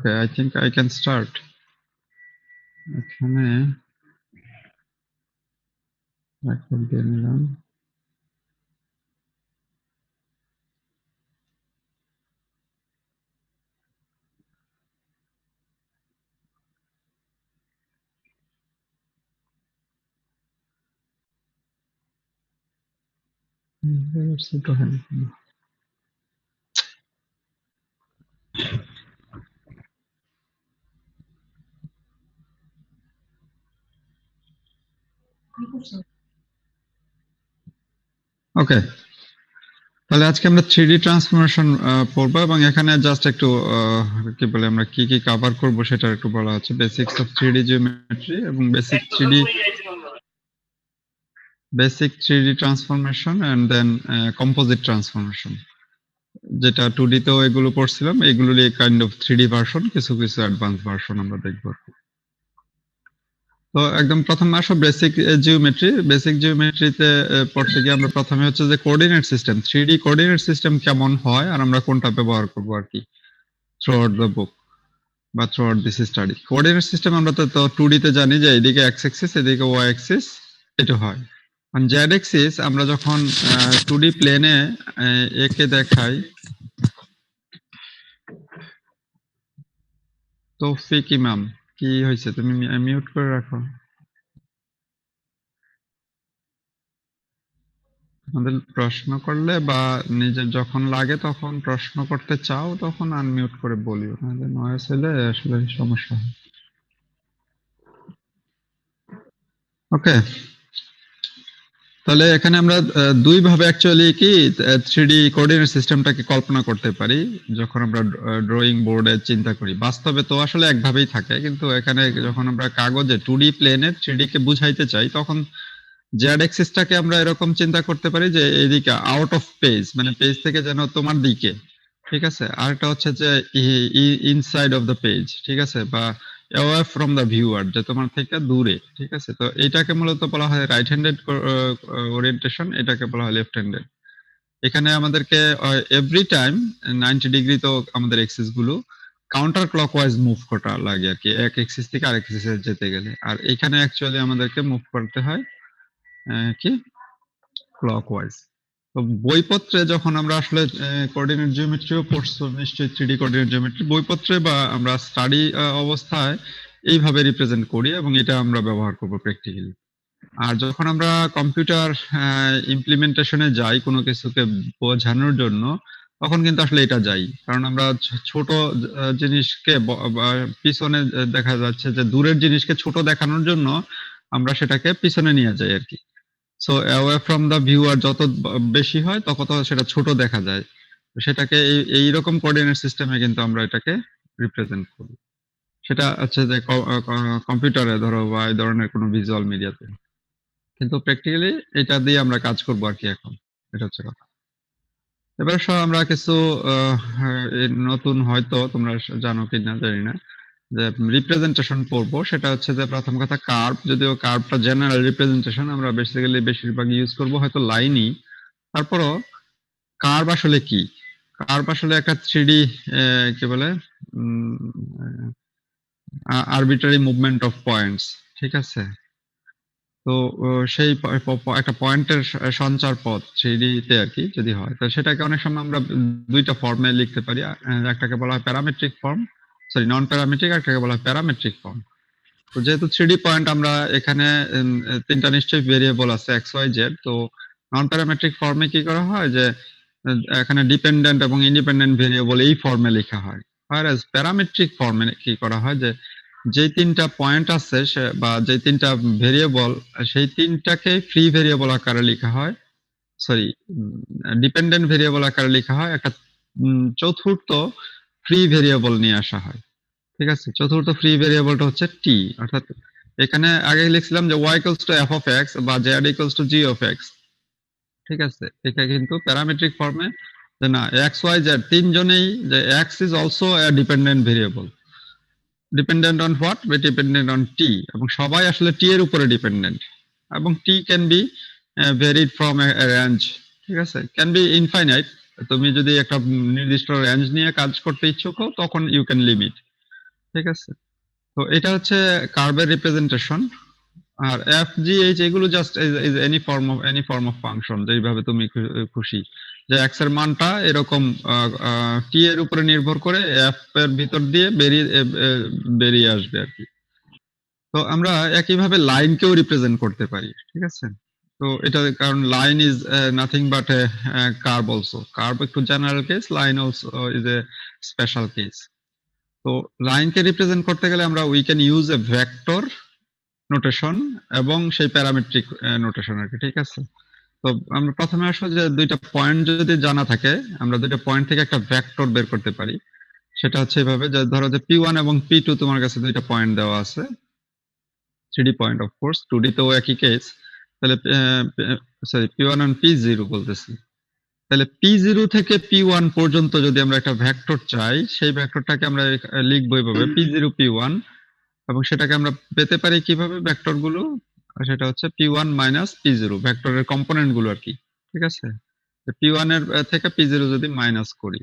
Okay, I think I can start. এখানে record দিয়ে নিলাম। ছোট হয় না কেন? ওকে, তাহলে আজকে আমরা 3D ট্রান্সফরমেশন পড়বো এবং এখানে জাস্ট একটু কি বলে আমরা কি কি কভার করব সেটা একটু বলা হচ্ছে, বেসিক্স অফ 3D জিওমেট্রি এবং basic 3D transformation and then composite transformation, যেটা 2D তেও এগুলো পড়ছিলাম, এগুলোরই কাইন্ড অফ 3D ভার্সন, কিছু কিছু অ্যাডভান্স ভার্সন আমরা দেখব। তো একদম প্রথমে আসো বেসিক জিওমেট্রিতে পড়তে গিয়ে আমরা প্রথমে হচ্ছে যে coordinate system, 3D coordinate system কেমন হয় আর আমরা কোনটা ব্যবহার করব আর কি থ্রু আউট দ্য বুক বা through out this study. Coordinate system আমরা তো 2D তে জানি যে এদিকে এক্স অ্যাক্সিস এদিকে ওয়াই অ্যাক্সিস এটা হয়। আর জেড অ্যাক্সিস আমরা যখন 2D প্লেনে একে দেখাই, তৌফিক ইমাম কি হয়েছে, তুমি মিউট করে রাখো। আমাদের প্রশ্ন করলে বা নিজের যখন লাগে তখন প্রশ্ন করতে চাও তখন আনমিউট করে বলিও, নাহলে নয়েজ হলে আসলে সমস্যা হয়। ওকে, তাহলে এখানে আমরা দুই ভাবে অ্যাকচুয়ালি কি 3D কোঅর্ডিনেট সিস্টেমটাকে কল্পনা করতে পারি যখন আমরা ড্রয়িং বোর্ডে চিন্তা করি। বাস্তবে তো আসলে একভাবেই থাকে, কিন্তু এখানে যখন আমরা কাগজে 2D প্লেনে 3D কে বুঝাইতে চাই তখন জেড অ্যাক্সিসটাকে আমরা এরকম চিন্তা করতে পারি যে এইদিকে আউট অফ পেজ, মানে পেজ থেকে যেন তোমার দিকে, ঠিক আছে। আর একটা হচ্ছে যে ইনসাইড অফ দ্য পেজ, ঠিক আছে, বা অ্যাওয়ে ফ্রম দ্য ভিউয়ার, যে তোমার থেকে দূরে, ঠিক আছে। তো এটাকে মূলত বলা হয় রাইট হ্যান্ডেড ওরিয়েন্টেশন, এটাকে বলা হয় লেফট হ্যান্ডেড। এখানে আমাদেরকে এভরি টাইম 90 ডিগ্রি তো আমাদের এক্সিস গুলো কাউন্টার ক্লকওয়াইজ মুভ করা লাগে আর কি, এক এক্সিস থেকে আরেক এক্সিসে যেতে গেলে। আর এখানে অ্যাকচুয়ালি আমাদেরকে মুভ করতে হয় কি ক্লকওয়াইজ। তো বইপত্রে যখন আমরা আসলে কোঅর্ডিনেট জিওমেট্রিও পড়ছো নিশ্চয়ই, 3D কোঅর্ডিনেট জিওমেট্রি বইপত্রে বা আমরা স্টাডি অবস্থায় এইভাবে রিপ্রেজেন্ট করি এবং এটা আমরা ব্যবহার করব প্র্যাকটিক্যালি। আর যখন আমরা কম্পিউটার ইমপ্লিমেন্টেশনে যাই কোনো কিছুকে বোঝানোর জন্য, তখন কিন্তু আসলে এটা যাই, কারণ আমরা ছোট জিনিসকে পিছনে দেখা যাচ্ছে যে দূরের জিনিসকে ছোট দেখানোর জন্য আমরা সেটাকে পিছনে নিয়ে যাই আর কি। So away from the viewer যত বেশি হয় তত সেটা ছোট দেখা যায়। সেটাকে এইরকম কোঅর্ডিনেট সিস্টেমে কিন্তু আমরা এটাকে রিপ্রেজেন্ট করি। সেটা হচ্ছে যে কম্পিউটারে ধরো বা এই ধরনের কোনো ভিজুয়াল মিডিয়াতে, কিন্তু প্র্যাকটিক্যালি এটা দিয়ে আমরা কাজ করব আর কি এখন। এটা হচ্ছে কথা। এবার আমরা কিছু নতুন হয়তো তোমরা জানো কিনা জানি না, যে রিপ্রেজেন্টেশন পড়বো। সেটা হচ্ছে যে প্রথম কথা কার্ভ, যদিও কার্ভটা জেনারেল রিপ্রেজেন্টেশন, আমরা বেসিক্যালি বেশিরভাগ ইউজ করব হয়তো লাইনই। তারপরও কার্ভ আসলে কি, কার্ভ আসলে একটা 3D কি বলে আরবিট্রারি মুভমেন্ট অফ পয়েন্টস, ঠিক আছে। তো সেই একটা পয়েন্টের সঞ্চার পথ 3D তে আর কি যদি হয়, তো সেটাকে অনেক সময় আমরা দুইটা ফর্মে লিখতে পারি। একটাকে বলা হয় parametric form, sorry non parametric, একটাকে বলা হয় প্যারামেট্রিক ফর্ম। তো যেহেতু 3D পয়েন্ট আমরা এখানে তিনটা নিশ্চয়ই ভেরিয়েবল আছে এক্স ওয়াই জেড, তো নন প্যারামেট্রিক ফর্মে কি করা হয় যে এখানে ডিপেন্ডেন্ট এবং ইন্ডিপেন্ডেন্ট ভেরিয়েবল এই ফর্মে লেখা হয়। আর প্যারামেট্রিক ফর্মে কি করা হয় যে যে তিনটা পয়েন্ট আছে বা যে তিনটা ভেরিয়েবল, সেই তিনটাকে ফ্রি ভেরিয়েবল আকারে লেখা হয়, সরি ডিপেন্ডেন্ট ভেরিয়েবল আকারে লেখা হয়, একটা চতুর্থ ফ্রি ভেরিয়েবল নিয়ে আসা হয়, ঠিক আছে। চতুর্থ ফ্রি ভেরিয়েবলটা হচ্ছে টি, অর্থাৎ এখানে আগে লিখছিলাম যে y equals to f of x বা z equals to g of x, ঠিক আছে। এটা কিন্তু প্যারামেট্রিক ফর্মে যে না x y z তিনজনেই, যে x is also a dependent variable, dependent on what, dependent on T, এবং সবাই আসলে টি এর উপরে ডিপেন্ডেন্ট, এবং T can be varied from a range, ঠিক আছে, ক্যান বি ইনফাইনাইট। তুমি যদি একটা নির্দিষ্ট রেঞ্জ নিয়ে কাজ করতে ইচ্ছুক হও তখন ইউ ক্যান লিমিট, ঠিক আছে? তো এটা হচ্ছে কার্ভের রিপ্রেজেন্টেশন। আর এফ জি এইচ এগুলো just is any form of function, যেইভাবে তুমি খুশি, যে এক্স এর মানটা এরকম টি এর উপরে নির্ভর করে এফ এর ভিতর দিয়ে বেরিয়ে আসবে আর কি। তো আমরা একইভাবে লাইনকেও রিপ্রেজেন্ট করতে পারি, ঠিক আছে? তো এটা কারণ line is nothing but a curve also. Curve একটু general case, line also is a special case. তো লাইনকে রিপ্রেজেন্ট করতে গেলে আমরা we can use a vector notation এবং সেই প্যারামেট্রিক নোটেশন আর কি, ঠিক আছে? তো আমরা প্রথমে আসলে যে দুইটা পয়েন্ট যদি জানা থাকে, আমরা দুইটা পয়েন্ট থেকে একটা ভেক্টর বের করতে পারি। সেটা হচ্ছে এভাবে, যে ধরো যে পি1 এবং পি2 তোমার কাছে দুইটা পয়েন্ট দেওয়া আছে, 3D point of course, 2D তেও একই কেস। তাহলে সরি, পি1 এবং পি0 বলতেছি। তাহলে পি0 থেকে পি1 পর্যন্ত যদি আমরা একটা ভেক্টর চাই, সেই ভেক্টরটাকে আমরা লিখবো এইভাবে, পি0 পি1। এবং সেটাকে আমরা পেতে পারি কিভাবে ভেক্টর গুলো? সেটা হচ্ছে পি1 মাইনাস পি0, ভেক্টরের কম্পোনেন্ট গুলো আর কি, ঠিক আছে? পি1 এর থেকে পি0 যদি মাইনাস করি,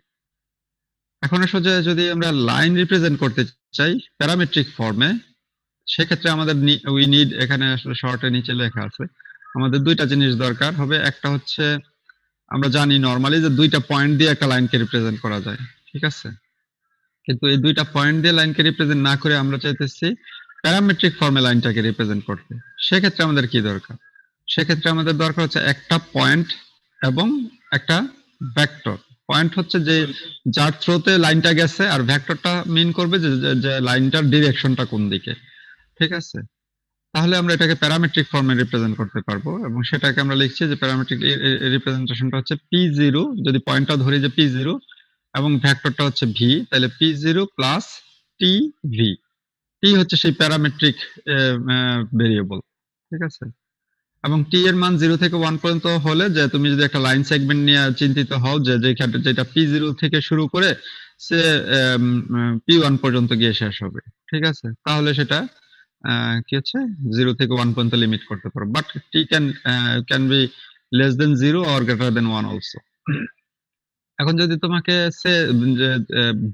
এখন আসলে যদি আমরা লাইন রিপ্রেজেন্ট করতে চাই প্যারামেট্রিক ফর্মে, সেক্ষেত্রে আমাদের উই নিড, এখানে আসলে শর্টে নিচে লেখা আছে, আমাদের দুইটা জিনিস দরকার হবে। একটা হচ্ছে, আমরা জানি নরমালি যে দুইটা পয়েন্ট দিয়ে একটা লাইনকে রিপ্রেজেন্ট করা যায়, ঠিক আছে? কিন্তু এই দুইটা পয়েন্ট দিয়ে লাইনকে রিপ্রেজেন্ট না করে আমরা চাইতেছি প্যারামেট্রিক ফর্মে লাইনটাকে রিপ্রেজেন্ট করতে। সেক্ষেত্রে আমাদের কি দরকার? সেক্ষেত্রে আমাদের দরকার হচ্ছে একটা পয়েন্ট এবং একটা ভেক্টর। পয়েন্ট হচ্ছে যে যার থ্রোতে লাইনটা গেছে, আর ভেক্টরটা মিন করবে যে লাইনটার ডিরেকশনটা কোন দিকে, ঠিক আছে? তাহলে আমরা এটাকে প্যারামেট্রিক ফর্মে রিপ্রেজেন্ট করতে পারবো, এবং সেটাকে আমরা লিখছি যে প্যারামেট্রিক রিপ্রেজেন্টেশনটা হচ্ছে পি0, যদি পয়েন্টটা ধরি যে পি0 এবং ভেক্টরটা হচ্ছে ভি, তাহলে পি0 প্লাস টি ভি। টি হচ্ছে সেই প্যারামেট্রিক ভেরিয়েবল, ঠিক আছে? এবং টি এর মান 0 থেকে 1 পর্যন্ত হলে, যে তুমি যদি একটা লাইন সেগমেন্ট নিয়ে চিন্তিত হও, যে যেটা পি0 থেকে শুরু করে সে পি1 পর্যন্ত গিয়ে শেষ হবে, ঠিক আছে? তাহলে সেটা কি হচ্ছে, 0 থেকে 1 পর্যন্ত লিমিট করতে পারো, but T can be less than 0 or greater than 1 also. এখন যদি তোমাকে সে যে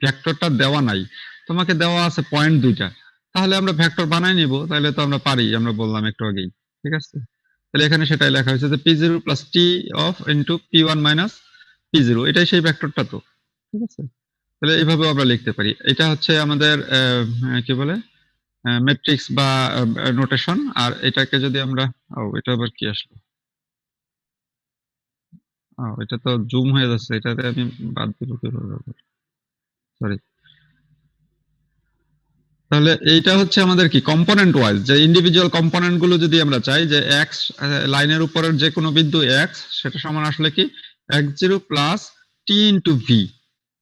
ভেক্টরটা দেওয়া নাই, তোমাকে দেওয়া আছে পয়েন্ট দুইটা, তাহলে আমরা ভেক্টর বানাই নিব, তাহলে তো আমরা পারি, আমরা বললাম একটু আগেই, ঠিক আছে? তাহলে এখানে সেটাই লেখা হয়েছে যে পি0 প্লাস টি অফ ইন্টু পি1 মাইনাস পি0, এটাই সেই ভেক্টরটা তো, ঠিক আছে? তাহলে এইভাবে আমরা লিখতে পারি। এটা হচ্ছে আমাদের কি বলে, ম্যাট্রিক্স বা নোটেশন। আর এটাকে যদি আমরা, ও এটা আবার কি আসলো, এটা তো জুম হয়ে যাচ্ছে, এটাতে আমি বাদ দিব কিভাবে, সরি। তাহলে এইটা হচ্ছে আমাদের কি কম্পোনেন্ট ওয়াইজ, যে ইন্ডিভিজুয়াল কম্পোনেন্ট গুলো যদি আমরা চাই, যে এক্স লাইনের উপরের যে কোনো বিন্দু এক্স, সেটা সমান আসলে কি x0 প্লাস টি ইন্টু ভি।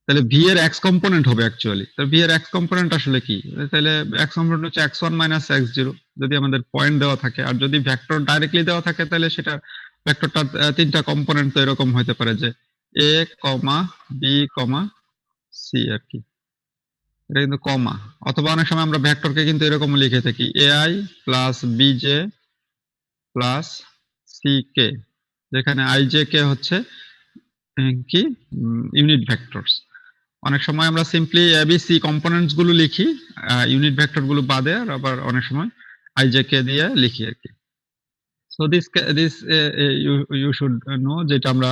তাহলে ভি এর এক্স কম্পোনেন্ট হবে অ্যাকচুয়ালি, তো ভি এর এক্স কম্পোনেন্ট আসলে কি? তাহলে এক্স কম্পোনেন্ট হচ্ছে x1 মাইনাস x0, যদি আমাদের পয়েন্ট দেওয়া থাকে। আর যদি ভেক্টর ডাইরেক্টলি দেওয়া থাকে, তাহলে সেটা ভেক্টরটা তিনটা কম্পোনেন্ট তো এরকম হতে পারে, যে এ কমা বি কমা সি আর কি, এটা কিন্তু কমা। অথবা অনেক সময় আমরা ভেক্টরকে কিন্তু এরকম লিখে থাকি, এআই প্লাস বিজে প্লাস সি কে, যেখানে আই জে কে হচ্ছে কি ইউনিট ভেক্টরস। অনেক সময় আমরা সিম্পলি এবিসি কম্পোনেন্টস গুলো লিখি ইউনিট ভেক্টর গুলো বাদে, আর আবার অনেক সময় আইজেকে দিয়ে লিখি আর কি। So this you should know, যেটা আমরা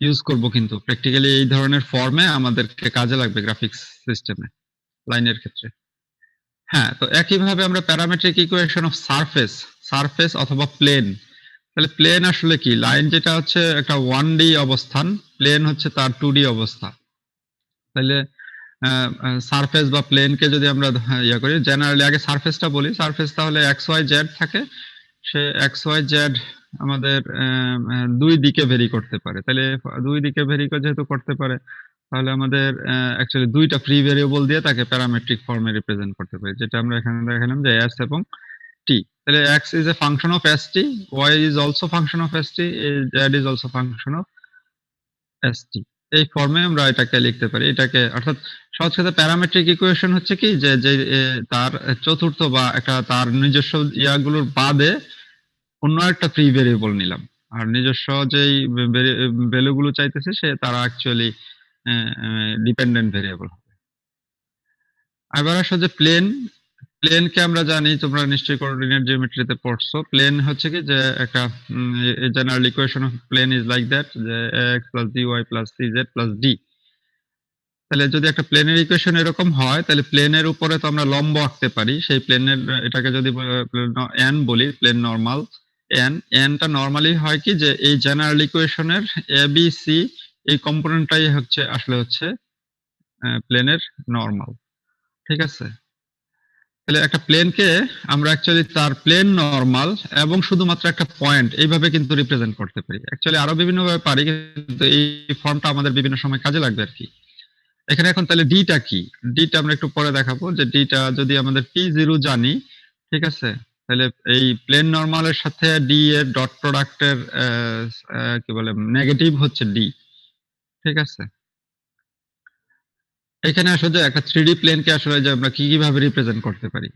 ইউজ করব কিন্তু প্র্যাকটিক্যালি এই ধরনের ফর্মে আমাদেরকে কাজে লাগবে গ্রাফিক্স সিস্টেমে, লাইনের ক্ষেত্রে। হ্যাঁ, তো একইভাবে আমরা parametric equation of surface, surface অথবা প্লেন। তাহলে প্লেন আসলে কি? লাইন যেটা হচ্ছে একটা 1D অবস্থান, প্লেন হচ্ছে তার 2D অবস্থা। তাহলে সারফেস বা প্লেনকে যদি আমরা ইয়ে করি, জেনারেলি আগে সারফেসটা বলি। সারফেস তাহলে এক্স ওয়াই জেড থাকে, সে এক্স ওয়াই জেড আমাদের দুই দিকে ভেরি করতে পারে। তাহলে দুই দিকে ভেরি যেহেতু করতে পারে, তাহলে আমাদের অ্যাকচুয়ালি দুইটা ফ্রি ভেরিয়েবল দিয়ে তাকে প্যারামেট্রিক ফর্মে রিপ্রেজেন্ট করতে পারি, যেটা আমরা এখানে দেখালাম যে এস এবং টি। তাহলে X is a function of S T, Y is also function of S T, Z is also function of ST. এই ফর্মে আমরা এটাকে লিখতে পারি। এটাকে অর্থাৎ সহজ কথা, প্যারামেট্রিক ইকুয়েশন হচ্ছে কি, যে যে তার চতুর্থ বা একটা তার নিজস্ব ইয়াগুলোর বাদে অন্য একটা ফ্রি ভেরিয়েবল নিলাম, আর নিজস্ব যেই ভ্যালু গুলো চাইতেছে সে তারা অ্যাকচুয়ালি ডিপেন্ডেন্ট ভেরিয়েবল। এবার আসো যে প্লেনকে আমরা জানি, তোমরা নিশ্চয়ই কোঅর্ডিনেট জিওমেট্রিতে পড়ছো। প্লেন হচ্ছে কি যে একটা general equation of plane is like that, যে x plus dy plus cz plus d। তাহলে যদি একটা প্লেনের ইকুয়েশন এরকম হয়, তাহলে প্লেনের উপরে তো আমরা লম্ব আঁকতে পারি। সেই প্লেনের এটাকে যদি n বলি, প্লেন নরমাল nটা নরমালি হয় কি যে এই জেনারেল ইকুয়েশনের a b c এই কম্পোনেন্টটাই হচ্ছে প্লেনের নরমাল। ঠিক আছে? তাহলে একটা প্লেনকে আমরা অ্যাকচুয়ালি তার প্লেন নরমাল এবং শুধুমাত্র একটা পয়েন্ট এইভাবে কিন্তু রিপ্রেজেন্ট করতে পারি। অ্যাকচুয়ালি আরো বিভিন্ন ভাবে পারি, কিন্তু এই ফর্মটা আমাদের বিভিন্ন সময় কাজে লাগবে আর কি। এখানে এখন তাহলে ডিটা কি? ডিটা আমরা একটু পরে দেখাবো যে ডিটা যদি আমাদের p0 জানি, ঠিক আছে? তাহলে এই প্লেন নরমালের সাথে ডি এর ডট প্রোডাক্টের কি বলে নেগেটিভ হচ্ছে ডি। ঠিক আছে? এখানে আসলে একটা 3D প্লেনকে আসলে যে আমরা কিভাবে রিপ্রেজেন্ট করতে পারি?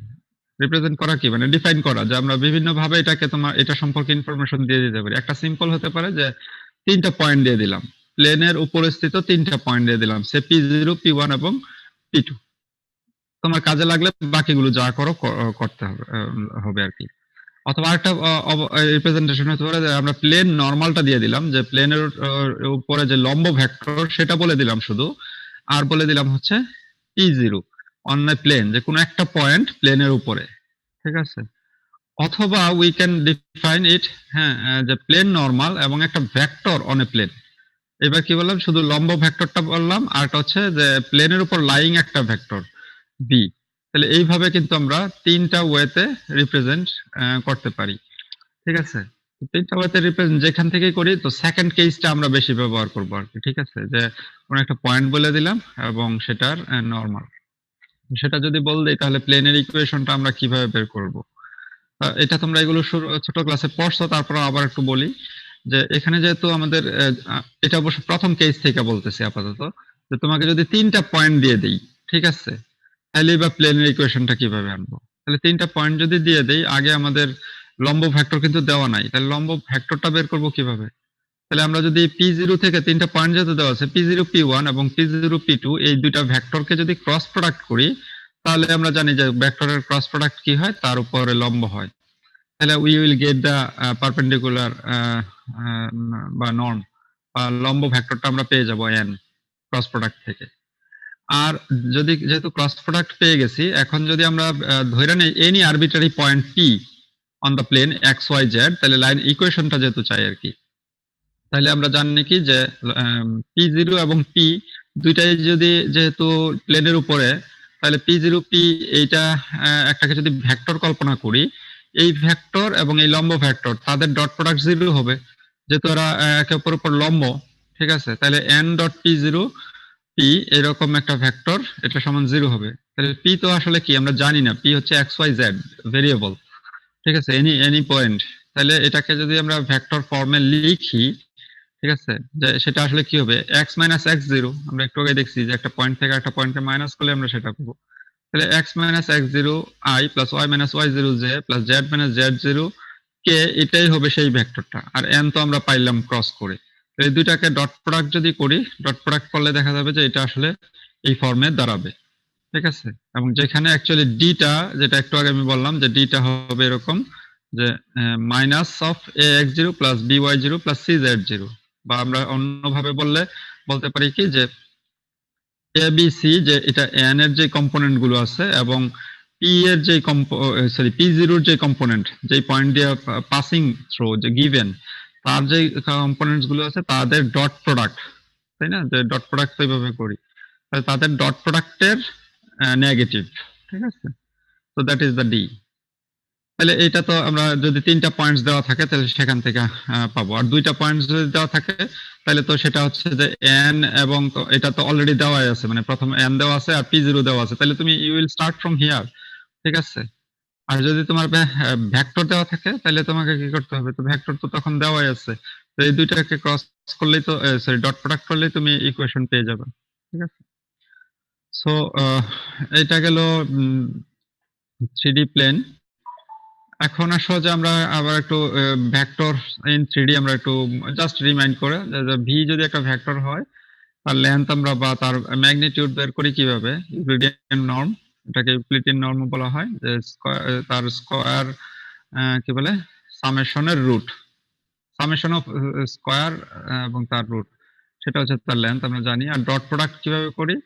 রিপ্রেজেন্ট করা কি মানে ডিফাইন করা, যে আমরা বিভিন্ন ভাবে এটাকে এটা সম্পর্কে ইনফরমেশন দিয়ে দিতে পারি। একটা সিম্পল হতে পারে যে 3টা পয়েন্ট দিয়ে দিলাম। প্লেনের উপরে স্থিত 3টা পয়েন্ট দিয়ে দিলাম। সে P0, P1 এবং P2। তোমার কাজে লাগলে বাকিগুলো যা করো করতে হবে আরকি। অথবা আরেকটা রিপ্রেজেন্টেশন হতে পারে যে আমরা প্লেন নরমালটা দিয়ে দিলাম, যে প্লেনের উপরে যে লম্ব ভেক্টর সেটা বলে দিলাম শুধু, আর বলে দিলাম হচ্ছে P0 অন এ প্লেন, যে কোনো একটা পয়েন্ট প্লেনের উপরে। ঠিক আছে? অথবা উই ক্যান ডিফাইন ইট, হ্যাঁ, যে প্লেন নরমাল এবং একটা ভেক্টর অন এ প্লেন। এবার কি বললাম, শুধু লম্ব ভেক্টরটা বললাম, আর একটা হচ্ছে যে প্লেনের উপর লাইং একটা ভেক্টর বি। তাহলে এইভাবে কিন্তু আমরা 3টা ওয়েতে রিপ্রেজেন্ট করতে পারি। ঠিক আছে? 3টা ওয়েতে রিপ্রেজেন্ট যেখান থেকেই করি, তো সেকেন্ড কেসটা আমরা বেশি ব্যবহার করবো আর কি। ঠিক আছে? যে কোনো একটা পয়েন্ট বলে দিলাম এবং সেটার নরমাল। সেটা যদি বল দেই, তাহলে প্লেনের ইকুয়েশনটা আমরা কিভাবে বের করব? এটা তোমরা এগুলো ছোট ক্লাসে পড়ছো, তারপর আবার একটু বলি যে এখানে যেহেতু আমাদের এটা অবশ্য প্রথম কেস থেকে বলতেছি আপাতত, যে তোমাকে যদি 3টা পয়েন্ট দিয়ে দেই, ঠিক আছে, তাহলে বা প্লেনের ইকুয়েশনটা কিভাবে আনবো? তাহলে 3টা পয়েন্ট যদি দিয়ে দেই, আগে আমাদের লম্ব ভেক্টর কিন্তু দেওয়া নাই, তাহলে লম্ব ভেক্টরটা বের করব কিভাবে? তাহলে আমরা যদি P0 থেকে 3টা পয়েন্ট যেহেতু দেওয়া আছে, P0 P1 এবং P0 P2, এই দুইটা ভেক্টরকে যদি ক্রস প্রোডাক্ট করি, তাহলে আমরা জানি যে ভেক্টরের ক্রস প্রোডাক্ট কি হয়, তার উপরে লম্ব হয়। তাহলে we will get the perpendicular বা নর্ম বা লম্ব ভেক্টরটা আমরা পেয়ে যাব n ক্রস প্রোডাক্ট থেকে। আর যদি যেহেতু ক্রস প্রোডাক্ট পেয়ে গেছি, এখন যদি আমরা ধরে নেই any arbitrary point p on the plane X Y Z, তাহলে লাইন ইকুয়েশনটা যেহেতু চাই আর কি, তাহলে আমরা জানি কি যে P0 এবং P দুইটাই যদি যেহেতু প্লেনের উপরে, তাহলে P0 P এইটা একটাকে যদি ভেক্টর কল্পনা করি, এই ভেক্টর এবং এই লম্ব ভেক্টর তাদের ডট প্রোডাক্ট 0 হবে, যেহেতু ওরা একে অপরের উপর লম্ব। ঠিক আছে? তাহলে n ডট P0 P এরকম একটা ভেক্টর, এটা সমান 0 হবে। তাহলে P তো আসলে কি আমরা জানি না, P হচ্ছে XYZ ভেরিয়েবল। ঠিক আছে? Any point. তাহলে এটাকে যদি আমরা ভেক্টর ফর্মে লিখি, ঠিক আছে, যে সেটা আসলে কি হবে, x মাইনাস এক্স জিরো। আমরা একটু আগে দেখছি যে একটা পয়েন্ট থেকে একটা পয়েন্টকে মাইনাস করলে আমরা সেটা পাবো। তাহলে x minus X zero I plus Y minus Y zero J plus Z minus Z zero K, এটাই হবে সেই ভেক্টরটা। আর n তো আমরা পাইলাম ক্রস করে। তো এই দুইটাকে ডট প্রোডাক্ট যদি করি, ডট প্রোডাক্ট করলে দেখা যাবে যে এটা আসলে এই ফর্মে দাঁড়াবে। ঠিক আছে? এবং যেখানে অ্যাকচুয়ালি ডিটা, যেটা একটু আগে আমি বললাম যে ডিটা হবে এরকম, যে minus of A X zero plus B Y zero plus C Z zero. বা আমরা অন্যভাবে বলতে পারি কি যে এ বি সি, যে এটা এন এর যে কম্পোনেন্ট গুলো আছে এবং পি এর যে P0 যে কম্পোনেন্ট, যে পয়েন্ট দিয়ে পাসিং থ্রু যে গিভেন, তার যে কম্পোনেন্টস গুলো আছে তাদের ডট প্রোডাক্ট, তাই না? যে ডট প্রোডাক্ট তো এইভাবে করি, তাহলে তাদের ডট প্রোডাক্টের নেগেটিভ। ঠিক আছে? তো দ্যাট ইজ দ্য ডি। তাহলে এটা তো আমরা যদি 3টা পয়েন্টস দেওয়া থাকে, তাহলে সেখান থেকে পাবো। আর 2টা পয়েন্টস যদি দেওয়া থাকে, তাহলে তো সেটা হচ্ছে যে n, এবং তো এটা তো অলরেডি দেওয়াই আছে, মানে প্রথম n দেওয়া আছে আর P0 দেওয়া আছে, তাহলে তুমি you will start from here. ঠিক আছে? আর যদি তোমার ভেক্টর দেওয়া থাকে, তাহলে তোমাকে কি করতে হবে, তো ভেক্টর তো তখন দেওয়াই আছে, তো এই দুইটাকে ক্রস করলেই তো, সরি, ডট প্রোডাক্ট করলেই তুমি ইকুয়েশন পেয়ে যাবে। ঠিক আছে? সো এটা গেল 3D প্লেন। এখন আসো যে আমরা আবার একটু ভেক্টর ইন 3D আমরা একটু জাস্ট রিমাইন্ড করে, যে ভি যদি একটা ভেক্টর হয়, তার লেন্থ আমরা বা তার ম্যাগনিটিউড বের করি কিভাবে, ইউক্লিডিয়ান নর্ম। এটাকে ইউক্লিডিয়ান নর্ম বলা হয়, যে তার স্কয়ার কি বলে সামেশনের রুট, সামেশন অফ স্কয়ার এবং তার রুট, সেটা হচ্ছে তার লেন্থ আমরা জানি। আর ডট প্রোডাক্ট কিভাবে করি?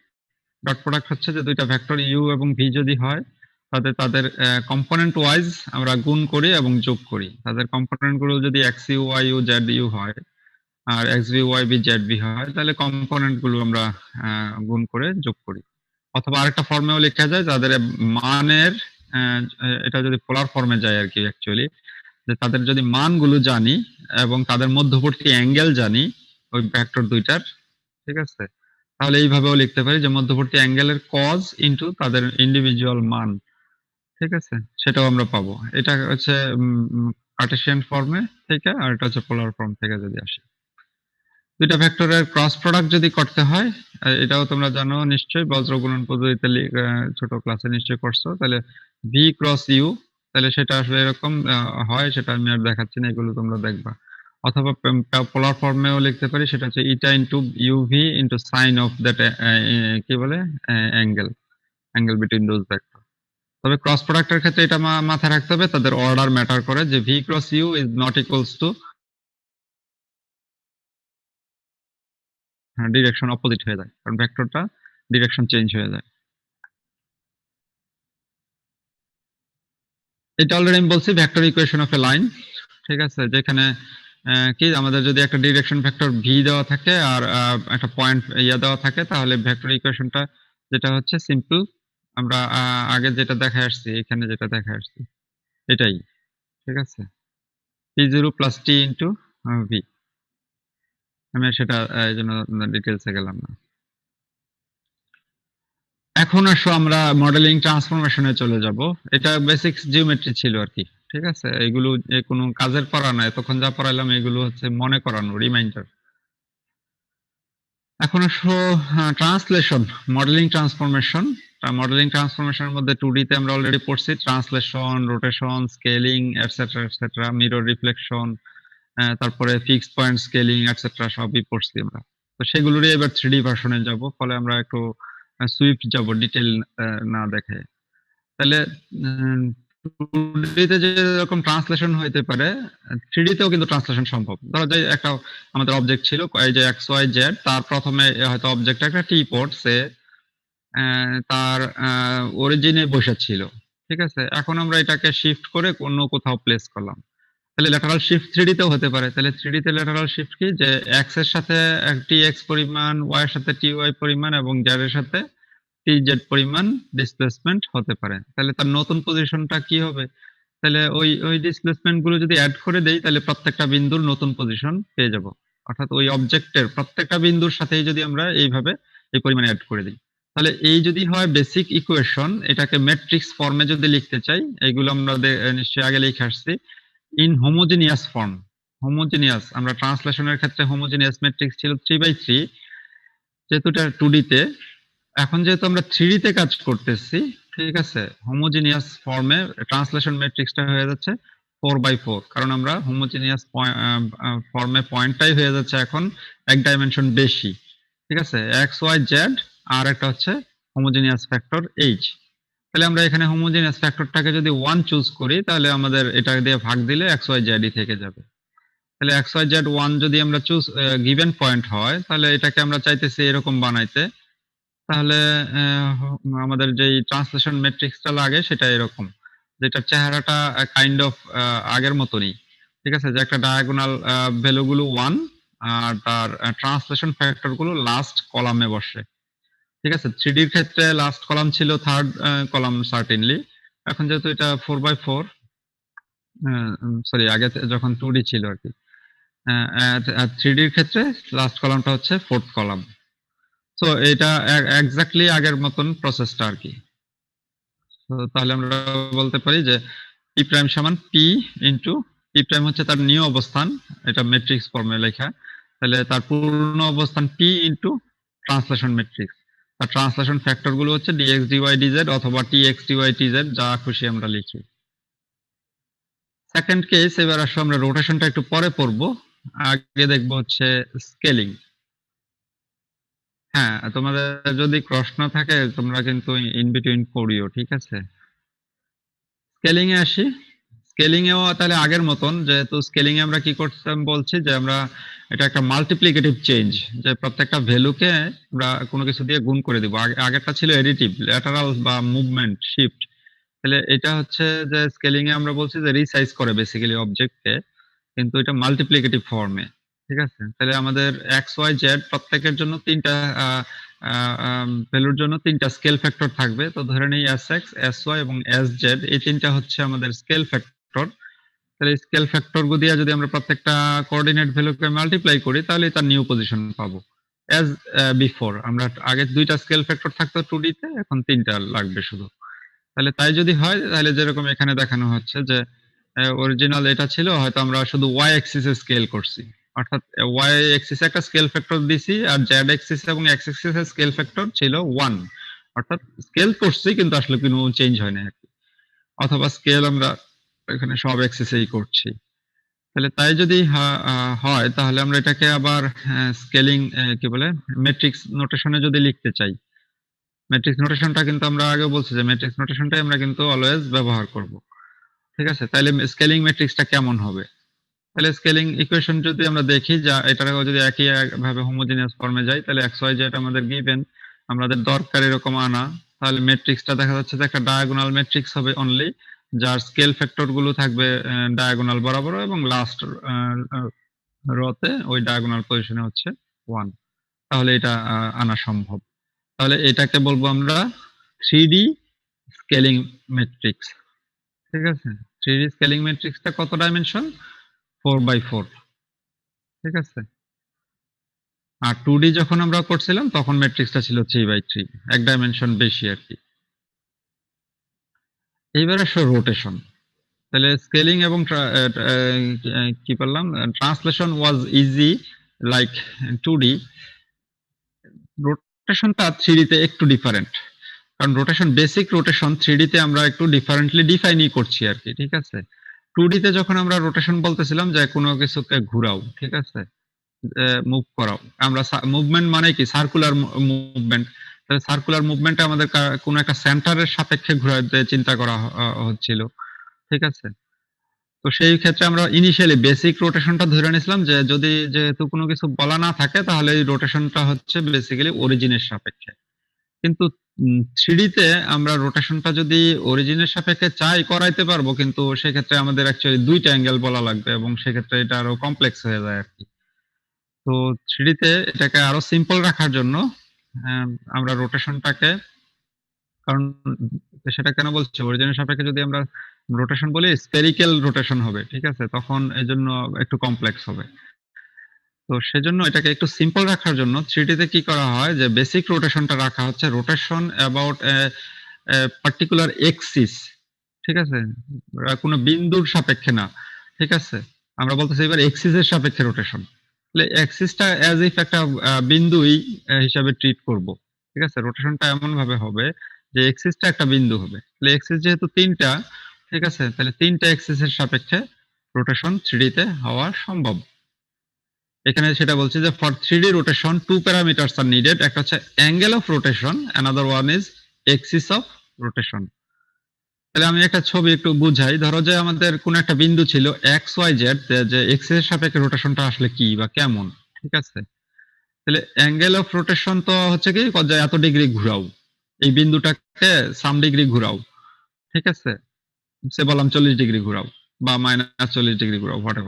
ডট প্রোডাক্ট হচ্ছে যে দুইটা ভেক্টর ইউ এবং ভি যদি হয়, তাদের কম্পোনেন্ট ওয়াইজ আমরা গুণ করি এবং যোগ করি। তাদের কম্পোনেন্ট গুলো যদি X U Y U Z U হয় আর X B Y B Z B হয়, তাহলে কম্পোনেন্ট গুলো আমরা গুণ করে যোগ করি। অথবা আরেকটা ফর্মেও লেখা যায়, যাদের মানের আহ, এটা যদি পোলার ফর্মে যায় আর কি অ্যাকচুয়ালি, যে তাদের যদি মানগুলো জানি এবং তাদের মধ্যবর্তী অ্যাঙ্গেল জানি ওই ভেক্টর দুইটার, ঠিক আছে, তাহলে এইভাবেও লিখতে পারি যে মধ্যবর্তী অ্যাঙ্গেলের কজ ইনটু তাদের ইন্ডিভিজুয়াল মান, ঠিক আছে, সেটাও আমরা পাবো। এটা হচ্ছে কার্টেসিয়ান ফর্মে থেকে, আর এটা হচ্ছে পোলার ফর্ম থেকে যদি আসে। দুইটা ভেক্টরের ক্রস প্রোডাক্ট যদি করতে হয়, এটাও তোমরা জানো নিশ্চয়ই, বজ্র গুণন পদ্ধতিতে ছোট ক্লাসে নিশ্চয়ই করছো। তাহলে ভি ক্রস ইউ, তাহলে সেটা আসলে এরকম হয়, সেটা আমি আর দেখাচ্ছি না, এগুলো তোমরা দেখবা। অথবা পোলার ফর্মেও লিখতে পারি, সেটা হচ্ছে eta into UV into sine of that কি বলে angle, angle between those vector. তবে ক্রস প্রোডাক্টের ক্ষেত্রে এটা মাথায় রাখতে হবে, তাদের অর্ডার ম্যাটার করে, যে V cross U is not equals to direction opposite হয়ে যায়, কারণ ভেক্টরটা ডিরেকশন চেঞ্জ হয়ে যায়। এটা অলরেডি আমি বলছি, vector equation of A line, ঠিক আছে, যেখানে কি আমাদের যদি একটা ডিরেকশন ভেক্টর ভি দেওয়া থাকে আর একটা পয়েন্ট ইয়া দেওয়া থাকে, তাহলে ভেক্টর ইকুয়েশনটা যেটা হচ্ছে সিম্পল, আমরা আগে যেটা দেখে আসছি, এখানে যেটা দেখে আসছি এটাই, ঠিক আছে, টি জিরো প্লাস টি ইন্টু ভি। আমি সেটা এই জন্য ডিটেলসে গেলাম না। এখন আসো আমরা মডেলিং ট্রান্সফরমেশনে চলে যাব। এটা বেসিক্স জিওমেট্রি ছিল আর কি, ঠিক আছে, এগুলো যে কোনো কাজের পড়া না, এতক্ষণ যা পড়াইলাম এগুলো হচ্ছে মনে করানো, রিমাইন্ডার। এখন আসো ট্রান্সলেশন, মডেলিং ট্রান্সফরমেশন। মডেলিং ট্রান্সফরমেশনের মধ্যে 2D তে আমরা অলরেডি পড়ছি, translation, rotation, scaling etcetera etcetera, mirror reflection, তারপরে ফিক্সড পয়েন্ট স্কেলিং এটসেট্রা সবই পড়ছি আমরা। তো সেগুলোরই এবার 3D ভার্সনে যাব, ফলে আমরা একটু সুইফট যাব, ডিটেল না দেখে। তাহলে 2D তে যেরকম ট্রান্সলেশন হইতে পারে, 3D তেও কিন্তু ট্রান্সলেশন সম্ভব। ধরো যে একটা আমাদের অবজেক্ট ছিল, এই যে এক্স ওয়াই জেড, তার প্রথমে হয়তো অবজেক্ট একটা টি পট সে তার অরিজিনে বসেছিল, ঠিক আছে, এখন আমরা এটাকে শিফট করে অন্য কোথাও প্লেস করলাম, তাহলে ল্যাটারাল শিফট 3D তেও হতে পারে। তাহলে 3D তে ল্যাটারাল শিফট কি, যে এক্স এর সাথে টি এক্স পরিমাণ, ওয়াই এর সাথে টি ওয়াই পরিমাণ এবং জেড এর সাথে টি জেড পরিমাণ ডিসপ্লেসমেন্ট হতে পারে। তাহলে তার নতুন পজিশনটা কি হবে? তাহলে ওই ওই ডিসপ্লেসমেন্ট গুলো যদি অ্যাড করে দেই, তাহলে প্রত্যেকটা বিন্দুর নতুন পজিশন পেয়ে যাব। অর্থাৎ ওই অবজেক্টের প্রত্যেকটা বিন্দুর সাথেই যদি আমরা এইভাবে এই পরিমাণে অ্যাড করে দিই, তাহলে এই যদি হয় বেসিক ইকুয়েশন, এটাকে ম্যাট্রিক্স ফর্মে যদি লিখতে চাই, এইগুলো আমরা নিশ্চয়ই আগে লিখে আসছি, ইন হোমোজেনিয়াস ফর্ম। হোমোজেনিয়াস, আমরা ট্রান্সলেশনের ক্ষেত্রে হোমোজেনিয়াস ম্যাট্রিক্স ছিল 3/3, যেহেতু এটা 2D তে, এখন যেহেতু আমরা 3D তে কাজ করতেছি, ঠিক আছে, হোমোজেনিয়াস ফর্মে ট্রান্সলেশন ম্যাট্রিক্সটা হয়ে যাচ্ছে 4/4, কারণ আমরা হোমোজেনিয়াস ফর্মে পয়েন্টটাই হয়ে যাচ্ছে এখন এক ডাইমেনশন বেশি, ঠিক আছে, এক্স ওয়াই জেড, আর একটা হচ্ছে হোমোজেনিয়াস ফ্যাক্টর এইচ। তাহলে আমরা এখানে হোমোজেনিয়াস ফ্যাক্টরটাকে যদি 1 চুজ করি, তাহলে আমাদের এটা দিয়ে ভাগ দিলে এক্স ওয়াই জেডই থেকে যাবে। তাহলে এক্স ওয়াই জেড 1 যদি আমরা চুজ গিভেন পয়েন্ট হয়, তাহলে এটাকে আমরা চাইতেছি এরকম বানাইতে, তাহলে আমাদের যেই ট্রান্সলেশন ম্যাট্রিক্সটা লাগে সেটা এরকম, যেটার চেহারাটা কাইন্ড অফ আগের মতনই, ঠিক আছে, যে একটা ডায়াগোনাল ভ্যালুগুলো 1 আর তার ট্রান্সলেশন ফ্যাক্টর গুলো লাস্ট কলামে বসে, ঠিক আছে। 3D র ক্ষেত্রে লাস্ট কলাম ছিল থার্ড কলাম সার্টেনলি, এখন যেহেতু এটা 4/4, সরি আগে যখন 2D ছিল আর কি, 3D র ক্ষেত্রে লাস্ট কলামটা হচ্ছে ফোর্থ কলাম। তো এটা এক্স্যাক্টলি আগের মতন প্রসেসটা আর কি। তো তাহলে আমরা বলতে পারি যে পি প্রাইম সমান পি ইন্টু, পি প্রাইম হচ্ছে তার নিউ অবস্থান, এটা ম্যাট্রিক্স ফর্মে লেখা, তাহলে তার পূর্ণ অবস্থান পি ইন্টু ট্রান্সলেশন ম্যাট্রিক্স, আর ট্রান্সলেশন ফ্যাক্টর গুলো হচ্ছে ডিএক্স ডিওয়াই ডিজেড অথবা টিএক্স ডিওয়াই টিজেড, যা খুশি আমরা লিখি। সেকেন্ড কেস, এবার আসলে আমরা রোটেশনটা একটু পরে পড়বো, আগে দেখবো হচ্ছে স্কেলিং। হ্যাঁ, তোমাদের যদি ক্রস না থাকে তোমরা কিন্তু ইন বিটুইন করিও, ঠিক আছে? স্কেলিং এ আসি। স্কেলিং এও তাহলে আগের মতন, যেহেতু স্কেলিং এ আমরা কি করতাম বলছি যে আমরা এটা একটা মাল্টিপ্লিকেটিভ চেঞ্জ, যে প্রত্যেকটা ভ্যালুকে আমরা কোনো কিছু দিয়ে গুণ করে দিব। আগেরটা ছিল এডিটিভ, ল্যাটারাল বা মুভমেন্ট শিফট। তাহলে এটা হচ্ছে যে স্কেলিং এ আমরা বলছি যে রিসাইজ করে বেসিক্যালি অবজেক্টকে, কিন্তু এটা মাল্টিপ্লিকেটিভ ফর্মে। ঠিক আছে, তাহলে আমাদের এক্স ওয়াই জেড প্রত্যেকের জন্য তিনটা ভ্যালুর জন্য তিনটা স্কেল ফ্যাক্টর থাকবে। তো ধরে নিই এস এক্স, এস ওয়াই এবং এস জেড, এই তিনটা হচ্ছে আমাদের স্কেল ফ্যাক্টর। তাহলে স্কেল ফ্যাক্টর দিয়ে যদি আমরা প্রত্যেকটা কোঅর্ডিনেট ভ্যালুকে মাল্টিপ্লাই করি তাহলে তার নিউ পজিশন পাবো। অ্যাজ বিফোর আমরা আগে দুইটা স্কেল ফ্যাক্টর থাকতো 2D তে, এখন তিনটা লাগবে শুধু। তাহলে তাই যদি হয় তাহলে যেরকম এখানে দেখানো হচ্ছে যে অরিজিনাল এটা ছিল, হয়তো আমরা শুধু ওয়াই অ্যাক্সিসে স্কেল করছি, অর্থাৎ ওয়াই অ্যাক্সিসে একটা স্কেল ফ্যাক্টর দিছি আর জেড অ্যাক্সিস এবং এক্স অ্যাক্সিসে স্কেল ফ্যাক্টর ছিল 1, অর্থাৎ স্কেল করছি কিন্তু আসলে কোনো চেঞ্জ হয় না আর কি। অথবা স্কেল আমরা এখানে সব অ্যাক্সিসেই করছি। তাহলে তাই যদি হয় তাহলে আমরা এটাকে আবার স্কেলিং কি বলে ম্যাট্রিক্স নোটেশনে যদি লিখতে চাই, ম্যাট্রিক্স নোটেশনটা কিন্তু আমরা আগে বলছি যে ম্যাট্রিক্স নোটেশনটাই আমরা কিন্তু অলওয়েজ ব্যবহার করব। ঠিক আছে, তাহলে স্কেলিং ম্যাট্রিক্সটা কেমন হবে? তাহলে স্কেলিং ইকুয়েশন যদি আমরা দেখি, যা এটারও যদি একই ভাবে হোমোজিনিয়াস ফর্মে যায়, তাহলে এক্স ওয়াই জেড আমাদের গিভেন, আমাদের দরকার এরকম আনা। তাহলে ম্যাট্রিক্সটা দেখা যাচ্ছে যে একটা ডায়াগোনাল ম্যাট্রিক্স হবে অনলি, যার স্কেল ফ্যাক্টর গুলো থাকবে ডায়াগোনাল বরাবর এবং লাস্ট রতে ওই ডায়াগোনাল পজিশনে হচ্ছে 1। তাহলে এটা আনা সম্ভব। তাহলে এটাকে বলবো আমরা 3D স্কেলিং ম্যাট্রিক্স। ঠিক আছে, 3D স্কেলিং ম্যাট্রিক্সটা কত ডাইমেনশন? 4x4। ঠিক আছে, আর 2D যখন আমরা করছিলাম তখন ম্যাট্রিক্সটা ছিল 3x3, এক ডাইমেনশন বেশি আর কি। এইবার আসো রোটেশন। তাহলে স্কেলিং এবং কি বললাম, translation was easy like 2D। রোটেশনটা 3D তে একটু ডিফারেন্ট, কারণ রোটেশন বেসিক রোটেশন 3D তে আমরা একটু ডিফারেন্টলি ডিফাইনই করছি আর কি। ঠিক আছে, 2D তে যখন আমরা রোটেশন বলতেছিলাম যে কোনো কিছুকে ঘুরাও, ঠিক আছে, মুভ করাও, আমরা মুভমেন্ট মানে কি সার্কুলার মুভমেন্ট। তাহলে সার্কুলার মুভমেন্টে আমাদের কোনো একটা সেন্টারের সাপেক্ষে ঘোরাতে চিন্তা করা হচ্ছিল। ঠিক আছে, তো সেই ক্ষেত্রে আমরা ইনিশিয়ালি বেসিক রোটেশনটা ধরে নিয়েছিলাম যে যদি যেহেতু কোনো কিছু বলা না থাকে তাহলে এই রোটেশনটা হচ্ছে বেসিক্যালি অরিজিনের সাপেক্ষে। কিন্তু 3D তে আমরা রোটেশনটা যদি অরিজিনের সাপেক্ষে চাই করাইতে পারবো, কিন্তু সেক্ষেত্রে আমাদের অ্যাকচুয়ালি দুইটা অ্যাঙ্গেল বলা লাগবে এবং সেক্ষেত্রে এটা আরো কমপ্লেক্স হয়ে যায় আর কি। তো 3D তে এটাকে আরো সিম্পল রাখার জন্য আহ, আমরা রোটেশনটাকে, কারণ সেটা কেন বলছি, অরিজিনের সাপেক্ষে যদি আমরা রোটেশন বলি স্পেরিক্যাল রোটেশন হবে, ঠিক আছে, তখন এই জন্য একটু কমপ্লেক্স হবে। তো সেজন্য এটাকে একটু সিম্পল রাখার জন্য 3D তে কি করা হয় যে বেসিক রোটেশনটা রাখা হচ্ছে রোটেশন অ্যাবাউট পার্টিকুলার এক্সিস। ঠিক আছে, কোনো বিন্দুর সাপেক্ষে না। ঠিক আছে, আমরা বলতেছি এবার এক্সিসের সাপেক্ষে রোটেশন। তাহলে এক্সিসটা অ্যাজ ইফ একটা বিন্দুই হিসাবে ট্রিট করব। ঠিক আছে, রোটেশনটা এমন ভাবে হবে যে এক্সিসটা একটা বিন্দু হবে। তাহলে এক্সিস যেহেতু তিনটা, ঠিক আছে, তাহলে তিনটা এক্সিসের সাপেক্ষে রোটেশন 3D তে হওয়া সম্ভব। এখানে সেটা বলছি যে for 3D rotation two parameters are needed, একটা হচ্ছে angle of rotation, another one is axis of rotation. তাহলে আমি একটা ছবি একটু বুঝাই। ধরো যে আমাদের কোন একটা বিন্দু ছিল এক্স ওয়াই জেড, যে এক্স এর সাপেক্ষে রোটেশনটা আসলে কি বা কেমন। ঠিক আছে, তাহলে অ্যাঙ্গেল অফ রোটেশন তো হচ্ছে কি যে এত ডিগ্রি ঘুরাও, এই বিন্দুটাকে সাম ডিগ্রি ঘুরাও। ঠিক আছে, সে বললাম 40 ডিগ্রি ঘুরাও বা -40 ডিগ্রি ঘুরাও, হোয়াট।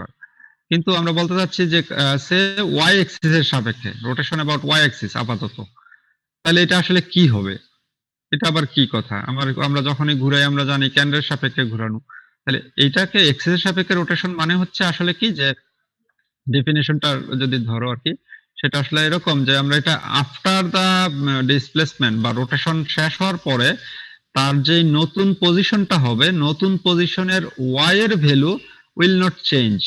কিন্তু আমরা বলতে চাচ্ছি যে সে ওয়াই এক্সিস এর সাপেক্ষে রোটেশন অ্যাবাউট ওয়াই এক্সিস আপাতত। তাহলে এটা আসলে কি হবে? এটা আবার কি কথা? আমরা যখনই ঘুরাই আমরা জানি কেন্দ্রের সাপেক্ষে ঘুরানো। তাহলে এইটাকে এক্সিস এর সাপেক্ষে রোটেশন মানে হচ্ছে আসলে কি, যে ডেফিনিশনটা যদি ধরো আর কি, সেটা আসলে এরকম যে আমরা এটা আফটার দা ডিসপ্লেসমেন্ট বা রোটেশন শেষ হওয়ার পরে তার যে নতুন পজিশনটা হবে, নতুন পজিশনের ওয়াই এর ভ্যালু উইল নট চেঞ্জ।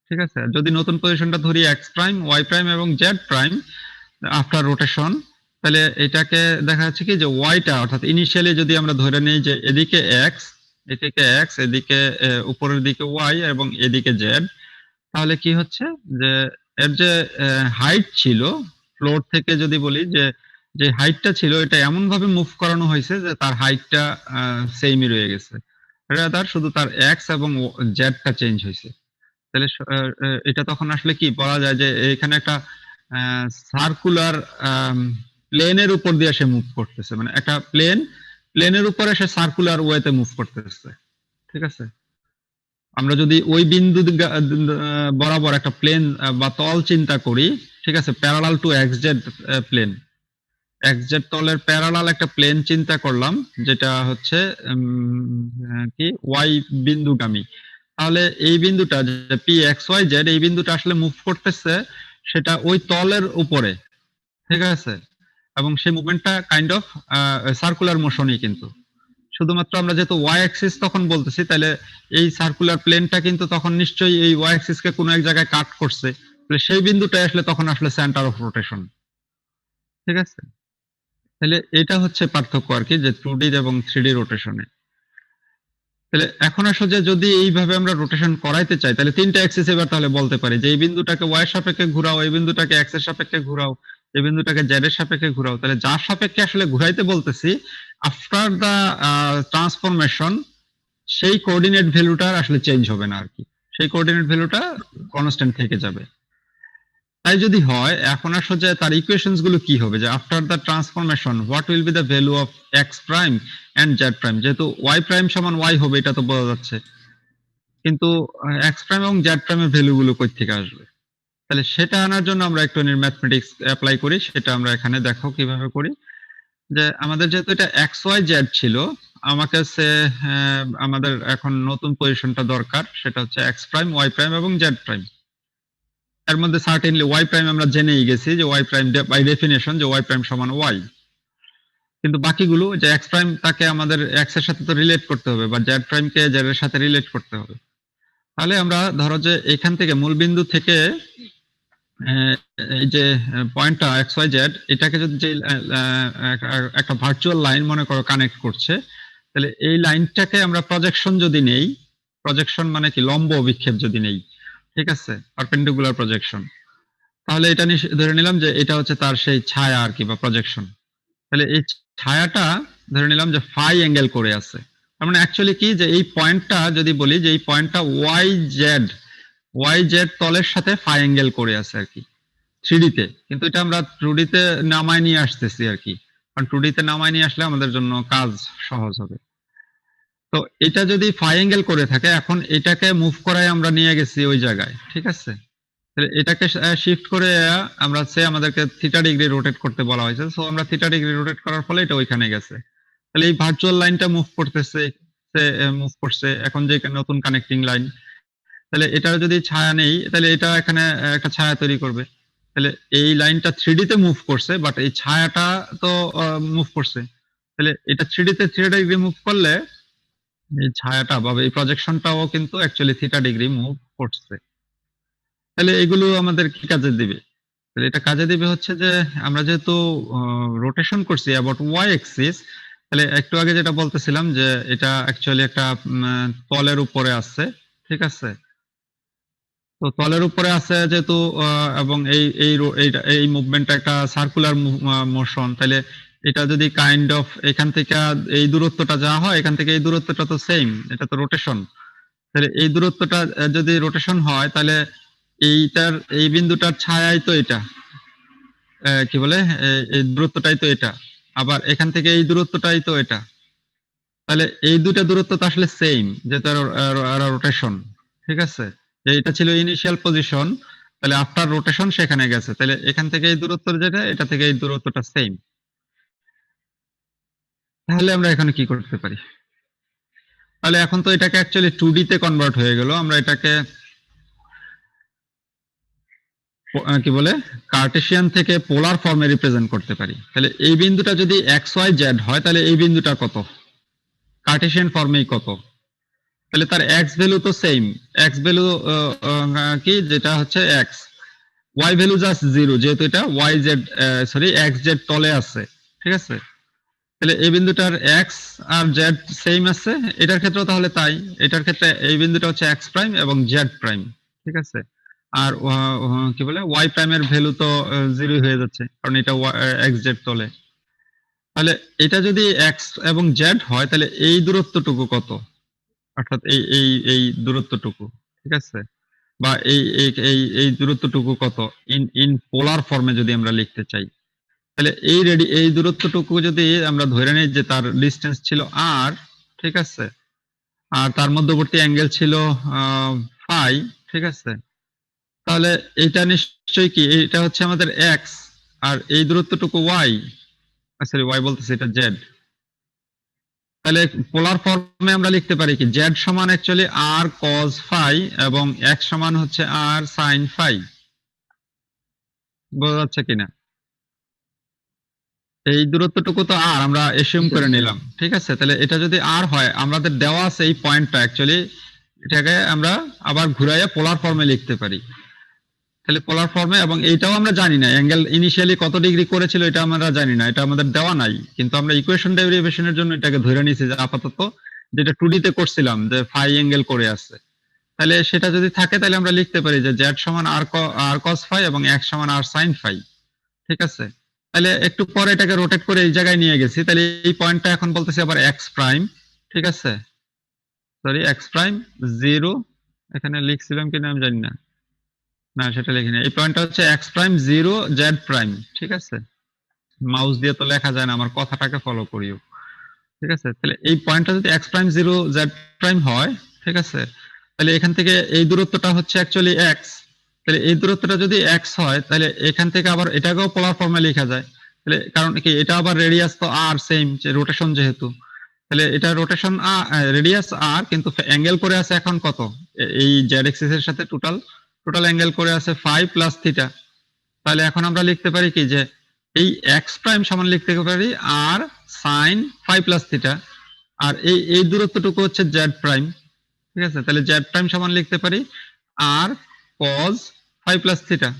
ঠিক আছে, যদি নতুন পজিশনটা ধরি এক্স প্রাইম, ওয়াই প্রাইম এবং জেড প্রাইম আফটার রোটেশন, তাহলে এটাকে দেখা যাচ্ছে কি যে ওয়াইটা, অর্থাৎ ইনিশিয়ালি যদি আমরা ধরে নিই যে এদিকে এক্স, এদিকে এক্স, এদিকে উপরের দিকে ওয়াই এবং এদিকে জেড, তাহলে কি হচ্ছে যে এর যে হাইট ছিল ফ্লোর থেকে যদি বলি যে যে হাইটটা ছিল এটা এমন ভাবে মুভ করানো হয়েছে যে তার হাইটটা সেমই রয়ে গেছে, রাদার শুধু তার এক্স এবং জেডটা চেঞ্জ হয়েছে। তাহলে এটা তখন আসলে কি বলা যায় যে এখানে একটা সার্কুলার প্লেনের উপর দিয়ে সে মুভ করতেছে, মানে একটা প্লেনের উপরে সে সার্কুলার ওয়েতে মুভ করতেছে। ঠিক আছে, আমরা যদি ওই বিন্দু বরাবর একটা প্লেন বা তল চিন্তা করি, ঠিক আছে, parallel to X Z plane, X Z তলের প্যারালাল একটা প্লেন চিন্তা করলাম যেটা হচ্ছে কি ওয়াই বিন্দুগামী, তাহলে এই বিন্দুটা যে পি এক্স ওয়াই জেড, এই বিন্দুটা আসলে মুভ করতেছে সেটা ওই তলের উপরে। ঠিক আছে, এবং সেই মুভমেন্টটা কাইন্ড অফ সার্কুলার মোশনই, কিন্তু শুধুমাত্র আমরা যেহেতু ওয়াই অ্যাক্সিস তখন বলতেছি, তাহলে এই সার্কুলার প্লেনটা কিন্তু তখন নিশ্চয়ই এই ওয়াই অ্যাক্সিসকে কোনো এক জায়গায় কাট করছে, তাহলে সেই বিন্দুটাই আসলে তখন আসলে সেন্টার অফ রোটেশন। ঠিক আছে, তাহলে এটা হচ্ছে পার্থক্য আর কি, যে 2D এবং 3D রোটেশনে। তাহলে এখন আসলে যদি এইভাবে আমরা রোটেশন করাইতে চাই, তাহলে তিনটা অ্যাক্সিস এবার তাহলে বলতে পারি যে এই বিন্দুটাকে ওয়াই এর সাপেক্ষে ঘোরাও, এই বিন্দুটাকে এক্স এর সাপেক্ষে ঘোরাও, এই বিন্দুটাকে জেড এর সাপেক্ষে ঘোরাও। তাহলে যার সাপেক্ষে আসলে ঘুরাইতে বলতেছি, আফটার দা ট্রান্সফরমেশন সেই কোঅর্ডিনেট ভ্যালুটার আসলে চেঞ্জ হবে না আর কি, সেই কোঅর্ডিনেট ভ্যালুটা কনস্ট্যান্ট থেকে যাবে। তাই যদি হয়, এখন আসলে তার ইকুয়েশনস গুলো কি হবে, যে after the transformation what will be the value of X prime and Z prime, যেহেতু ওয়াই প্রাইম সমান ওয়াই হবে এটা তো বোঝা যাচ্ছে, কিন্তু এক্স প্রাইম এবং জেড প্রাইমের ভ্যালু গুলো কই থেকে আসবে? তাহলে সেটা আনার জন্য আমরা একটু ম্যাথমেটিক্স অ্যাপ্লাই করি, সেটা আমরা এখানে দেখো কিভাবে করি। যে আমাদের যেহেতু এটা এক্স ওয়াই জেড ছিল, আমাকে সে আমাদের এখন নতুন পজিশনটা দরকার, সেটা হচ্ছে এক্স প্রাইম ওয়াই প্রাইম এবং জেড প্রাইম। এর মধ্যে সার্টেনলি ওয়াই প্রাইম আমরা জেনেই গেছি যে ওয়াই প্রাইম বাই ডেফিনেশন যে ওয়াই প্রাইম সমান ওয়াই, কিন্তু বাকিগুলো যে এক্স প্রাইম তাকে আমাদের এক্স এর সাথে তো রিলেট করতে হবে, বা জেড প্রাইমকে জেড এর সাথে রিলেট করতে হবে। তাহলে আমরা ধরো যে এখান থেকে মূল বিন্দু থেকে এই যে পয়েন্টটা এক্স ওয়াই জেড, এটাকে যদি যে একটা ভার্চুয়াল লাইন মনে করো কানেক্ট করছে, তাহলে এই লাইনটাকে আমরা প্রজেকশন যদি নেই, প্রজেকশন মানে কি লম্ব অভিক্ষেপ যদি নেই, ঠিক আছে, পারপেন্ডিকুলার প্রজেকশন, তাহলে এটা ধরে নিলাম যে এটা হচ্ছে তার সেই ছায়া আর কি, বা প্রজেকশন। তাহলে এই ছায়াটা ধরে নিলাম যে ফাই অ্যাঙ্গেল করে আছে, তার মানে অ্যাকচুয়ালি কি, যে এই পয়েন্টটা যদি বলি যে এই পয়েন্টটা ওয়াই জেড তলের সাথে ফাই অ্যাঙ্গেল করে আছে আর কি 3D তে, কিন্তু এটা আমরা 2D তে নামায় নিয়ে আসতেছি আর কি, কারণ 2D তে নামায় নিয়ে আসলে আমাদের জন্য কাজ সহজ হবে। তো এটা যদি ফাই অ্যাঙ্গেল করে থাকে, এখন এটাকে মুভ করাই আমরা নিয়ে গেছি ওই জায়গায়, ঠিক আছে, তাহলে এটাকে শিফট করে আমরা আমাদেরকে থিটা ডিগ্রি রোটেট করতে বলা হয়েছে, সো আমরা থিটা ডিগ্রি রোটেট করার ফলে এটা ওইখানে গেছে। তাহলে এই ভার্চুয়াল লাইনটা মুভ করতেছে, মুভ করছে, এখন যে নতুন কানেক্টিং লাইন, তাহলে এটার যদি ছায়া নেই, তাহলে এটা এখানে একটা ছায়া তৈরি করবে। তাহলে এই লাইনটা 3D তে মুভ করছে, বাট এই ছায়াটা তো মুভ করছে, তাহলে এটা 3D তে থিটা ডিগ্রি মুভ করলে এই ছায়াটা বা এই প্রজেকশনটাও কিন্তু অ্যাকচুয়ালি থিটা ডিগ্রি মুভ করছে। তাহলে এগুলো আমাদের কি কাজে দিবে? তাহলে এটা কাজে দিবে হচ্ছে যে আমরা যেহেতু রোটেশন করছি অ্যাবাউট ওয়াই অ্যাক্সিস, তাহলে একটু আগে যেটা বলতেছিলাম যে এটা অ্যাকচুয়ালি একটা তলের উপরে আছে, ঠিক আছে, তো তলের উপরে আছে যেহেতু এবং এই মুভমেন্টটা একটা সার্কুলার মোশন, তাহলে এটা যদি কাইন্ড অফ এখান থেকে এই দূরত্বটা যা হয়, এখান থেকে এই দূরত্বটা তো সেম, এটা তো রোটেশন, তাহলে এই দূরত্বটা যদি রোটেশন হয়, তাহলে এই বিন্দুটার ছায়াই তো এটা, কি বলে, এই দূরত্বটাই তো এটা, আবার এখান থেকে এই দূরত্বটাই তো এটা, তাহলে এই দুটা দূরত্ব তো আসলে সেম, যেহেতু রোটেশন, ঠিক আছে, যে এটা ছিল ইনিশিয়াল পজিশন, তাহলে আফটার রোটেশন সেখানে গেছে, তাহলে এখান থেকে এই দূরত্ব যেটা, এটা থেকে এই দূরত্বটা সেম। তাহলে আমরা এখানে কি করতে পারি? তাহলে এখন তো এটাকে অ্যাকচুয়ালি 2D তে কনভার্ট হয়ে গেল, আমরা এটাকে কি বলে কার্টেশিয়ান থেকে পোলার ফর্মে রিপ্রেজেন্ট করতে পারি। তাহলে এই বিন্দুটা যদি এক্স ওয়াই জেড হয়, তাহলে এই বিন্দুটা কত, কার্টেশিয়ান ফর্মেই কত, তাহলে তার এক্স ভ্যালু তো সেম, এক্স ভ্যালু কি, যেটা হচ্ছে এক্স, ওয়াই ভ্যালু জাস্ট 0, যেহেতু এটা ওয়াই জেড এক্স জেড তলে আছে, ঠিক আছে, তাহলে এই বিন্দুটার এক্স আর জেড সেম আছে, এটার ক্ষেত্রেও তাহলে তাই, এটার ক্ষেত্রে এই বিন্দুটা হচ্ছে এক্স প্রাইম এবং জেড প্রাইম, ঠিক আছে, আর কি বলে ওয়াই প্রাইমের ভ্যালু তো 0 হয়ে যাচ্ছে, কারণ এটা এক্স জেড তলে। তাহলে এটা যদি এক্স এবং জেড হয়, তাহলে এই দূরত্বটুকু কত, অর্থাৎ এই দূরত্বটুকু, ঠিক আছে, বা এই দূরত্বটুকু কত ইন পোলার ফর্মে যদি আমরা লিখতে চাই, তাহলে এই দূরত্বটুকু যদি আমরা ধরে নিই যে তার ডিসটেন্স ছিল আর, ঠিক আছে, আর তার মধ্যবর্তী অ্যাঙ্গেল ছিল ফাই, ঠিক আছে, তাহলে এটা নিশ্চয়ই কি, এটা হচ্ছে আমাদের এক্স, আর এই দূরত্বটুকু ওয়াই, সরি ওয়াই বলতেছি, এটা জেড। তাহলে পোলার ফর্মে আমরা লিখতে পারি কি, জেড সমান অ্যাকচুয়ালি আর কজ ফাই এবং এক্স সমান হচ্ছে আর সাইন ফাই। বোঝা যাচ্ছে কিনা? এই দূরত্বটুকু তো আর আমরা এসিউম করে নিলাম, ঠিক আছে। তাহলে এটা যদি আর হয়, আমাদের দেওয়া আছে এই পয়েন্টটা, অ্যাকচুয়ালি এটাকে আমরা আবার ঘুরাইয়া পোলার ফর্মে লিখতে পারি। তাহলে পোলার ফর্মে, এবং এইটাও আমরা জানি না অ্যাঙ্গেল ইনিশিয়ালি কত ডিগ্রি করেছিল, এটা আমরা জানি না, এটা আমাদের দেওয়া নাই, কিন্তু আমরা ইকুয়েশন ডেরিভেশনের জন্য এটাকে ধরে নিয়েছি যে আপাতত যেটা 2D তে করছিলাম যে ফাই অ্যাঙ্গেল করে আছে। তাহলে সেটা যদি থাকে, তাহলে আমরা লিখতে পারি যে জেড সমান আর কস ফাই এবং এক্স সমান আর সাইন ফাই, ঠিক আছে। তাহলে একটু পরে এটাকে রোটেট করে এই জায়গায় নিয়ে গেছি, তাহলে এই পয়েন্টটা এখন বলতেছি আবার এক্স প্রাইম, ঠিক আছে, সরি এক্স প্রাইম 0, এখানে লিখছিলাম কিনা আমি জানি না, না সেটা লিখিনি। এই পয়েন্টটা হচ্ছে এক্স প্রাইম 0 জেড প্রাইম, ঠিক আছে। মাউস দিয়ে তো লেখা যায় না, আমার কথাটাকে ফলো করিও, ঠিক আছে। তাহলে এই পয়েন্টটা যদি এক্স প্রাইম 0 জেড প্রাইম হয়, ঠিক আছে, তাহলে এখান থেকে এই দূরত্বটা হচ্ছে অ্যাকচুয়ালি এক্স। তাহলে এই দূরত্বটা যদি এক্স হয়, তাহলে এখান থেকে আবার এটাকেও পোলার ফর্মে লেখা যায়। তাহলে কারণ কি, এটা আবার রেডিয়াস তো আর সেম, যে রোটেশন যেহেতু, তাহলে এটা রোটেশন রেডিয়াস আর, কিন্তু অ্যাঙ্গেল করে আছে এখন কত, এই জেড এক্সিস এর সাথে টোটাল টোটাল অ্যাঙ্গেল করে আছে ফাই প্লাস থিটা। তাহলে এখন আমরা লিখতে পারি কি, যে এই এক্স প্রাইম সমান লিখতে পারি আর সাইন ফাই প্লাস থিটা, আর এই দূরত্বটুকু হচ্ছে জেড প্রাইম, ঠিক আছে। তাহলে জেড প্রাইম সমান লিখতে পারি আর কজ ফাই প্লাস থিটা,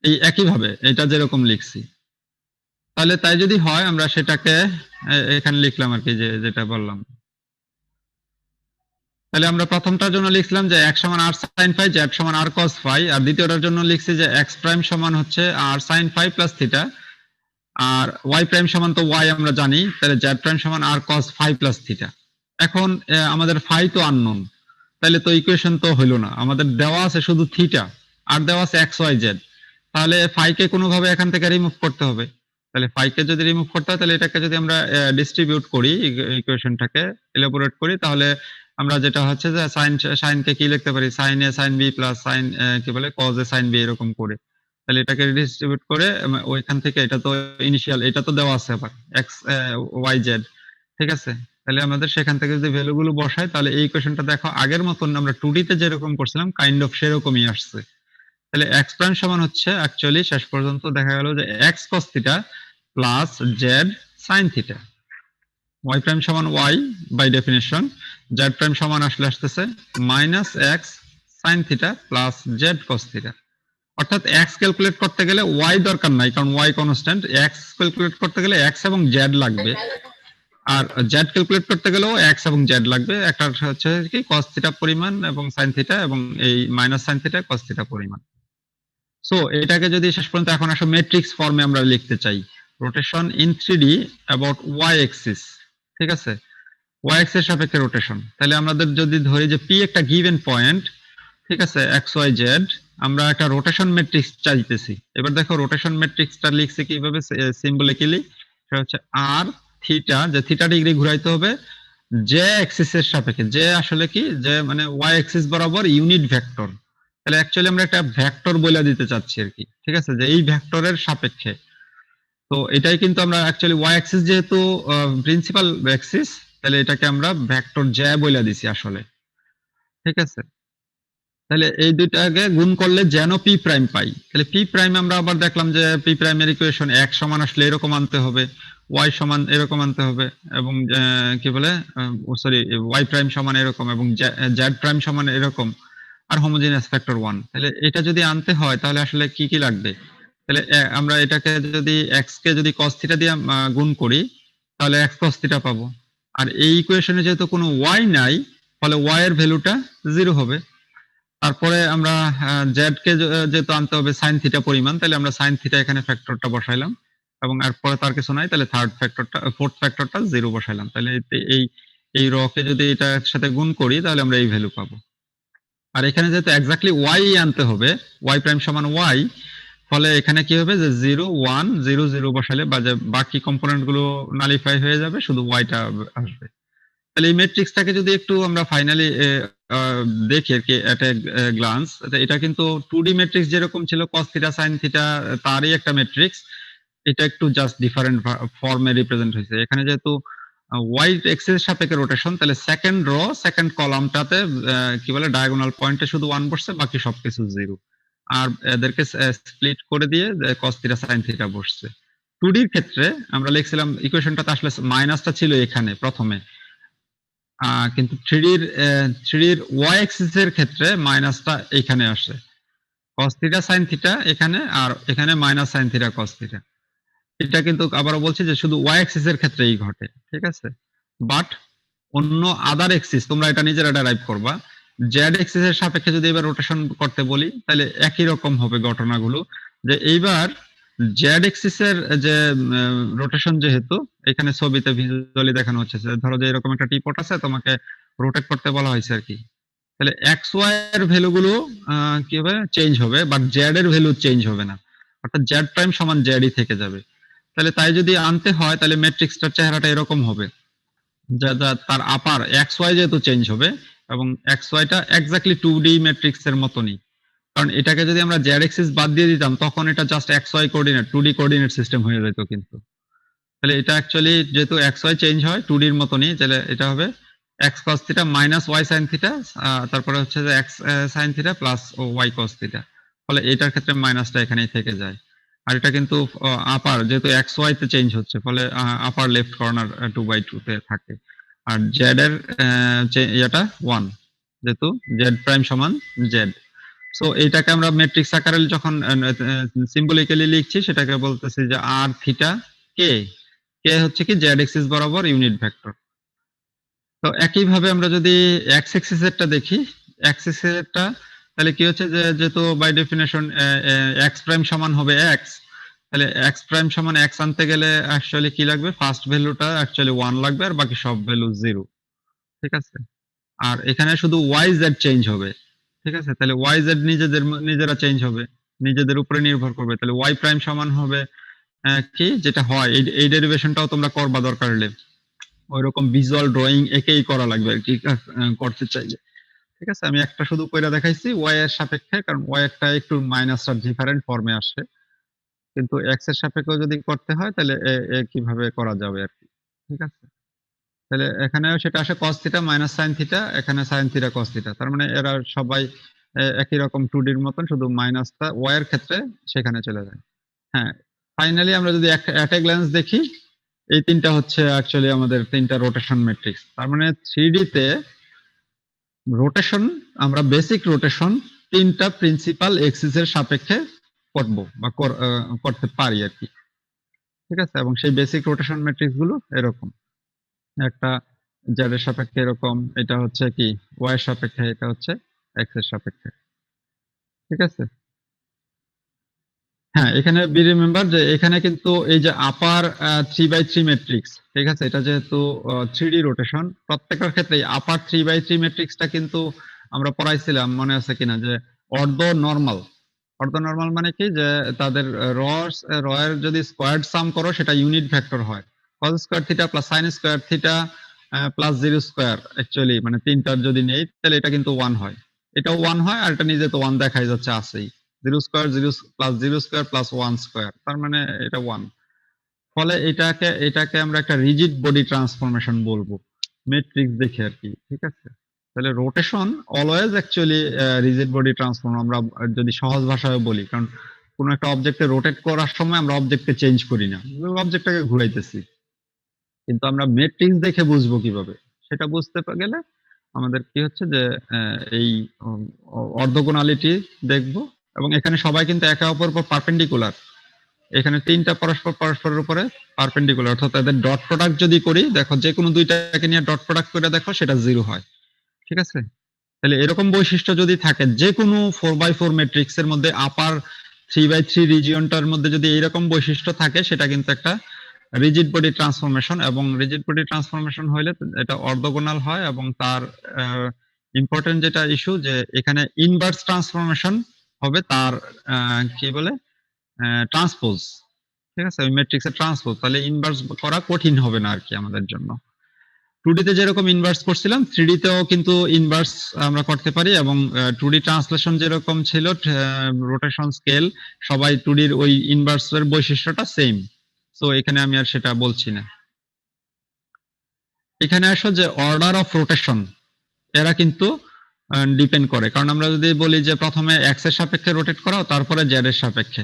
এই একইভাবে এটা যেরকম লিখছি। তাহলে তাই যদি হয়, আমরা সেটাকে এখানে লিখলাম আর কি, যে যেটা বললাম। তাহলে আমরা প্রথমটার জন্য লিখলাম যে এক্স সমান আর সাইন ফাই, জেড সমান আর কস ফাই, আর দ্বিতীয়টার জন্য লিখছি যে এক্স প্রাইম সমান হচ্ছে আর সাইন ফাই প্লাস থিটা, আর ওয়াই প্রাইম সমান তো ওয়াই আমরা জানি, তাহলে জেড প্রাইম সমান আর কস ফাই প্লাস থিটা। এখন আমাদের ফাই তো আননোন, তাহলে তো ইকুয়েশন তো হইলো না, আমাদের দেওয়া আছে শুধু থিটা আর দেওয়া আছে এক্স ওয়াই জেড। তাহলে ফাইকে কোনোভাবে এখান থেকে রিমুভ করতে হবে। তাহলে ফাইকে যদি রিমুভ করতে হয়, তাহলে এটাকে যদি আমরা ডিস্ট্রিবিউট করি, ইকুয়েশনটাকে এলাবোরেট করি, তাহলে আমরা যেটা হচ্ছে যে সাইনকে কি লিখতে পারি, সাইন এ সাইন বি প্লাস সাইন কি বলে কজ এ সাইন বি, এরকম করে। তাহলে এটাকে ডিস্ট্রিবিউট করে ওইখান থেকে, এটা তো ইনিশিয়াল, এটা তো দেওয়া আছে আবার এক্স ওয়াই জেড, ঠিক আছে। তাহলে আমাদের সেখান থেকে যদি ভ্যালু গুলো বসাই, তাহলে এই ইকুয়েশনটা দেখো আগের মতন আমরা 2D তে যেরকম করছিলাম কাইন্ড অফ সেরকমই আসছে। তাহলে এক্স প্রাইম সমান হচ্ছে অ্যাকচুয়ালি শেষ পর্যন্ত দেখা গেল যে X cos theta plus Z sine theta, Y prime সমান Y by definition, Z prime সমান আসতেছে minus X sine theta plus Z cos theta. অর্থাৎ এক্স ক্যালকুলেট করতে গেলে ওয়াই দরকার নাই, কারণ ওয়াই কনস্ট্যান্ট। এক্স ক্যালকুলেট করতে গেলে এক্স এবং জেড লাগবে, আর জেড ক্যালকুলেট করতে গেলেও এক্স এবং জেড লাগবে। একটা হচ্ছে কি কস থিটা পরিমাণ এবং সাইন থিটা, এবং এই minus sine theta cos theta পরিমাণ। সো এটাকে যদি শেষ পর্যন্ত এখন আসলে ম্যাট্রিক্স ফর্মে আমরা লিখতে চাই, rotation in 3D about Y axis, ঠিক আছে, ওয়াই এক্সিস সাপেক্ষে রোটেশন। তাহলে আমাদের যদি ধরি যে পি একটা গিভেন পয়েন্ট, ঠিক আছে, এক্স ওয়াই জেড, আমরা একটা রোটেশন ম্যাট্রিক্স চাইতেছি। এবার দেখো রোটেশন ম্যাট্রিক্সটা লিখছি কিভাবে, সিম্বলিক্যালি, সেটা হচ্ছে আর থিটা, যে থিটা ডিগ্রি ঘুরাইতে হবে জে এক্সিস এর সাপেক্ষে। জে আসলে কি, যে মানে ওয়াই এক্সিস বরাবর ইউনিট ভেক্টর। তাহলে অ্যাকচুয়ালি আমরা একটা ভেক্টর বলে দিতে চাচ্ছি আর কি, ঠিক আছে, যে এই ভেক্টরের সাপেক্ষে। তো এটাই কিন্তু আমরা অ্যাকচুয়ালি ওয়াই অ্যাক্সিস যেহেতু প্রিন্সিপাল অ্যাক্সিস, তাহলে এটাকে আমরা ভেক্টর জে বলে দিছি আসলে, ঠিক আছে। তাহলে এই দুইটাকে গুণ করলে যেন পি প্রাইম পাই। তাহলে পি প্রাইম আমরা আবার দেখলাম যে পি প্রাইমের ইকুয়েশন এক্স সমান আসলে এরকম আনতে হবে, ওয়াই সমান এরকম আনতে হবে, এবং কি বলে, সরি, ওয়াই প্রাইম সমান এরকম, এবং জেড প্রাইম সমান এরকম, আর হোমোজেনিয়াস ফ্যাক্টর 1। তাহলে এটা যদি আনতে হয়, তাহলে আসলে কি কি লাগবে? তাহলে আমরা এটাকে যদি এক্স কে যদি cos থিটা দিয়ে গুণ করি, তাহলে এক্স cos থিটা পাবো। আর এই ইকুয়েশনে যেহেতু কোনো ওয়াই নাই, ফলে ওয়াই এর ভ্যালুটা 0 হবে। তারপরে আমরা জেড কে যেহেতু আনতে হবে সাইন থিটা পরিমাণ, তাহলে আমরা সাইন থিটা এখানে ফ্যাক্টরটা বসাইলাম এবং এরপরে তার কিছু নাই, তাহলে ফোর্থ ফ্যাক্টরটা 0 বসাইলাম। তাহলে এই এই র কে যদি এটার সাথে গুণ করি তাহলে আমরা এই ভ্যালু পাবো। আর এখানে যেহেতু এক্স্যাক্টলি ওয়াই আনতে হবে, ওয়াই প্রাইম সমান ওয়াই, ফলে এখানে কি হবে যে 0 1 0 0 বসালে বাকি কম্পোনেন্ট গুলো নালিফাই হয়ে যাবে, শুধু ওয়াইটা আসবে। তাহলে এই ম্যাট্রিক্সটাকে যদি একটু আমরা ফাইনালি দেখি আর কি এট এ গ্লান্স, এটা কিন্তু 2D ম্যাট্রিক্স যেরকম ছিল cos থিটা sin থিটা তারই একটা ম্যাট্রিক্স, এটা একটু জাস্ট ডিফারেন্ট ফর্মে রিপ্রেজেন্ট হয়েছে। এখানে যেহেতু ওয়াই এক্সিস এর সাপেক্ষে রোটেশন, তাহলে সেকেন্ড র সেকেন্ড কলামটাতে কি বলে ডায়াগোনাল পয়েন্টে শুধু 1 বসছে, বাকি সবকিছু 0। আর এদেরকে স্প্লিট করে দিয়ে cos থিটা sin থিটা বসছে। 2D এর ক্ষেত্রে আমরা লিখছিলাম ইকুয়েশনটাতে আসলে মাইনাসটা ছিল এখানে প্রথমে, কিন্তু 3D এর ওয়াই অ্যাক্সিস এর ক্ষেত্রে মাইনাসটা এখানে আসে, cos থিটা sin থিটা এখানে, আর এখানে minus sin theta cos theta. এটা কিন্তু আবারও বলছি যে শুধু ওয়াই অ্যাক্সিস এর ক্ষেত্রেই ঘটে, ঠিক আছে? বাট অন্য আদার অ্যাক্সিস তোমরা এটা নিজেরা ডেরাইভ করবা। জেড অ্যাক্সিস এর সাপেক্ষে যদি এবার রোটেশন করতে বলি, তাহলে একই রকম হবে ঘটনাগুলো, যে এইবার জেড অ্যাক্সিস এর যে রোটেশন, যেহেতু এখানে ছবিতে ভিজুয়ালি দেখানো হচ্ছে, ধরো যে এরকম একটা টিপট আছে, তোমাকে রোটেট করতে বলা হয়েছে আর কি, তাহলে এক্স ওয়াই এর ভ্যালুগুলো কি হবে, চেঞ্জ হবে, বাট জেড এর ভ্যালু চেঞ্জ হবে না, অর্থাৎ জেড প্রাইম সমান জেডই থেকে যাবে। তাহলে তাই যদি আনতে হয়, তাহলে ম্যাট্রিক্সটার চেহারাটা এরকম হবে, যা তার আপার এক্স ওয়াই যেহেতু চেঞ্জ হবে, এবং এক্স ওয়াইটা এক্স্যাক্টলি 2D ম্যাট্রিক্স এর মতনই, কারণ এটাকে যদি আমরা জেড এক্সিস বাদ দিয়ে দিতাম, তখন এটা just X Y coordinate 2D coordinate system হয়ে যেত কিন্তু। তাহলে এটা অ্যাকচুয়ালি যেহেতু এক্স ওয়াই চেঞ্জ হয় 2D এর মতনই, তাহলে এটা হবে X cos theta minus Y sine theta, তারপরে হচ্ছে যে X sine theta plus Y cos theta, ফলে এটার ক্ষেত্রে মাইনাসটা এখানেই থেকে যায়। আর এটা কিন্তু আপার, যেহেতু এক্স ওয়াই তে চেঞ্জ হচ্ছে, ফলে আপার লেফট কর্নার 2/2 তে থাকে। আর জেড এর এটা 1, যেহেতু জেড প্রাইম সমান জেড। সো এইটাকে আমরা ম্যাট্রিক্স আকারে যখন সিম্বলিক্যালি লিখছি, সেটাকে বলতেছি যে আর থিটা কে, কে হচ্ছে কি জেড এক্সিস বরাবর ইউনিট ভেক্টর। তো একইভাবে আমরা যদি এক্স এক্সিস এরটা দেখি, এক্স এক্সিস এরটা তাহলে কি হচ্ছে, যে যেহেতু বাই ডেফিনেশন এক্স প্রাইম সমান হবে এক্স, তাহলে এক্স প্রাইম সমান এক্স আনতে গেলে অ্যাকচুয়ালি কি লাগবে, ফার্স্ট ভ্যালুটা অ্যাকচুয়ালি 1 লাগবে, আর বাকি সব ভ্যালু 0, ঠিক আছে? আর এখানে শুধু ওয়াই জেড চেঞ্জ হবে, ঠিক আছে? তাহলে ওয়াই জেড নিজেরা চেঞ্জ হবে, নিজেদের উপরে নির্ভর করবে। তাহলে ওয়াই প্রাইম সমান হবে কি, যেটা হয় এই ডেরিভেশনটাও তোমরা করবা দরকার হলে, ওইরকম ভিজুয়াল ড্রয়িং একেই করা লাগবে আর কি করতে চাইলে, ঠিক আছে? আমি একটা শুধু কইরা দেখাইছি ওয়াই এর সাপেক্ষে, কারণ ওয়াই একটা একটু মাইনাসটা ডিফারেন্ট ফর্মে আসে, কিন্তু এক্স এর সাপেক্ষে যদি করতে হয়, তাহলে কিভাবে করা যাবে আর কি, ঠিক আছে? তাহলে এখানেও সেটা আসে cos theta minus sin theta, এখানে sin থিটা cos থিটা, তার মানে এরা সবাই একই রকম 2D এর মতন, শুধু মাইনাসটা ওয়াই এর ক্ষেত্রে সেখানে চলে যায়। হ্যাঁ, ফাইনালি আমরা যদি এট এ গ্ল্যান্স দেখি, এই তিনটা হচ্ছে অ্যাকচুয়ালি আমাদের তিনটা রোটেশন ম্যাট্রিক্স। তার মানে 3D তে রোটেশন, আমরা বেসিক রোটেশন তিনটা প্রিন্সিপাল এক্সিস এর সাপেক্ষে করব বা করতে পারি আর কি, ঠিক আছে? এবং সেই বেসিক রোটেশন ম্যাট্রিক্স গুলো এরকম, একটা জেড এর সাপেক্ষে এরকম, এটা হচ্ছে কি ওয়াই এর সাপেক্ষে, এটা হচ্ছে এক্স এর সাপেক্ষে, ঠিক আছে? হ্যাঁ, এখানে বি রিমেম্বার যে এখানে কিন্তু এই যে আপার 3/3 ম্যাট্রিক্স, ঠিক আছে? এটা যেহেতু 3D রোটেশন, প্রত্যেকটার ক্ষেত্রে আপার 3/3 ম্যাট্রিক্সটা কিন্তু আমরা পড়াইছিলাম, মনে আছে কিনা, যে অর্ধ নরমাল। অর্ধ নরমাল মানে কি, যে তাদের র এর যদি স্কোয়ার্ড সাম করো, সেটা ইউনিট ভেক্টর হয়, cos square theta plus sin square theta plus 0 square, actually মানে তিনটার যদি নেই, তাহলে এটা কিন্তু 1 হয়, এটাও 1 হয়, আর এটা নিজে তো 1 দেখাই যাচ্ছে আছেই, 0 square 0 plus 0 square plus 1 square, তার মানে এটা 1। ফলে এটাকে আমরা একটা রিজিড বডি ট্রান্সফরমেশন বলবো ম্যাট্রিক্স দেখে আর কি, ঠিক আছে? তাহলে rotation always actually rigid body transform, আমরা যদি সহজ ভাষায় বলি, কারণ কোন একটা অবজেক্টে রোটেট করার সময় আমরা অবজেক্টকে চেঞ্জ করি না, অবজেক্টটাকে ঘুরাইতেছি, কিন্তু আমরা ম্যাট্রিক্স দেখে বুঝবো কিভাবে, সেটা বুঝতে গেলে আমাদের কি হচ্ছে, যে এই অর্থগোনালিটি দেখবো, এবং এখানে সবাই কিন্তু একে অপরের উপর পারপেন্ডিকুলার, এখানে তিনটা পরস্পর পরস্পরের উপরে পারপেন্ডিকুলার, অর্থাৎ তাদের ডট প্রোডাক্ট যদি করি, দেখো যে কোনো দুইটাকে নিয়ে ডট প্রোডাক্ট করে দেখো, সেটা 0 হয়, ঠিক আছে? তাহলে এরকম বৈশিষ্ট্য যদি থাকে যে কোনো 4x4 ম্যাট্রিক্সের মধ্যে আপার 3x3 রিজিয়নটার মধ্যে যদি এরকম বৈশিষ্ট্য থাকে সেটা কিন্তু একটা রিজিড বডি ট্রান্সফরমেশন, এবং রিজিড বডি ট্রান্সফরমেশন হইলে এটা অর্থোগোনাল হয়, এবং তার ইম্পর্টেন্ট যেটা ইস্যু যে এখানে ইনভার্স ট্রান্সফরমেশন হবে তার কি বলে ট্রান্সপোজ, ঠিক আছে, ওই ম্যাট্রিক্সের ট্রান্সপোজ, তাহলে ইনভার্স করা কঠিন হবে না আর কি আমাদের জন্য। 2D তে যেরকম ইনভার্স করছিলাম 3D তেও কিন্তু ইনভার্স আমরা করতে পারি, এবং 2D ট্রান্সলেশন যেরকম ছিল রোটেশন স্কেল সবাই 2D র ওই ইনভার্সের বৈশিষ্ট্যটা সেম। সো এখানে আমি আর সেটা বলছি না। এখানে আসো যে অর্ডার অফ রোটেশন এরা কিন্তু ডিপেন্ড করে, কারণ আমরা যদি বলি যে প্রথমে এক্স এর সাপেক্ষে রোটেট করাও তারপরে জেড এর সাপেক্ষে,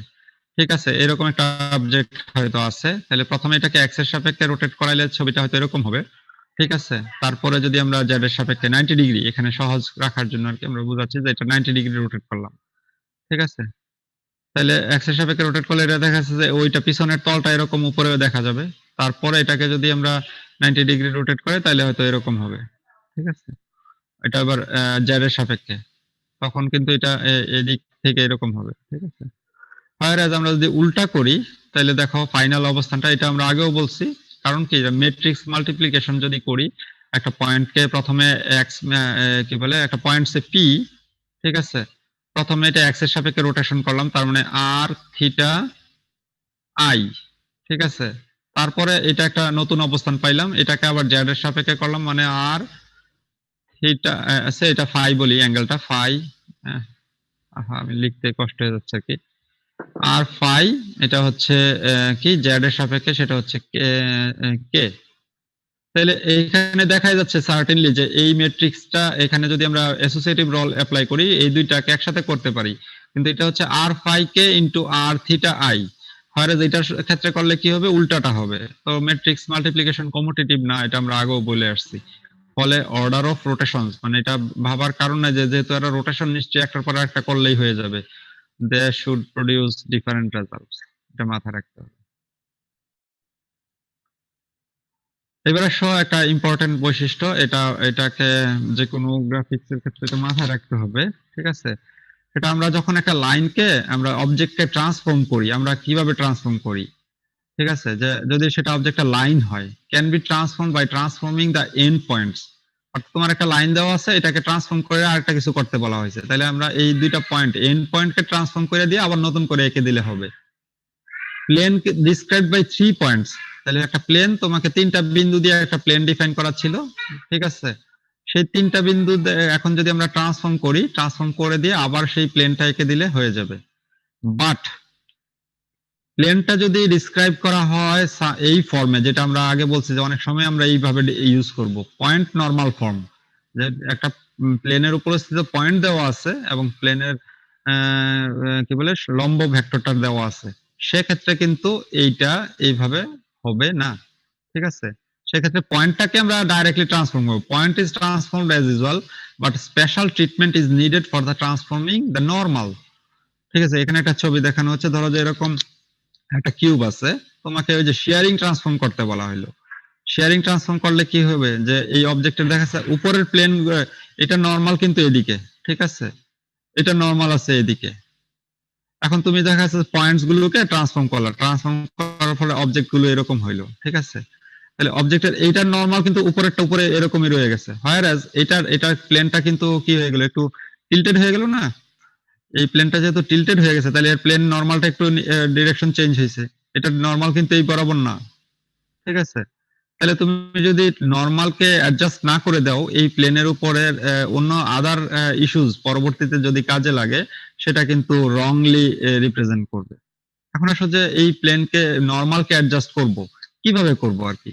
ঠিক আছে, এরকম একটা সাবজেক্ট হয়তো আছে, তাহলে প্রথমে এটাকে এক্স এর সাপেক্ষে রোটেট করাইলে ছবিটা হয়তো এরকম হবে, ঠিক আছে। তারপরে যদি আমরা জেড এর সাপেক্ষে 90 ডিগ্রি, এখানে সহজ রাখার জন্য আর কি আমরা বুঝাচ্ছি যে এটা 90 ডিগ্রি রোটেট করলাম, ঠিক আছে। তাহলে এক্স এর সাপেক্ষে রোটেট করলে এটা দেখা যাচ্ছে যে ওইটা পিছনের তলটা এরকম উপরেও দেখা যাবে, তারপরে এটাকে যদি আমরা 90 ডিগ্রি রোটেট করি তাহলে হয়তো এরকম হবে, ঠিক আছে। এটা আবার জেড এর সাপেক্ষে, তখন কিন্তু এটা এদিক থেকে এরকম হবে, ঠিক আছে। Whereas আমরা যদি উল্টা করি তাহলে দেখো ফাইনাল অবস্থানটা, এটা আমরা আগেও বলছি, কারণ কি ম্যাট্রিক্স মাল্টিপ্লিকেশন যদি করি একটা পয়েন্টকে প্রথমে এক্স কি বলে একটা পয়েন্ট সে পি, ঠিক আছে, প্রথমে এটা এক্স এর সাপেক্ষে রোটেশন করলাম, তার মানে আর থিটা আই, ঠিক আছে। তারপরে এটা একটা নতুন অবস্থান পাইলাম, এটাকে আবার জেড এর সাপেক্ষে করলাম, মানে আর থিটা আছে, এটা ফাই বলি, অ্যাঙ্গেলটা ফাই, আমি লিখতে কষ্ট হয়ে যাচ্ছে আর কি, আর ফাই এটা হচ্ছে কি জেড এর সাপেক্ষে সেটা হচ্ছে কে। তাহলে এইখানে দেখা যাচ্ছে সার্টেনলি যে এই ম্যাট্রিক্সটা এখানে যদি আমরা অ্যাসোসিয়েটিভ রোল অ্যাপ্লাই করি এই দুইটাকে একসাথে করতে পারি, কিন্তু এটা হচ্ছে R phi K into R theta I, হয়রাজ এটার ক্ষেত্রে করলে কি হবে, উল্টাটা হবে। তো ম্যাট্রিক্স মাল্টিপ্লিকেশন কমিউটেটিভ না, এটা আমরা আগেও বলে আসছি। ফলে অর্ডার অফ রোটেশনস, মানে এটা ভাবার কারণ নাই যে যেহেতু একটা রোটেশন নিশ্চয়ই একটার পর একটা করলেই হয়ে যাবে, they should produce different results, এটা মাথায় রাখতে হবে। এবারে সহ একটা ইম্পর্টেন্ট বৈশিষ্ট্য, এটাকে যে কোনো গ্রাফিক্স এর ক্ষেত্রে এটা মাথায় রাখতে হবে, ঠিক আছে। সেটা আমরা যখন একটা লাইনকে আমরা অবজেক্টে ট্রান্সফর্ম করি, আমরা কিভাবে ট্রান্সফর্ম করি, ঠিক আছে, যে যদি সেটা অবজেক্টটা লাইন হয়, can be transform by transforming the end points. অর্থাৎ তোমার একটা লাইন দেওয়া আছে, এটাকে ট্রান্সফর্ম করে আরেকটা কিছু করতে বলা হয়েছে, তাহলে আমরা এই দুইটা পয়েন্ট এন্ড পয়েন্টকে ট্রান্সফর্ম করে দিয়ে আবার নতুন করে এঁকে দিলে হবে। প্লেন ডিসক্রাইবড বাই 3 পয়েন্টস, তাহলে একটা প্লেন তোমাকে তিনটা বিন্দু দিয়ে একটা প্লেন ডিফাইন করা ছিল, ঠিক আছে। সেই তিনটা বিন্দু এখন যদি আমরা ট্রান্সফর্ম করি, ট্রান্সফর্ম করে দিয়ে আবার সেই প্লেনটা এঁকে দিলে হয়ে যাবে। বাট প্লেনটা যদি ডিসক্রাইব করা হয় এই ফর্মে, যেটা আমরা আগে বলছি যে অনেক সময় আমরা এইভাবে ইউজ করব, পয়েন্ট নরমাল ফর্ম, যে একটা প্লেনের উপরে স্থিত পয়েন্ট দেওয়া আছে এবং প্লেনের কি বলে লম্ব ভেক্টরটা দেওয়া আছে, সেক্ষেত্রে কিন্তু এইটা এইভাবে হবে না, ঠিক আছে। সেক্ষেত্রে পয়েন্টটাকে আমরা ডাইরেক্টলি ট্রান্সফর্ম করব, point is transformed as usual, but special treatment is needed for the transforming the normal, ঠিক আছে। এখানে একটা ছবি দেখানো হচ্ছে, ধরো যে এরকম একটা কিউব আছে, তোমাকে ওই যে শেয়ারিং ট্রান্সফর্ম করতে বলা হলো। শেয়ারিং ট্রান্সফর্ম করলে কি হবে, যে এই অবজেক্টের দেখা যাচ্ছে উপরের প্লেন, এটা নরমাল কিন্তু এদিকে, ঠিক আছে, এটা নরমাল আছে এদিকে। এখন তুমি দেখা যাচ্ছে পয়েন্টস গুলোকে ট্রান্সফর্ম করলা, ট্রান্সফর্ম করার ফলে অবজেক্ট গুলো এরকম হইলো, ঠিক আছে। তাহলে অবজেক্টের এইটার নরমাল কিন্তু উপরেরটা উপরে এরকমই রয়ে গেছে, হোয়ারএজ এটার প্লেনটা কিন্তু কি হয়ে গেল, একটু টিল্টেড হয়ে গেল না। এই প্লেনটা যেহেতু টিল্টেড হয়ে গেছে, তাহলে এর প্লেন নরমালটা একটু ডিরেকশন চেঞ্জ হয়েছে, এটা নরমাল কিন্তু এই বরাবর না, ঠিক আছে। তাহলে তুমি যদি নরমালকে অ্যাডজাস্ট না করে দাও এই প্লেনের উপরে অন্য আদার ইস্যুস পরবর্তীতে যদি কাজে লাগে, সেটা কিন্তু রংলি রিপ্রেজেন্ট করবে। এখন আসলে যে এই প্লেনকে নরমালকে অ্যাডজাস্ট করব, কিভাবে করব আর কি,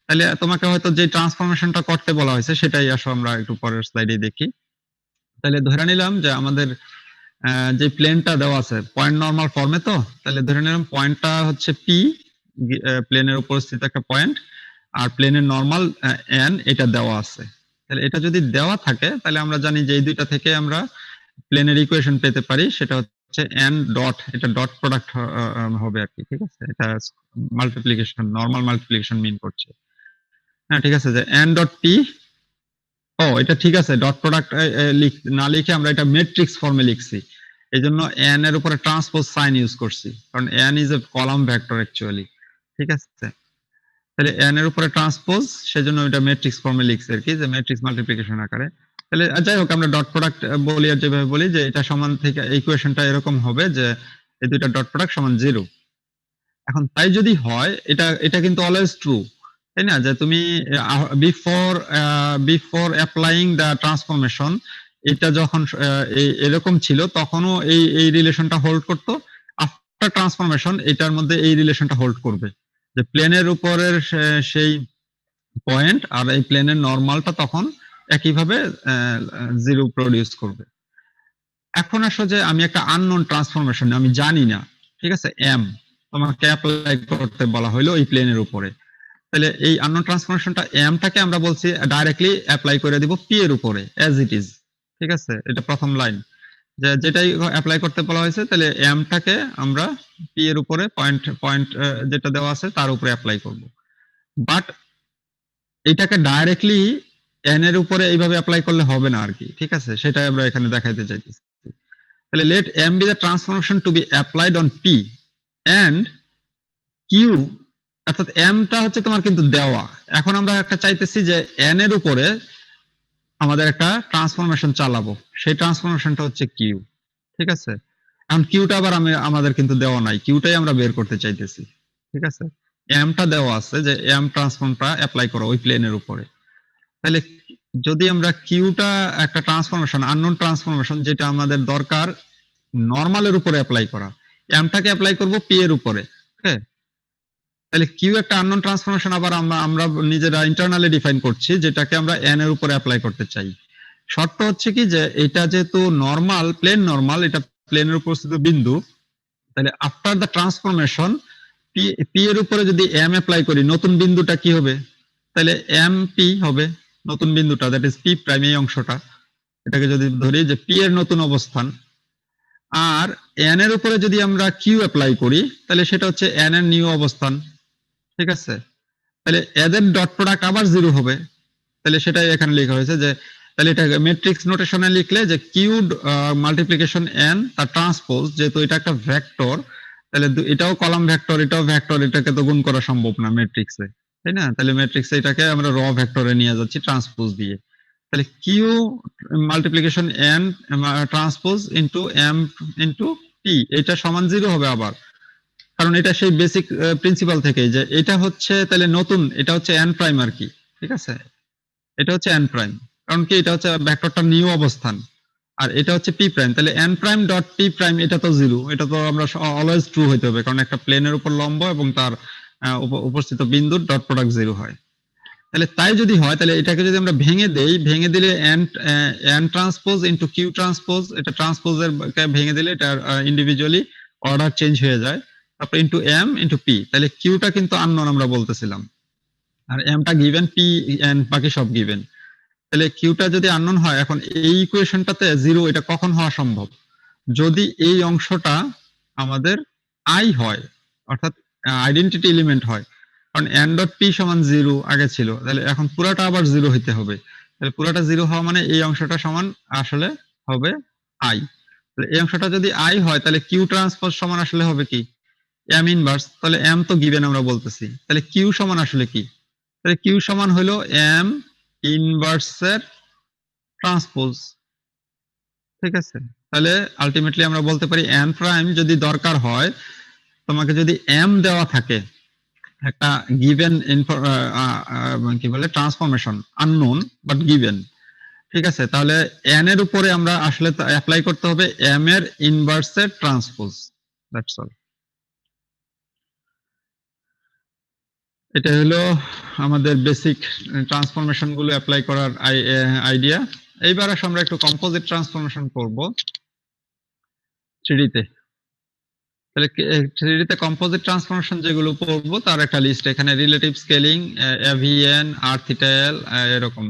তাহলে তোমাকে হয়তো যে ট্রান্সফরমেশনটা করতে বলা হয়েছে সেটাই আসো আমরা একটু পরের স্লাইডে দেখি। তাহলে ধরে নিলাম যে আমাদের যে প্লেনটা দেওয়া আছে পয়েন্ট নরমাল ফর্মে, তো তাহলে ধরে নিলাম পয়েন্টটা হচ্ছে পি, প্লেনের উপর স্থিত একটা পয়েন্ট, আর প্লেনের নরমাল এন এটা দেওয়া আছে। তাহলে এটা যদি দেওয়া থাকে তাহলে আমরা জানি যে এই দুইটা থেকে আমরা প্লেনের ইকুয়েশন পেতে পারি, সেটা হচ্ছে এন ডট, এটা ডট প্রোডাক্ট হবে আর কি, ঠিক আছে। এটা মাল্টিপ্লিকেশন, নরমাল মাল্টিপ্লিকেশন মিন করছে, হ্যাঁ ঠিক আছে, যে এন ডট পি এটা ঠিক আছে, ডট প্রোডাক্ট না লিখে আমরা এটা ম্যাট্রিক্স ফর্মে লিখছি। এই জন্য এন এর উপরে ট্রান্সপোজ সাইন ইউজ করছি, কারণ N is a column vector actually. ঠিক আছে, তাহলে এন এর উপরে ট্রান্সপোজ, সেজন্য এটা ম্যাট্রিক্স ফর্মে লিখছি আর কি, যে ম্যাট্রিক্স মাল্টিপ্লিকেশন আকারে। তাহলে যাই হোক, আমরা ডট প্রোডাক্ট বলি আর যেভাবে বলি যে এটা সমান থেকে ইকুয়েশনটা এরকম হবে যে এই দুইটা ডট প্রোডাক্ট সমান 0। এখন তাই যদি হয়, এটা এটা কিন্তু অলওয়েজ ট্রু, তাই না? যে তুমি before before applying the transformation, এটা যখন এরকম ছিল তখনও এই এই রিলেশনটা হোল্ড করতো। আফটার ট্রান্সফরমেশন এটার মধ্যে এই রিলেশনটা হোল্ড করবে, যে প্লেনের উপরের সেই পয়েন্ট আর এই প্লেনের নর্মালটা তখন একইভাবে 0 প্রডিউস করবে। এখন আসো যে আমি একটা আননোন ট্রান্সফরমেশন আমি জানি না, ঠিক আছে, এম তোমাকে অ্যাপ্লাই করতে বলা হলো এই প্লেনের উপরে। তাহলে এই আননোন ট্রান্সফরমেশনটা এমটাকে আমরা বলছি ডাইরেক্টলি অ্যাপ্লাই করে দিব পি এর উপরে অ্যাজ ইট ইজ। ঠিক আছে, এটা প্রথম লাইন, যে যেটাই অ্যাপ্লাই করতে বলা হয়েছে, তাহলে এমটাকে আমরা পি এর উপরে পয়েন্ট পয়েন্ট যেটা দেওয়া আছে তার উপরে অ্যাপ্লাই করব। বাট এটাকে ডাইরেক্টলি এন এর উপরে এইভাবে অ্যাপ্লাই করলে হবে না আর কি। ঠিক আছে, সেটাই আমরা এখানে দেখাইতে চাইতেছি। তাহলে let M be the transformation to be applied on P and Q, অর্থাৎ এমটা হচ্ছে তোমার কিন্তু দেওয়া। এখন আমরা একটা চাইতেছি যে এন এর উপরে আমাদের একটা ট্রান্সফরমেশন চালাবো, সেই ট্রান্সফরমেশনটা হচ্ছে কিউ। ঠিক আছে, এখন কিউটা আবার আমাদের কিন্তু দেওয়া নাই, কিউটাই আমরা বের করতে চাইতেছি। ঠিক আছে, এমটা দেওয়া আছে যে এম ট্রান্সফর্মটা অ্যাপ্লাই করো ওই প্লেনের উপরে। তাহলে যদি আমরা কিউটা একটা ট্রান্সফরমেশন, আননোন ট্রান্সফরমেশন, যেটা আমাদের দরকার নরমালের উপরে অ্যাপ্লাই করা, এমটাকে অ্যাপ্লাই করব পি এর উপরে। ওকে, তাহলে কিউ একটা আননোন ট্রান্সফরমেশন, আবার আমরা নিজেরা ইন্টারনালি ডিফাইন করছি, যেটাকে আমরা এন এর উপরে অ্যাপ্লাই করতে চাই। শর্ত হচ্ছে কি যে এটা যেহেতু নরমাল, প্লেন নরমাল, এটা প্লেনের উপস্থিত বিন্দু, তাহলে আফটার দ্য ট্রান্সফরমেশন পি এর উপরে যদি এম অ্যাপ্লাই করি, নতুন বিন্দুটা কি হবে? তাহলে এম পি হবে নতুন বিন্দুটা, দ্যাট ইজ পি প্রাইম, এই অংশটা। এটাকে যদি ধরি যে পি এর নতুন অবস্থান, আর এন এর উপরে যদি আমরা কিউ অ্যাপ্লাই করি, তাহলে সেটা হচ্ছে এন এর নিউ অবস্থান। ঠিক আছে, তাহলে এদের ডট প্রোডাক্ট আবার 0 হবে। তাহলে সেটাই এখানে লেখা হয়েছে যে, তাহলে এটা ম্যাট্রিক্স নোটেশনে লিখলে যে কিউ মাল্টিপ্লিকেশন এন তার ট্রান্সপোজ, যেহেতু এটা একটা ভেক্টর, তাহলে এটাও কলাম ভেক্টর, এটাও ভেক্টর, এটাকে তো গুণ করা সম্ভব না ম্যাট্রিক্সে, তাই না? তাহলে ম্যাট্রিক্সে এটাকে আমরা র ভেক্টরে নিয়ে যাচ্ছি ট্রান্সপোজ দিয়ে। তাহলে Q multiplication N transpose into M into P, এটা সমান 0 হবে আবার, কারণ এটা সেই বেসিক প্রিন্সিপাল থেকেই যে এটা হচ্ছে তাহলে নতুন, এটা হচ্ছে এন প্রাইম আর কি। ঠিক আছে, এটা হচ্ছে এন প্রাইম, কারণ কি এটা হচ্ছে ভেক্টরটার নিউ অবস্থান, আর এটা হচ্ছে পি প্রাইম। তাহলে N prime dot P prime, এটা তো 0, এটা তো আমরা অলওয়েজ ট্রু হইতে হবে, কারণ একটা প্লেনের উপর লম্ব এবং তার উপস্থিত বিন্দুর ডট প্রোডাক্ট 0 হয়। তাহলে তাই যদি হয়, তাহলে এটাকে যদি আমরা ভেঙে দেই, ভেঙে দিলে N transpose into Q transpose, এটা ট্রান্সপোজের ভেঙে দিলে এটা ইন্ডিভিজুয়ালি অর্ডার চেঞ্জ হয়ে যায়, তারপর ইনটু এম ইনটু পি। তাহলে কিউটা কিন্তু আননোন আমরা বলতেছিলাম, আর এমটা গিভেন, পি এন বাকি সব গিভেন। তাহলে কিউটা যদি আননোন হয়, এখন এই ইকুয়েশনটাতে 0 এটা কখন হওয়া সম্ভব? যদি এই অংশটা আমাদের আই হয়, অর্থাৎ আইডেন্টিটি এলিমেন্ট হয়। কারণ এন ডট পি সমান 0 আগে ছিল, তাহলে এখন পুরাটা আবার 0 হইতে হবে। তাহলে পুরাটা 0 হওয়া মানে এই অংশটা সমান আসলে হবে আই। তাহলে এই অংশটা যদি আই হয়, তাহলে কিউ ট্রান্সপোজ সমান আসলে হবে কি? M inverse. তাহলে এম তো গিভেন আমরা বলতেছি, তাহলে কিউ সমান আসলে কি? তাহলে কিউ সমান হলো এম ইনভার্সের ট্রান্সপোজ। ঠিক আছে, তাহলে আলটিমেটলি আমরা বলতে পারি এন প্রাইম যদি দরকার হয়, তোমাকে যদি এম দেওয়া থাকে একটা গিভেন কি বলে ট্রান্সফরমেশন, আননোন বাট গিভেন, ঠিক আছে, তাহলে এন এর উপরে আমরা আসলে অ্যাপ্লাই করতে হবে এম এর ইনভার্সের ট্রান্সপোজ, দ্যাটস অল। এটা হলো আমাদের বেসিক ট্রান্সফরমেশন গুলো অ্যাপ্লাই করার আইডিয়া। এইবার আমরা একটু কম্পোজিট ট্রান্সফরমেশন করব 3D তে। তাহলে 3D তে কম্পোজিট ট্রান্সফরমেশন যেগুলো পড়বো তার একটা লিস্ট এখানে, relative scaling, AVN, R theta L, এরকম।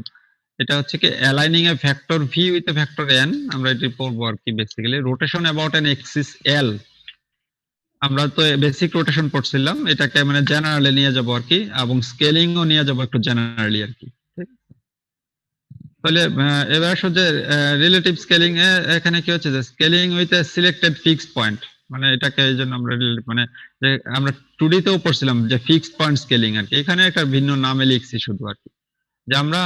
এটা হচ্ছে কি aligning a vector V with a vector N, আমরা এটি পড়বো আর কি basically. Rotation about an axis L, আমরা তো বেসিক রোটেশন পড়ছিলাম, এটাকে মানে জেনারেলি নিয়ে যাবো আর কি, এবং স্কেলিংও নিয়ে যাবো একটু জেনারেলি আর কি। ঠিক? তাহলে এবার আসলে যে রিলেটিভ স্কেলিং এ এখানে কি হচ্ছে যে scaling with a selected fixed point, মানে এটাকে এই জন্য আমরা মানে যে আমরা 2D তেও পড়ছিলাম যে ফিক্সড পয়েন্ট স্কেলিং আর কি, এখানে একটা ভিন্ন নামে লিখছি শুধু আর কি, যে আমরা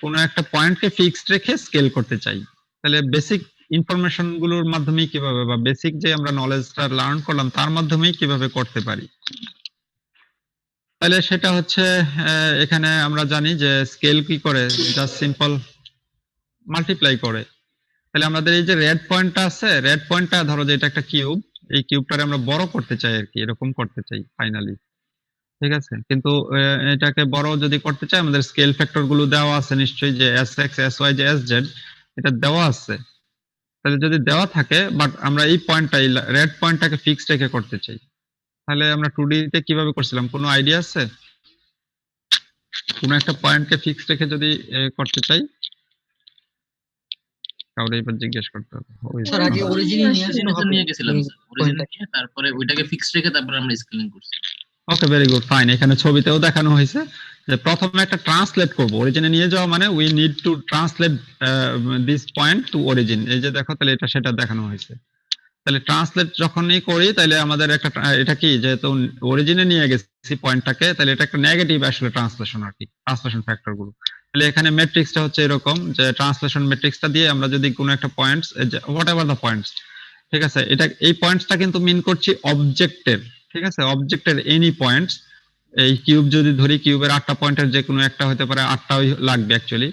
কোনো একটা পয়েন্টকে ফিক্সড রেখে স্কেল করতে চাই। তাহলে বেসিক ইনফরমেশন গুলোর মাধ্যমেই কিভাবে, বা বেসিক যে আমরা নলেজটা লার্ন করলাম তার মাধ্যমেই কিভাবে করতে পারি। তাহলে সেটা হচ্ছে এখানে আমরা জানি যে স্কেল কি করে, জাস্ট সিম্পল মাল্টিপ্লাই করে। তাহলে আমাদের এই যে রেড পয়েন্টটা আছে, রেড পয়েন্টটা ধরো যে এটা একটা কিউব, এই কিউবটারে আমরা বড় করতে চাই আর কি, এরকম করতে চাই ফাইনালি, ঠিক আছে। কিন্তু এটাকে বড় যদি করতে চাই আমাদের স্কেল ফ্যাক্টর গুলো দেওয়া আছে নিশ্চয়ই, যে এস এক্স এস ওয়াই যে এস জেড এটা দেওয়া আছে। তাহলে যদি দেওয়া থাকে বাট আমরা এই পয়েন্টটা রেড পয়েন্টটাকে ফিক্সড রেখে করতে চাই, তাহলে আমরা 2D তে কিভাবে করছিলাম, কোনো আইডিয়া আছে? কোনো একটা পয়েন্টকে ফিক্সড রেখে যদি করতে চাই, কাউরে এবার জিজ্ঞেস করতে হবে। স্যার আগে অরিজিন নিয়ে আসতে হবে, নিয়ে গেছিলাম স্যার, অরিজিন নিয়ে তারপরে ওইটাকে ফিক্সড রেখে তারপরে আমরা স্কেলিং করছি। ওকে, ভেরি গুড, ফাইন। এখানে ছবিতেও দেখানো হয়েছে যে প্রথমে একটা ট্রান্সলেট করব, অরিজিনে নিয়ে যাওয়া মানে we need to translate this point to origin, এই যে দেখো তাহলে এটা সেটা দেখানো হয়েছে। তাহলে ট্রান্সলেট যখনই করি তাহলে আমাদের একটা এটা কি, যেহেতু অরিজিনে নিয়ে গেছি পয়েন্টটাকে, তাহলে এটা একটা নেগেটিভ আসলে ট্রান্সলেশন আর কি, ট্রান্সলেশন ফ্যাক্টর গুলো। তাহলে এখানে ম্যাট্রিক্সটা হচ্ছে এরকম, যে ট্রান্সলেশন ম্যাট্রিক্সটা দিয়ে আমরা যদি কোনো একটা points, what ever the points, ঠিক আছে, এটা এই পয়েন্টসটা কিন্তু মিন করছি অবজেক্টের, ঠিক আছে, অবজেক্টের এনি পয়েন্টস। এই কিউব যদি ধরি, কিউবের 8টা পয়েন্টের যে কোনো একটা হতে পারে, 8টাই লাগবে অ্যাকচুয়ালি,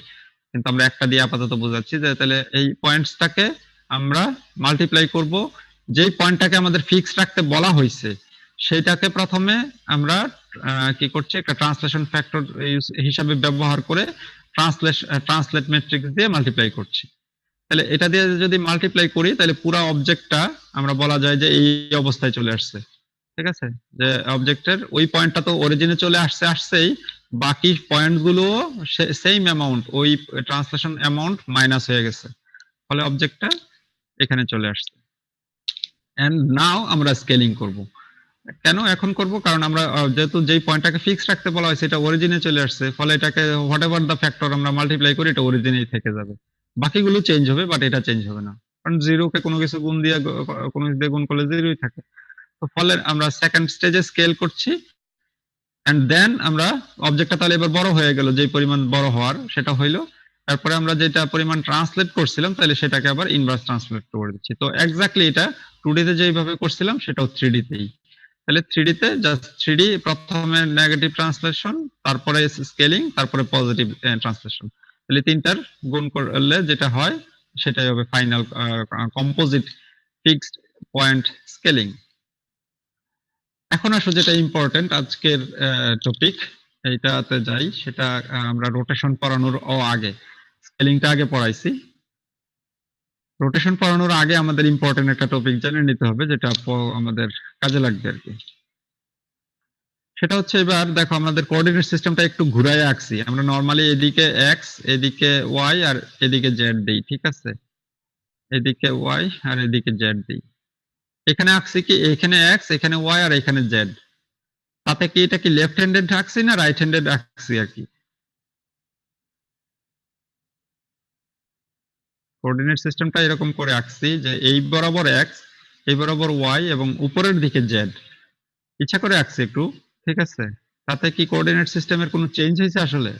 কিন্তু আমরা একটা দিয়ে আপাতত বোঝাচ্ছি। যে তাহলে এই পয়েন্টসটাকে আমরা মাল্টিপ্লাই করব, যেই পয়েন্টটাকে আমাদের ফিক্স রাখতে বলা হয়েছে সেইটাকে প্রথমে আমরা কি করছি, একটা ট্রান্সলেশন ফ্যাক্টর হিসাবে ব্যবহার করে ট্রান্সলেট ম্যাট্রিক্স দিয়ে মাল্টিপ্লাই করছি। তাহলে এটা দিয়ে যদি মাল্টিপ্লাই করি তাহলে পুরো অবজেক্টটা আমরা বলা যায় যে এই অবস্থায় চলে আসছে, ঠিক আছে, যে অবজেক্টের ওই পয়েন্টটা তো অরিজিনে চলে আসছেই, বাকি পয়েন্ট গুলো সেম অ্যামাউন্ট, ওই ট্রান্সলেশন অ্যামাউন্ট মাইনাস হয়ে গেছে, ফলে অবজেক্টটা এখানে চলে আসছে। এন্ড নাও আমরা স্কেলিং করব। কেন এখন করব, কারণ আমরা যেহেতু যেই পয়েন্টটাকে ফিক্স রাখতে বলা হয়েছে এটা অরিজিনে চলে আসছে, ফলে এটাকে হোয়াট এভার দ্য ফ্যাক্টর আমরা মাল্টিপ্লাই করি এটা অরিজিনেই থেকে যাবে, বাকিগুলো চেঞ্জ হবে বাট এটা চেঞ্জ হবে না, কারণ জিরোকে কোনো কিছু গুণ দিয়ে কোনো কিছু দিয়ে গুণ করলে জিরোই থাকে। তো ফলে আমরা সেকেন্ড স্টেজে স্কেল করছি, এন্ড দেন আমরা অবজেক্টটা তাহলে এবার বড় হয়ে গেল, যে পরিমাণ বড় হওয়ার সেটা হইলো, তারপরে আমরা যেটা পরিমাণ ট্রান্সলেট করছিলাম তাহলে সেটাকে আবার ইনভার্স ট্রান্সলেট করে দিচ্ছি। তো এক্স্যাক্টলি এটা 2D তে যেভাবে করছিলাম সেটাও 3D তেই। তাহলে 3D তে জাস্ট 3D প্রথমে নেগেটিভ ট্রান্সলেশন, তারপরে স্কেলিং, তারপরে পজিটিভ ট্রান্সলেশন, তাহলে তিনটার গুণ করলে যেটা হয় সেটাই হবে final composite fixed point scaling. এখন আসলে যেটা ইম্পর্টেন্ট আজকের টপিক, এইটাতে যাই, সেটা আমরা রোটেশন পড়ানোর আগে স্কেলিংটা আগে পড়াইছি। রোটেশন পড়ানোর আগে আমাদের ইম্পর্টেন্ট একটা টপিক জেনে নিতে হবে, যেটা আমাদের কাজে লাগবে আর কি। সেটা হচ্ছে, এবার দেখো আমাদের কোঅর্ডিনেট সিস্টেমটা একটু ঘুরায় আঁকছি, আমরা নরমালি এদিকে এক্স, এদিকে ওয়াই, আর এদিকে জেড দেই, ঠিক আছে, এদিকে ওয়াই আর এদিকে জেড দেই। এখানে আঁকছি কি, এখানে এক্স, এখানে ওয়াই, আর এখানে জেড। তাতে কি এটা কি লেফট হ্যান্ডেড আঁকছি না রাইট হ্যান্ডেড আঁকছি আর কি। কোঅর্ডিনেট সিস্টেমটা এরকম করে আঁকছি যে এই বরাবর এক্স, এই বরাবর ওয়াই, এবং উপরের দিকে জেড, ইচ্ছা করে আঁকছি একটু, ঠিক আছে। তাতে কি কোঅর্ডিনেট সিস্টেমের কোনো চেঞ্জ হয়েছে আসলে?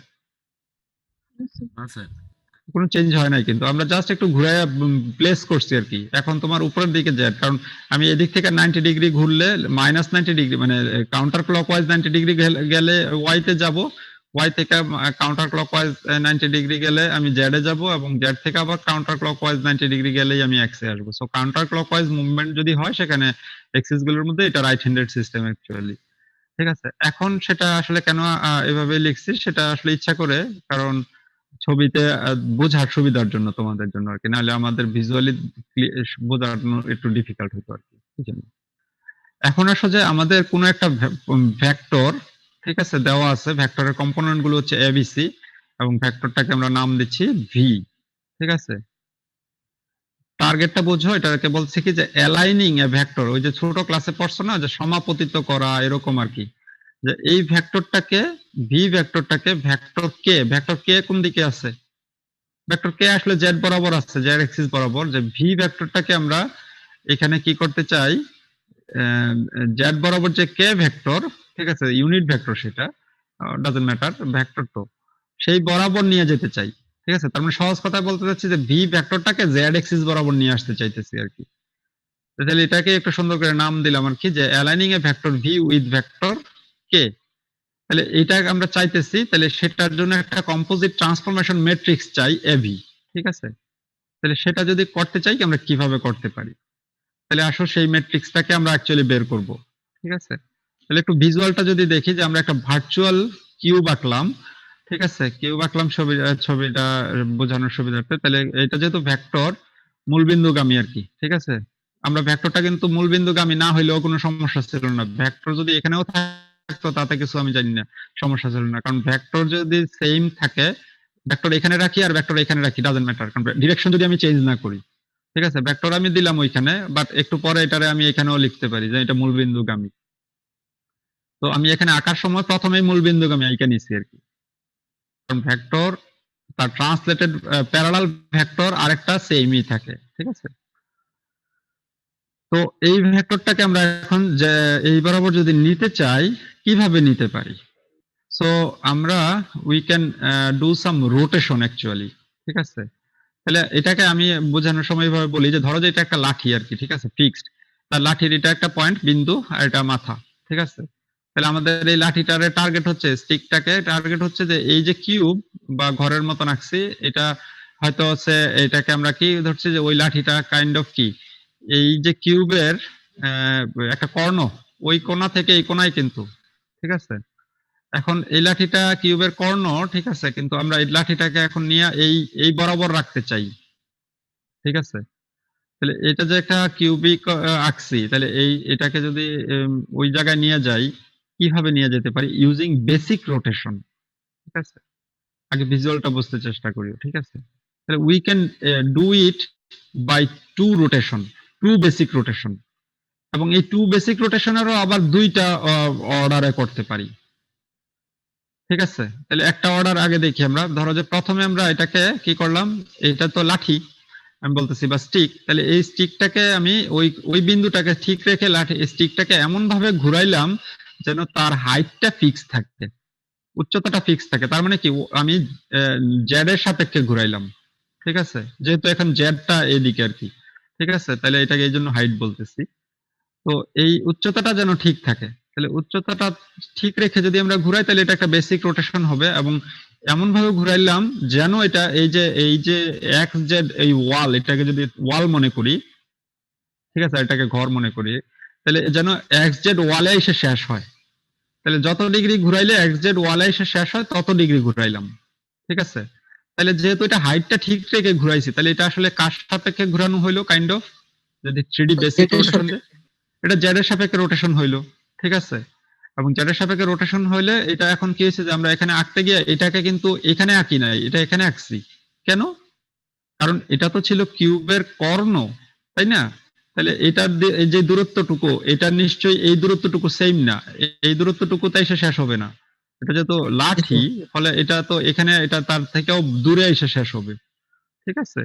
কোনো চেঞ্জ হয় নাই, কিন্তু আমরা জাস্ট একটু ঘুরাইয়া প্লেস করছি আর কি। এখন তোমার উপরের দিকে জেড, কারণ আমি এদিক থেকে 90 ডিগ্রি ঘুরলে -90 ডিগ্রি, মানে কাউন্টার ক্লকওয়াইজ 90 ডিগ্রি গেলে ওয়াই তে যাব, ওয়াই থেকে কাউন্টার ক্লকওয়াইজ 90 ডিগ্রি গেলে আমি জেড এ যাব, এবং জেড থেকে আবার কাউন্টার ক্লকওয়াইজ 90 ডিগ্রি গেলেই আমি এক্স এ আসবো। সো কাউন্টার ক্লকওয়াইজ মুভমেন্ট যদি হয় সেখানে এক্সিস গুলোর মধ্যে এটা রাইট হ্যান্ডেড সিস্টেম অ্যাকচুয়ালি, ঠিক আছে। এখন সেটা আসলে কেন এভাবে লিখছি সেটা আসলে ইচ্ছা করে, কারণ ছবিতে বোঝার সুবিধার জন্য তোমাদের জন্য আর কি, নাহলে আমাদের ভিজুয়ালি বোঝানো একটু ডিফিকাল্ট হতো আর কি, এই জন্য। এখন আসলে আমাদের কোনো একটা ভেক্টর, ঠিক আছে, দেওয়া আছে, ভেক্টরের কম্পোনেন্ট গুলো হচ্ছে এবিসি, এবং ভেক্টরটাকে আমরা নাম দিচ্ছি ভি, ঠিক আছে। টার্গেটটা বোঝো, এটাকে বলছে কি যে অ্যালাইনিং এ ভেক্টর, ওই যে ছোট ক্লাসে পড়ছো না যে সমাপতিত করা, এরকম আর কি, যে এই ভেক্টরটাকে, ভি ভেক্টরটাকে, ভেক্টর কে কোন দিকে আছে, ভেক্টর কে আসলে জেড বরাবর আছে, জেড অ্যাক্সিস বরাবর, যে ভি ভেক্টরটাকে আমরা এখানে কি করতে চাই, জেড বরাবর যে কে ভেক্টর, ঠিক আছে, ইউনিট ভেক্টর, সেটা ডাজন্ট ম্যাটার, ভেক্টর তো সেই বরাবর নিয়ে যেতে চাই। ঠিক আছে, তার মানে সহজ কথায় বলতে চাচ্ছি যে ভি ভেক্টরটাকে জেড অ্যাক্সিস বরাবর নিয়ে আসতে চাইতেছি আর কি। তাহলে এটাকে একটু সুন্দর করে নাম দিলাম আর কি, যে aligning a vector V with vector K. তাহলে এটা আমরা চাইতেছি, তাহলে সেটার জন্য একটা কম্পোজিট ট্রান্সফরমেশন ম্যাট্রিক্স চাই এবি। ঠিক আছে, তাহলে সেটা যদি করতে চাই আমরা কিভাবে করতে পারি, তাহলে আসো সেই ম্যাট্রিক্সটাকে আমরা অ্যাকচুয়ালি বের করব। ঠিক আছে, তাহলে একটু ভিজুয়ালটা যদি দেখি, যে আমরা একটা ভার্চুয়াল কিউব আঁকলাম। ঠিক আছে, কিউব আঁকলাম ছবিটা বোঝানোর সুবিধার্থে। তাহলে এটা যেহেতু ভেক্টর মূলবিন্দুগামী আর কি। ঠিক আছে, আমরা ভেক্টরটা কিন্তু মূলবিন্দুগামী না হইলেও কোনো সমস্যা ছিল না, ভেক্টর যদি এখানেও থাকতো তাতে কিছু আমি জানি না, সমস্যা ছিল না, কারণ ভেক্টর যদি সেম থাকে, ভেক্টর এখানে রাখি আর ভেক্টর এখানে রাখি, ডাজন্ট ম্যাটার, কারণ ডিরেকশন যদি আমি চেঞ্জ না করি। ঠিক আছে, ভেক্টর আমি দিলাম ওইখানে, বাট একটু পরে এটারে আমি এখানেও লিখতে পারি যে এটা মূলবিন্দুগামী। তো আমি এখানে আঁকার সময় প্রথমেই মূলবিন্দুগামী আঁকা নিছি আর কি, কারণ ভেক্টর তার ট্রান্সলেটেড প্যারালাল ভেক্টর আরেকটা সেমই থাকে। ঠিক আছে, তো এই ভেক্টরটাকে আমরা এখন যে এই বরাবর যদি নিতে চাই, কিভাবে নিতে পারি? সো আমরা we can do some rotation actually. ঠিক আছে, তাহলে এটাকে আমি বোঝানোর সময় এভাবে বলি, যে ধরো যে এটা একটা লাঠি আর কি। ঠিক আছে, ফিক্সড, তার লাঠির এটা একটা পয়েন্ট বিন্দু আর এটা মাথা। ঠিক আছে, তাহলে আমাদের এই লাঠিটার টার্গেট হচ্ছে, স্টিকটাকে টার্গেট হচ্ছে যে এই যে কিউব বা ঘরের মতন আঁকছি, এটা হয়তো হচ্ছে, এটাকে আমরা কি ধরছি যে ওই লাঠিটা কাইন্ড অফ কি, এই যে কিউবের একটা কর্ণ, ওই কোণা থেকে এই কোণায় কিন্তু। ঠিক আছে, এখন এই লাঠিটা কিউবের কর্ণ। ঠিক আছে, কিন্তু আমরা এই লাঠিটাকে এখন নিয়ে এই এই বরাবর রাখতে চাই। ঠিক আছে, তাহলে এটা যে একটা কিউবিক আঁকছি, তাহলে এটাকে যদি ওই জায়গায় নিয়ে যাই, কিভাবে নিয়ে যেতে পারি? Using basic rotation. ঠিক আছে, আগে ভিজুয়ালটা বুঝতে চেষ্টা করি। ঠিক আছে, তাহলে we can do it by two rotation, two basic rotation, এবং এই টু বেসিক রোটেশনেরও আবার দুইটা অর্ডারে করতে পারি। ঠিক আছে, তাহলে একটা অর্ডার আগে দেখি আমরা। ধরো যে প্রথমে আমরা এটাকে কি করলাম, এটা তো লাঠি আমি বলতেছি বা স্টিক, তাহলে এই স্টিকটাকে আমি ওই ওই বিন্দুটাকে ঠিক রেখে লাঠি স্টিকটাকে এমন ভাবে ঘুরাইলাম যেন তার হাইটটা ফিক্স থাকে, উচ্চতাটা ফিক্স থাকে। তার মানে কি, আমি জেড এর সাপেক্ষে ঘুরাইলাম। ঠিক আছে, যেহেতু এখন জেডটা এদিকে আর কি। ঠিক আছে, তাহলে এটাকে এই জন্য হাইট বলতেছি। তো এই উচ্চতাটা যেন ঠিক থাকে, তাহলে উচ্চতাটা ঠিক রেখে যদি আমরা ঘুরাই, তাহলে এটা একটা বেসিক রোটেশন হবে, এবং এমন ভাবে ঘুরাইলাম যেন এটা এই যে এক্স জেড এই ওয়াল, এটাকে যদি ওয়াল মনে করি, ঠিক আছে, এটাকে ঘর মনে করি, তাহলে যেন এক্স জেড ওয়ালে এসে শেষ হয়। তাহলে যত ডিগ্রি ঘুরাইলে এক্স জেড ওয়ালে এসে শেষ হয়, তত ডিগ্রি ঘুরাইলাম। ঠিক আছে, তাহলে যেহেতু এটা হাইটটা ঠিক রেখে ঘুরাইছি, তাহলে এটা আসলে কার সাপেক্ষে ঘুরানো হইলো কাইন্ড অফ, যদি থ্রিডি বেসিক রোটেশন, এটা জেড এর সাপেক্ষে রোটেশন হইলো। ঠিক আছে, এবং জেড এর সাপেক্ষে রোটেশন হইলে এটা এখন কি হয়েছে, যে আমরা এখানে আঁকতে গিয়ে এটাকে কিন্তু এখানে আঁকি নাই, এটা এখানে আঁকছি। কেন? কারণ এটা তো ছিল কিউবের কর্ণ, তাই না? তাহলে এটার এই যে দূরত্বটুকু, এটা নিশ্চয়ই এই দূরত্বটুকু সেম না, এই দূরত্বটুকু তাই এসে শেষ হবে না। এটা যেহেতু লাঠি, ফলে এটা তো এখানে এটা তার থেকেও দূরে এসে শেষ হবে। ঠিক আছে,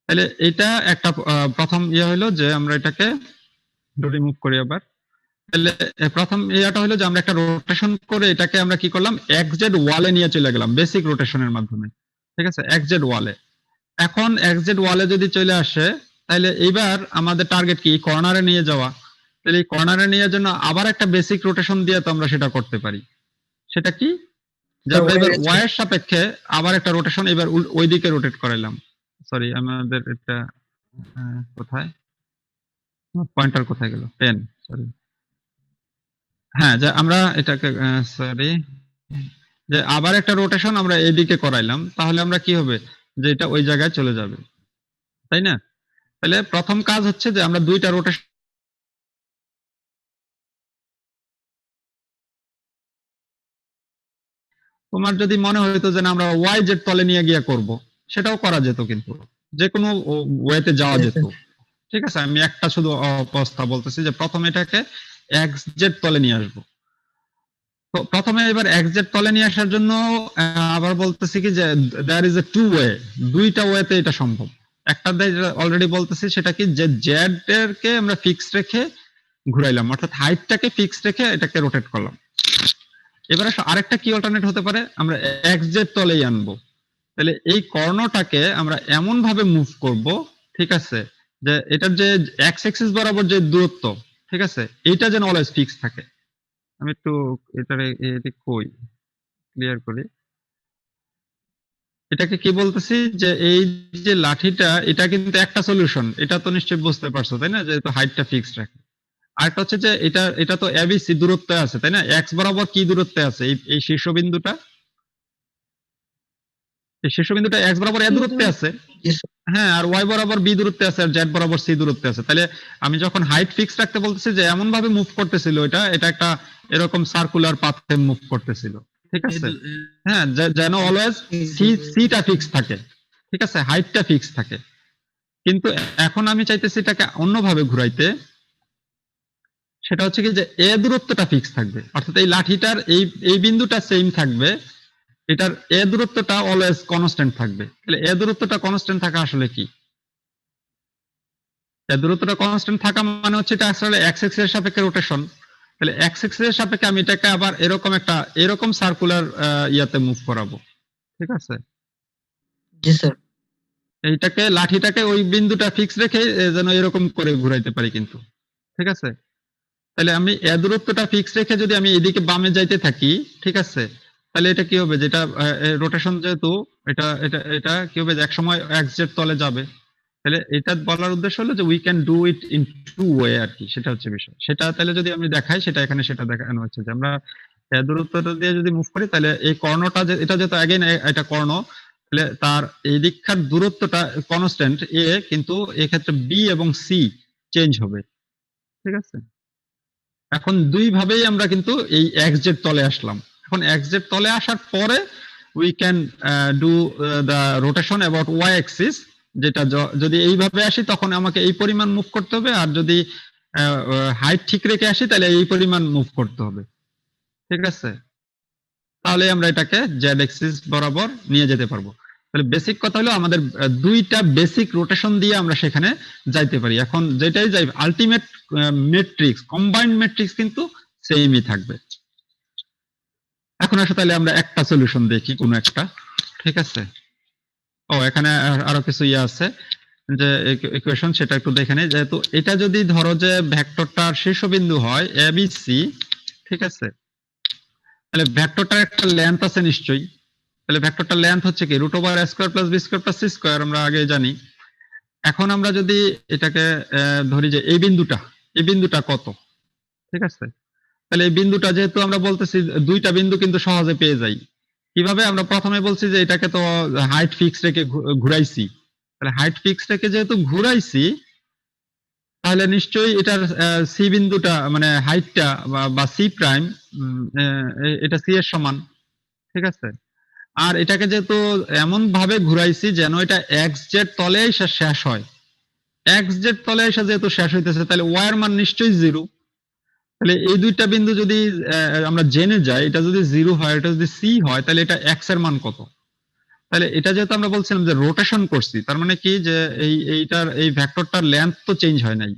তাহলে এটা একটা প্রথম হলো যে আমরা এটাকে রিমুভ করি আবার। তাহলে প্রথম ইয়াটা হলো যে আমরা একটা রোটেশন করে এটাকে আমরা কি করলাম, এক্স জেড ওয়ালে নিয়ে চলে গেলাম বেসিক রোটেশনের মাধ্যমে। ঠিক আছে, এক্স জেড ওয়ালে। এখন এক্স জেড ওয়ালে যদি চলে আসে, তাহলে এইবার আমাদের টার্গেট কি, কর্নারে নিয়ে যাওয়া। তাহলে এই কর্নারে নিয়ে জন্য আবার একটা বেসিক রোটেশন দিয়ে তো আমরা সেটা করতে পারি। সেটা কি, যে আমরা এবার ওয়াই এর সাপেক্ষে আবার একটা রোটেশন এবার ওইদিকে রোটেট করাইলাম। সরি, আমাদের এটা কোথায়, পয়েন্টার কোথায় গেল, পেন, সরি। হ্যাঁ, যে আমরা এটাকে সরি, যে আবার একটা রোটেশন আমরা এদিকে করাইলাম, তাহলে আমরা কি হবে, যে এটা ওই জায়গায় চলে যাবে, তাই না? তাহলে প্রথম কাজ হচ্ছে যে আমরা দুইটা রোটেশন, তোমার যদি মনে হইতো যে না আমরা ওয়াই জেড তলে নিয়ে গিয়ে করব, সেটাও করা যেত, কিন্তু যে কোনো ওয়েতে যাওয়া যেত। ঠিক আছে, আমি একটা শুধু অবস্থা বলতেছি, যে প্রথমে এটাকে এক্স জেড তলে নিয়ে আসবো। তো প্রথমে এবার এক্সজেড তলে নিয়ে আসার জন্য আবার বলতেছি কি যে there is a two way, দুইটা ওয়েতে এটা সম্ভব। একটা অলরেডি বলতেছি, সেটা কি যে জেড এর কে আমরা ফিক্সড রেখে ঘুরাইলাম, অর্থাৎ হাইটটাকে ফিক্সড রেখে এটাকে রোটেট করলাম। এবারে আরেকটা কি অল্টারনেট হতে পারে, আমরা এক্সজেড তলেই আনবো। তাহলে এই কর্ণটাকে আমরা এমন ভাবে মুভ করব, ঠিক আছে, যে এটার যে এক্স অ্যাক্সিস বরাবর যে দূরত্ব, ঠিক আছে, এইটা যেন অলওয়েজ ফিক্স থাকে। আমি একটু এটারে এটি কই ক্লিয়ার করি। এটাকে কি বলতেছি, যে এই যে লাঠিটা, এটা কিন্তু একটা সলিউশন, এটা তো নিশ্চয়ই বুঝতে পারছো তাই না, যেহেতু হাইটটা ফিক্সড রাখে। আরেকটা হচ্ছে যে এটা তো এবিসি দূরত্বে আছে তাই না, এক্স বরাবর কি দূরত্বে আছে, এই শীর্ষবিন্দুটা, এই শীর্ষবিন্দুটা এক্স বরাবর এ দূরত্বে আছে। হ্যাঁ, আর ওয়াই বরাবর বি দূরত্বে আছে, আর জেড বরাবর সি দূরত্বে আছে। তাহলে আমি যখন হাইট ফিক্স রাখতে বলতেছি, যে এমন ভাবে মুভ করতেছিল, এটা একটা এরকম সার্কুলার পাথে মুভ করতেছিল, ঠিক আছে। হ্যাঁ, যেন অলওয়েজ সিটা ফিক্স থাকে, ঠিক আছে, হাইটটা ফিক্স থাকে। কিন্তু এখন আমি চাইতেছি এটাকে অন্যভাবে ঘুরাইতে, সেটা হচ্ছে কি যে এ দূরত্বটা ফিক্স থাকবে, অর্থাৎ এই লাঠিটার এই বিন্দুটা সেম থাকবে, এটার এ দূরত্বটা অলওয়েজ কনস্ট্যান্ট থাকবে। তাহলে এ দূরত্বটা কনস্ট্যান্ট থাকা আসলে কি? এর দূরত্বটা কনস্ট্যান্ট থাকা মানে হচ্ছে এটা আসলে এক্স এক্সিস এর সাপেক্ষে রোটেশন। তাহলে এক্স এক্সিস এর সাপেক্ষে আমি এটাকে আবার এরকম সার্কুলার ইয়াতে মুভ করাবো, ঠিক আছে। জি স্যার। এইটাকে লাঠিটাকে ওই বিন্দুটা ফিক্স রেখে যেন এরকম করে ঘুরাইতে পারি কিন্তু, ঠিক আছে। তাহলে আমি এ দূরত্বটা ফিক্স রেখে যদি আমি এদিকে বামে যাইতে থাকি, ঠিক আছে, তাহলে এটা কি হবে, যেটা রোটেশন যেহেতু, এটা এটা এটা কি হবে, যে এক সময় এক্স জেড তলে যাবে। তাহলে এটা বলার উদ্দেশ্য হলো যে we can do it in two way আর কি, সেটা হচ্ছে বিষয়। সেটা তাহলে যদি আমি দেখাই, সেটা এখানে সেটা দেখানো হচ্ছে যে আমরা দূরত্বটা দিয়ে যদি মুভ করি, তাহলে এই কর্ণটা এটা যেহেতু অ্যাগেন এটা কর্ণ, তাহলে তার এই দিককার দূরত্বটা কনস্ট্যান্ট এ, কিন্তু এক্ষেত্রে বি এবং সি চেঞ্জ হবে, ঠিক আছে। এখন দুই ভাবেই আমরা কিন্তু এই এক্স জেড তলে আসলাম। এখন এক্স জেড তলে আসার পরে we can do the rotation about Y axis, যেটা যদি এইভাবে আসি তখন আমাকে এই পরিমাণ মুভ করতে হবে, আর যদি হাইট ঠিক রেখে আসি তাহলে এই পরিমাণ মুভ করতে হবে, ঠিক আছে। তাহলে আমরা এটাকে জেড অ্যাক্সিস বরাবর নিয়ে যেতে পারবো। তাহলে বেসিক কথা হলো আমাদের দুইটা বেসিক রোটেশন দিয়ে আমরা সেখানে যাইতে পারি। এখন যেটাই যাই, আলটিমেট মেট্রিক্স, কম্বাইন্ড মেট্রিক্স কিন্তু সেমই থাকবে। এখন আসলে তাহলে আমরা একটা সলিউশন দেখি, কোনো একটা, ঠিক আছে। ও এখানে আরো কিছু ইয়ে আছে, যে ইকুয়েশন, সেটা একটু দেখে নেই। যেহেতু এটা যদি ধরো যে ভেক্টরটার শীর্ষবিন্দু হয় এ বি সি, ঠিক আছে, তাহলে ভেক্টরটার একটা লেন্থ আছে নিশ্চয়ই। তাহলে ভেক্টরটার লেন্থ হচ্ছে কি root over A square plus B square plus C square, আমরা আগে জানি। এখন আমরা যদি এটাকে ধরি যে এই বিন্দুটা কত, ঠিক আছে। তাহলে এই বিন্দুটা যেহেতু আমরা বলতেছি, দুইটা বিন্দু কিন্তু সহজে পেয়ে যাই। কিভাবে? আমরা প্রথমে বলছি যে এটাকে তো হাইট ফিক্স রেখে ঘুরাইছি। তাহলে হাইট ফিক্স রেখে যেহেতু ঘুরাইছি, তাহলে নিশ্চয়ই এটার সি বিন্দুটা মানে হাইটটা বা সি প্রাইম, এটা সি এর সমান, ঠিক আছে। আর এটাকে যেহেতু এমন ভাবে ঘুরাইছি যেন এটা এক্স জেড তলে এসে শেষ হয়, এক্স জেড তলে এসে যেহেতু শেষ হইতেছে, তাহলে ওয়াই এর মান নিশ্চয়ই জিরো। তাহলে এই দুইটা বিন্দু যদি আমরা জেনে যাই, এটা যদি জিরো হয়, এটা যদি সি হয়, তাহলে এটা এক্স এর মান কত? তাহলে এটা যেহেতু আমরা বলছিলাম যে রোটেশন করছি, তার মানে কি যে এই ভেক্টরটার লেন্থ তো চেঞ্জ হয় নাই।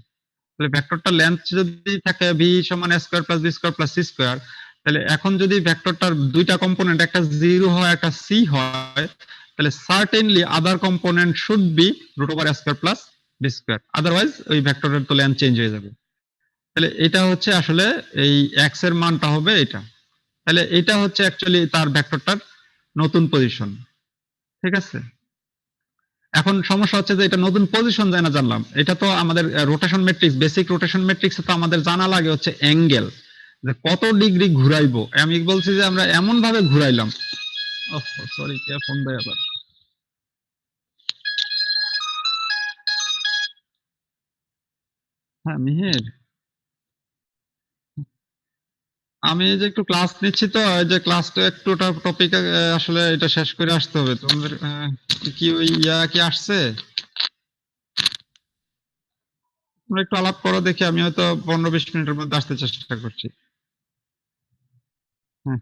তাহলে ভেক্টরটার লেন্থ যদি থাকে ভি সমান A square plus B square plus C square, তাহলে এখন যদি ভেক্টরটার দুইটা কম্পোনেন্ট, একটা জিরো হয় একটা সি হয়, তাহলে certainly other component should be root over A square plus B square, otherwise ওই ভেক্টরের তো লেন্থ চেঞ্জ হয়ে যাবে। তাহলে এটা হচ্ছে আসলে এই এক্স এর মানটা হবে এটা। তাহলে এটা হচ্ছে অ্যাকচুয়ালি তার ভেক্টরটার নতুন পজিশন, ঠিক আছে। এখন সমস্যা হচ্ছে যে এটা নতুন পজিশন জানা জানলাম, এটা তো আমাদের rotation matrix, basic rotation matrix তো আমাদের জানা লাগে হচ্ছে অ্যাঙ্গেল, যে কত ডিগ্রি ঘুরাইবো। আমি বলছি যে আমরা এমন ভাবে ঘুরাইলাম। ওহ সরি, কে ফোন দেয় আবার? হ্যাঁ মিহির, আমি এই যে একটু ক্লাস নিচ্ছি, তো এই যে ক্লাসটা একটু টপিক আসলে এটা শেষ করে আসতে হবে। তোমাদের কি ওই ইয়া কি আসছে? তোমরা একটু আলাপ করো দেখি, আমি হয়তো 15-20 মিনিটের মধ্যে আসতে চেষ্টা করছি। হুম।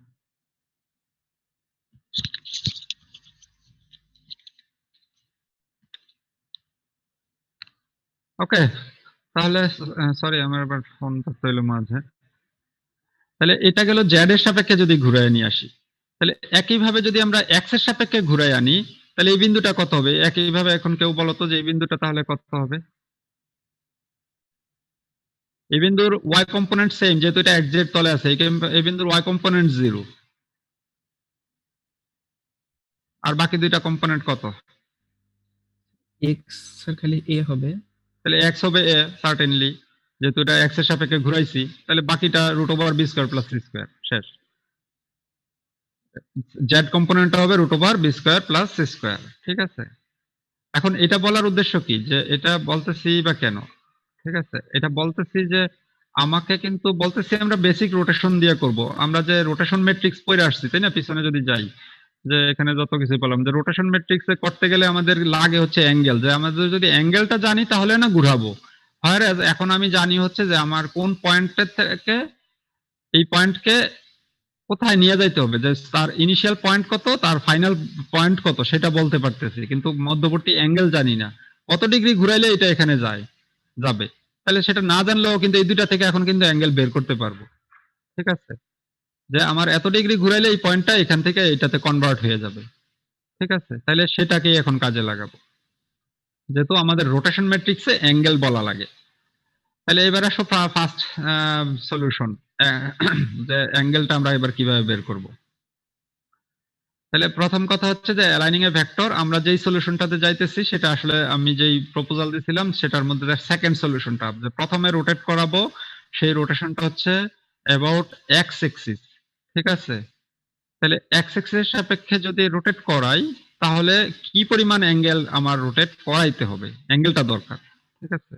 ওকে, তাহলে সরি আমার আবার ফোন করতে হলো মাঝে। তাহলে এটা গেল জেড এর সাপেক্ষে যদি ঘুরায় নিয়ে আসি, তাহলে একইভাবে যদি আমরা এক্স এর সাপেক্ষে ঘুরায় আনি, তাহলে এই বিন্দুটা কত হবে? একইভাবে এখন কেউ বলো তো যে এই বিন্দুটা তাহলে কত হবে? এই বিন্দুর ওয়াই কম্পোনেন্ট সেম, যেহেতু এটা এক্স এর তলে আছে, এই বিন্দুর ওয়াই কম্পোনেন্ট 0, আর বাকি দুইটা কম্পোনেন্ট কত? এক্স স্যার খালি এ হবে। তাহলে এক্স হবে এ সার্টেনলি, যেহেতু এটা এক্স এর সাপেক্ষে ঘুরাইছি, তাহলে বাকিটা root over B square plus C square, শেষ। জেড কম্পোনেন্টটা হবে root over B square plus C square, ঠিক আছে। এখন এটা বলার উদ্দেশ্য কি, যে এটা বলতেছি বা কেন? ঠিক আছে, এটা বলতেছি যে আমাকে কিন্তু বলতেছি আমরা বেসিক রোটেশন দিয়ে করব। আমরা যে রোটেশন ম্যাট্রিক্স পড়ে আসছি, তাই না? পিছনে যদি যাই, যে এখানে যত কিছু বললাম যে রোটেশন ম্যাট্রিক্সে করতে গেলে আমাদের লাগে হচ্ছে অ্যাঙ্গেল, যে আমাদের যদি অ্যাঙ্গেলটা জানি তাহলে না ঘুরাবো। আর এখন আমি জানি হচ্ছে যে আমার কোন পয়েন্টের থেকে এই পয়েন্টকে কোথায় নিয়ে যাইতে হবে, যে তার ইনিশিয়াল পয়েন্ট কত, তার ফাইনাল পয়েন্ট কত, সেটা বলতে পারতেছি, কিন্তু মধ্যবর্তী অ্যাঙ্গেল জানি না। কত ডিগ্রি ঘুরাইলে এটা এখানে যাবে, তাহলে সেটা না জানলেও কিন্তু এই দুইটা থেকে এখন কিন্তু অ্যাঙ্গেল বের করতে পারবো। ঠিক আছে, যে আমার এত ডিগ্রি ঘুরাইলে এই পয়েন্টটা এখান থেকে এটাতে কনভার্ট হয়ে যাবে। ঠিক আছে, তাহলে সেটাকেই এখন কাজে লাগাবো, যেহেতু আমাদের রোটেশন ম্যাট্রিক্সে অ্যাঙ্গেল বলা লাগে। তাহলে এবার আসো ফার্স্ট সলিউশন, যে অ্যাঙ্গেলটা আমরা এবার কিভাবে বের করব। তাহলে প্রথম কথা হচ্ছে যে অ্যালাইনিং এ ভেক্টর, আমরা যেই সলিউশনটাতে যাইতেছি সেটা আসলে আমি যেই প্রপোজাল দিছিলাম সেটার মধ্যে সেকেন্ড সলিউশনটা, যে প্রথমে রোটেট করাবো, সেই রোটেশনটা হচ্ছে অ্যাবাউট এক্স এক্সিস। ঠিক আছে, তাহলে এক্স এক্সিস এর সাপেক্ষে যদি রোটেট করাই, তাহলে কি পরিমাণ অ্যাঙ্গেল আমার রোটেট করাইতে হবে, অ্যাঙ্গেলটা দরকার। ঠিক আছে,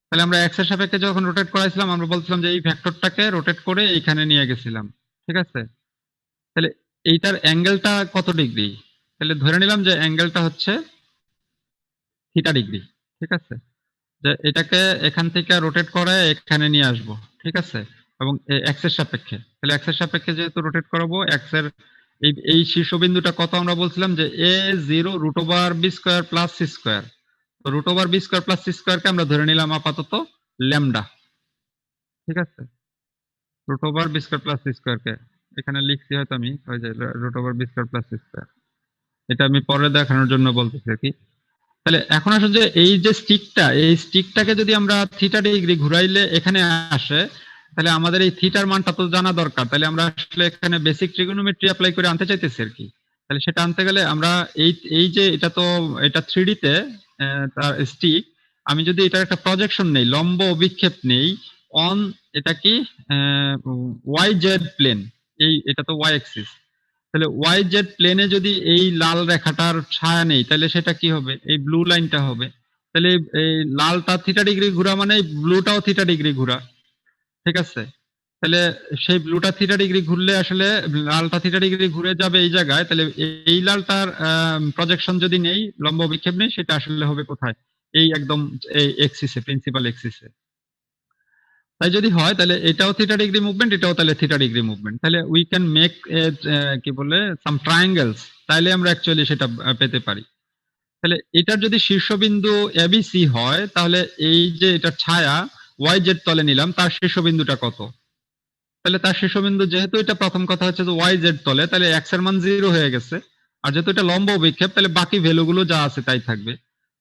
তাহলে আমরা এক্স এর সাপেক্ষে যখন রোটেট করাইছিলাম, আমরা বলছিলাম যে এই ভেক্টরটাকে রোটেট করে এইখানে নিয়ে গেছিলাম। ঠিক আছে, তাহলে এইটার অ্যাঙ্গেলটা কত ডিগ্রি? তাহলে ধরে নিলাম যে অ্যাঙ্গেলটা হচ্ছে থিটা ডিগ্রি। ঠিক আছে, যে এটাকে এখান থেকে রোটেট করে এখানে নিয়ে আসবো। ঠিক আছে, এবং এক্স এর সাপেক্ষে, তাহলে এক্স এর সাপেক্ষে যেহেতু রোটেট করাবো, এক্স এর এই শীর্ষবিন্দুটা কত আমরা বলছিলাম যে A 0 root over B square plus C square. তো root over B square plus C স্কয়ারকে আমরা ধরে নিলাম আপাতত ল্যামডা। ঠিক আছে, root over B square plus C স্কয়ারকে এখানে লিখছি হয়তো আমি, ওই যে root over B square plus C square, এটা আমি পরে দেখানোর জন্য বলতেছি আর কি। তাহলে এখন আসলে যে এই যে স্টিকটা, এই স্টিকটাকে যদি আমরা থিটা ডিগ্রি ঘুরাইলে এখানে আসে, তাহলে আমাদের এই থিটার মানটা তো জানা দরকার। তাহলে আমরা আসলে এখানে বেসিক ট্রিগোনোমেট্রি অ্যাপ্লাই করে আনতে চাইতেছি আর কি। তাহলে সেটা আনতে গেলে আমরা এই এই যে এটা 3D তে তার স্টিক, আমি যদি এটার একটা প্রজেকশন নেই, লম্ব অভিক্ষেপ নেই অন, এটা কি ওয়াই জেড প্লেন, এটা তো ওয়াই অ্যাক্সিস, তাহলে ওয়াই জেড প্লেনে যদি এই লাল রেখাটার ছায়া নেই, তাহলে সেটা কি হবে? এই ব্লু লাইনটা হবে। তাহলে এই লালটা থিটা ডিগ্রি ঘোরা মানে ব্লুটাও থিটা ডিগ্রি ঘোরা। ঠিক আছে, তাহলে সেই ব্লুটা থিটা ডিগ্রি ঘুরলে আসলে লালটা থিটা ডিগ্রি ঘুরে যাবে এই জায়গায়, তাহলে এই লালটার প্রজেকশন যদি নেই, লম্ব বিক্ষেপ নেই, সেটা আসলে হবে কোথায়? এই একদম এই এক্সিসে, প্রিন্সিপাল এক্সিসে। তাই যদি হয় তাহলে এটাও থিটা ডিগ্রি মুভমেন্ট, এটাও তাহলে থিটা ডিগ্রি মুভমেন্ট, তাহলে উই ক্যান মেক কি বলে সাম ট্রায়াঙ্গেলস, তাইলে আমরা অ্যাকচুয়ালি সেটা পেতে পারি। তাহলে এটার যদি শীর্ষবিন্দু এবিসি হয়, তাহলে এই যে এটার ছায়া ওয়াই জেড তলে নিলাম, তার শীর্ষবিন্দুটা কত? তাহলে তার শীর্ষবিন্দু, যেহেতু এটা প্রথম কথা হচ্ছে যে ওয়াই জেড তলে, তাহলে এক্স এর মান 0 হয়ে গেছে, আর যেহেতু এটা লম্ব বিক্ষেপ, তাহলে বাকি ভ্যালুগুলো যা আছে তাই থাকবে।